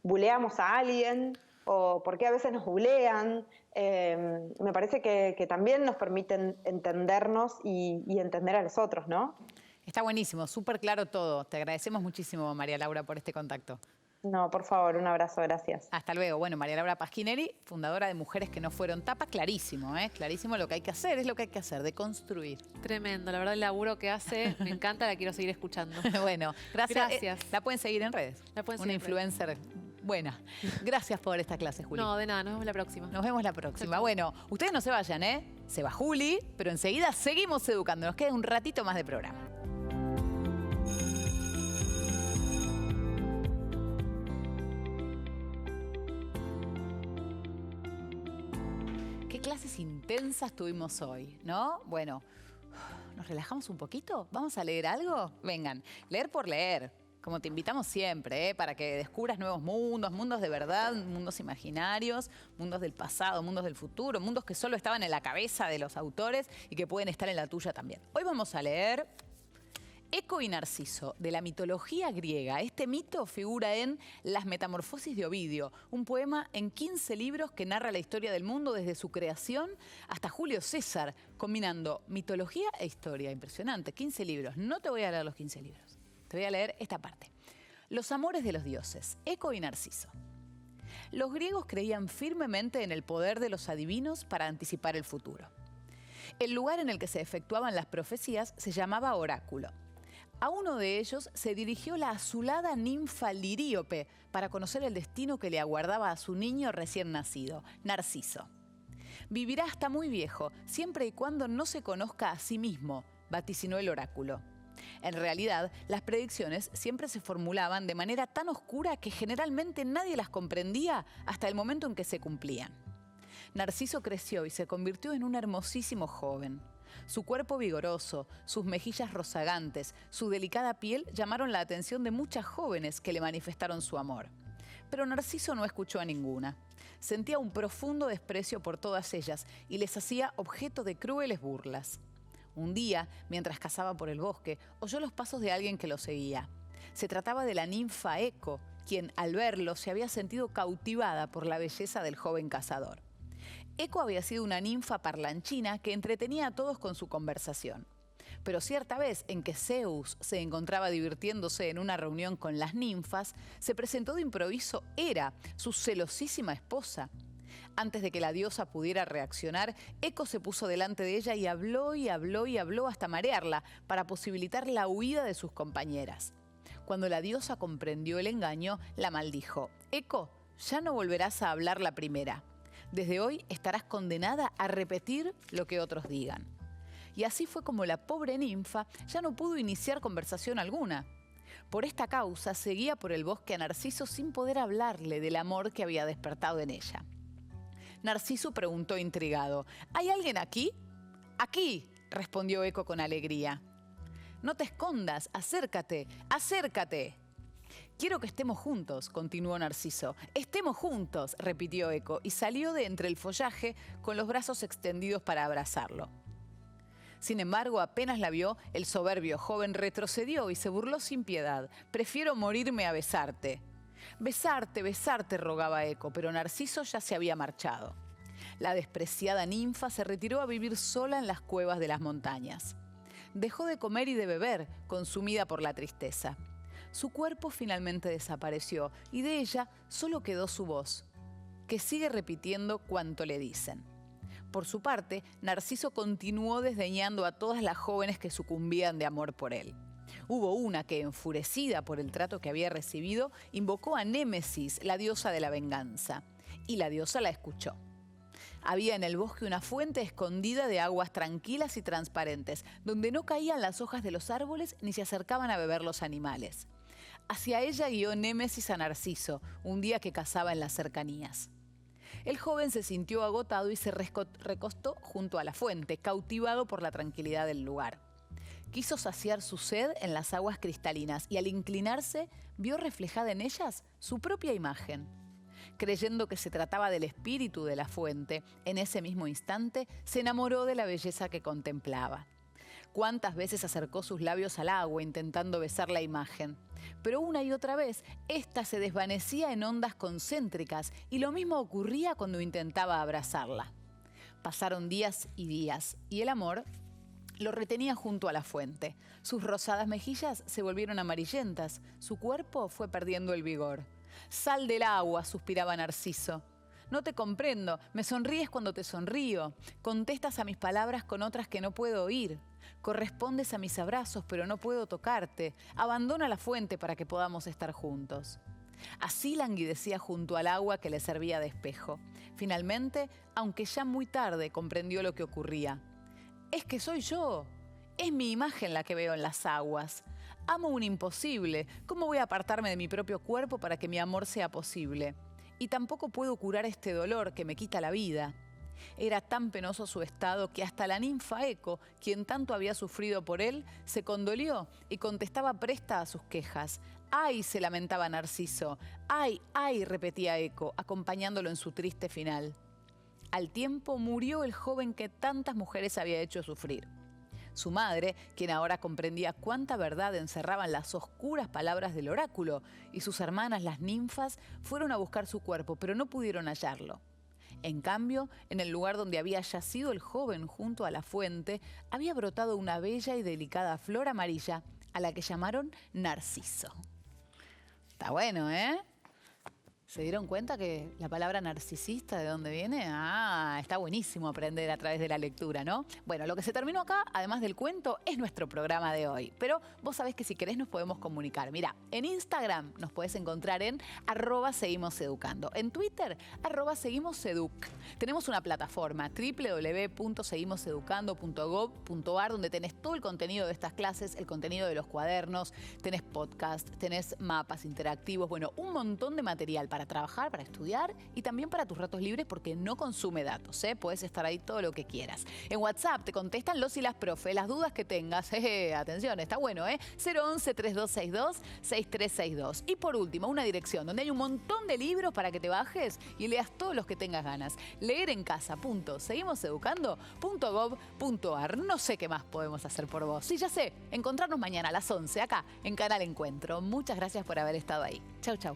buleamos a alguien o por qué a veces nos bulean. Me parece que también nos permiten entendernos y entender a los otros, ¿no? Está buenísimo, súper claro todo. Te agradecemos muchísimo, María Laura, por este contacto. No, por favor, un abrazo, gracias. Hasta luego. Bueno, María Laura Pasquinelli, fundadora de Mujeres que no fueron tapa, clarísimo, ¿eh? Clarísimo lo que hay que hacer, es lo que hay que hacer, de construir. Tremendo, la verdad el laburo que hace, me encanta, la quiero seguir escuchando. Bueno, gracias. La pueden seguir en redes. La pueden seguir Una influencer buena. Gracias por esta clase, Juli. No, de nada, nos vemos la próxima. Nos vemos la próxima. Bueno, ustedes no se vayan, ¿eh? Se va Juli, pero enseguida seguimos educando. Nos queda un ratito más de programa. Qué clases intensas tuvimos hoy, ¿no? Bueno, ¿nos relajamos un poquito? ¿Vamos a leer algo? Vengan, leer por leer. como te invitamos siempre, para que descubras nuevos mundos, mundos de verdad, mundos imaginarios, mundos del pasado, mundos del futuro, mundos que solo estaban en la cabeza de los autores y que pueden estar en la tuya también. Hoy vamos a leer Eco y Narciso, de la mitología griega. Este mito figura en Las Metamorfosis de Ovidio, un poema en 15 libros que narra la historia del mundo desde su creación hasta Julio César, combinando mitología e historia. Impresionante, 15 libros. No te voy a leer los 15 libros. Te voy a leer esta parte. Los amores de los dioses, Eco y Narciso. Los griegos creían firmemente en el poder de los adivinos para anticipar el futuro. El lugar en el que se efectuaban las profecías se llamaba oráculo. A uno de ellos se dirigió la azulada ninfa Liríope para conocer el destino que le aguardaba a su niño recién nacido, Narciso. Vivirá hasta muy viejo, siempre y cuando no se conozca a sí mismo, vaticinó el oráculo. En realidad, las predicciones siempre se formulaban de manera tan oscura que generalmente nadie las comprendía hasta el momento en que se cumplían. Narciso creció y se convirtió en un hermosísimo joven. Su cuerpo vigoroso, sus mejillas rozagantes, su delicada piel llamaron la atención de muchas jóvenes que le manifestaron su amor. Pero Narciso no escuchó a ninguna. Sentía un profundo desprecio por todas ellas y les hacía objeto de crueles burlas. Un día, mientras cazaba por el bosque, oyó los pasos de alguien que lo seguía. Se trataba de la ninfa Eco, quien al verlo se había sentido cautivada por la belleza del joven cazador. Eco había sido una ninfa parlanchina que entretenía a todos con su conversación. Pero cierta vez en que Zeus se encontraba divirtiéndose en una reunión con las ninfas, se presentó de improviso Hera, su celosísima esposa. Antes de que la diosa pudiera reaccionar, Eco se puso delante de ella y habló y habló y habló hasta marearla para posibilitar la huida de sus compañeras. Cuando la diosa comprendió el engaño, la maldijo. Eco, ya no volverás a hablar la primera. Desde hoy estarás condenada a repetir lo que otros digan. Y así fue como la pobre ninfa ya no pudo iniciar conversación alguna. Por esta causa seguía por el bosque a Narciso sin poder hablarle del amor que había despertado en ella. Narciso preguntó intrigado, ¿hay alguien aquí? Aquí, respondió Eco con alegría. No te escondas, acércate, acércate. Quiero que estemos juntos, continuó Narciso. Estemos juntos, repitió Eco, y salió de entre el follaje con los brazos extendidos para abrazarlo. Sin embargo, apenas la vio, el soberbio joven retrocedió y se burló sin piedad. Prefiero morirme a besarte. Besarte, besarte, rogaba Eco, pero Narciso ya se había marchado. La despreciada ninfa se retiró a vivir sola en las cuevas de las montañas. Dejó de comer y de beber, consumida por la tristeza. Su cuerpo finalmente desapareció y de ella solo quedó su voz, que sigue repitiendo cuanto le dicen. Por su parte, Narciso continuó desdeñando a todas las jóvenes que sucumbían de amor por él. Hubo una que, enfurecida por el trato que había recibido, invocó a Némesis, la diosa de la venganza, y la diosa la escuchó. Había en el bosque una fuente escondida de aguas tranquilas y transparentes, donde no caían las hojas de los árboles ni se acercaban a beber los animales. Hacia ella guió Némesis a Narciso, un día que cazaba en las cercanías. El joven se sintió agotado y se recostó junto a la fuente, cautivado por la tranquilidad del lugar. Quiso saciar su sed en las aguas cristalinas y al inclinarse vio reflejada en ellas su propia imagen. Creyendo que se trataba del espíritu de la fuente, en ese mismo instante se enamoró de la belleza que contemplaba. Cuántas veces acercó sus labios al agua intentando besar la imagen, pero una y otra vez ésta se desvanecía en ondas concéntricas y lo mismo ocurría cuando intentaba abrazarla. Pasaron días y el amor lo retenía junto a la fuente. Sus rosadas mejillas se volvieron amarillentas, su cuerpo fue perdiendo el vigor. «Sal del agua», suspiraba Narciso. «No te comprendo, me sonríes cuando te sonrío, contestas a mis palabras con otras que no puedo oír, correspondes a mis abrazos pero no puedo tocarte, abandona la fuente para que podamos estar juntos». Así languidecía junto al agua que le servía de espejo. Finalmente, aunque ya muy tarde, comprendió lo que ocurría. «Es que soy yo, es mi imagen la que veo en las aguas. Amo un imposible, ¿cómo voy a apartarme de mi propio cuerpo para que mi amor sea posible? Y tampoco puedo curar este dolor que me quita la vida. Era tan penoso su estado que hasta la ninfa Eco, quien tanto había sufrido por él, se condolió y contestaba presta a sus quejas. ¡Ay!, se lamentaba Narciso. ¡Ay, ay!, repetía Eco, acompañándolo en su triste final. Al tiempo murió el joven que tantas mujeres había hecho sufrir. Su madre, quien ahora comprendía cuánta verdad encerraban las oscuras palabras del oráculo, y sus hermanas, las ninfas, fueron a buscar su cuerpo, pero no pudieron hallarlo. En cambio, en el lugar donde había yacido el joven junto a la fuente, había brotado una bella y delicada flor amarilla, a la que llamaron Narciso. Está bueno, ¿eh? ¿Se dieron cuenta que la palabra narcisista de dónde viene? Ah, está buenísimo aprender a través de la lectura, ¿no? Bueno, lo que se terminó acá, además del cuento, es nuestro programa de hoy. Pero vos sabés que si querés nos podemos comunicar. Mira, en Instagram nos podés encontrar en @seguimoseducando. En Twitter, @seguimoseduc. Tenemos una plataforma, www.seguimoseducando.gov.ar, donde tenés todo el contenido de estas clases, el contenido de los cuadernos, tenés podcast, tenés mapas interactivos, bueno, un montón de material para trabajar, para estudiar y también para tus ratos libres porque no consume datos, ¿eh? Puedes estar ahí todo lo que quieras. En WhatsApp te contestan los y las profe, las dudas que tengas. Atención, está bueno, 011-3262-6362. Y por último, una dirección donde hay un montón de libros para que te bajes y leas todos los que tengas ganas. leerencasa.seguimoseducando.gov.ar. No sé qué más podemos hacer por vos. Sí, ya sé, encontrarnos mañana a las 11 acá en Canal Encuentro. Muchas gracias por haber estado ahí. Chau, chau.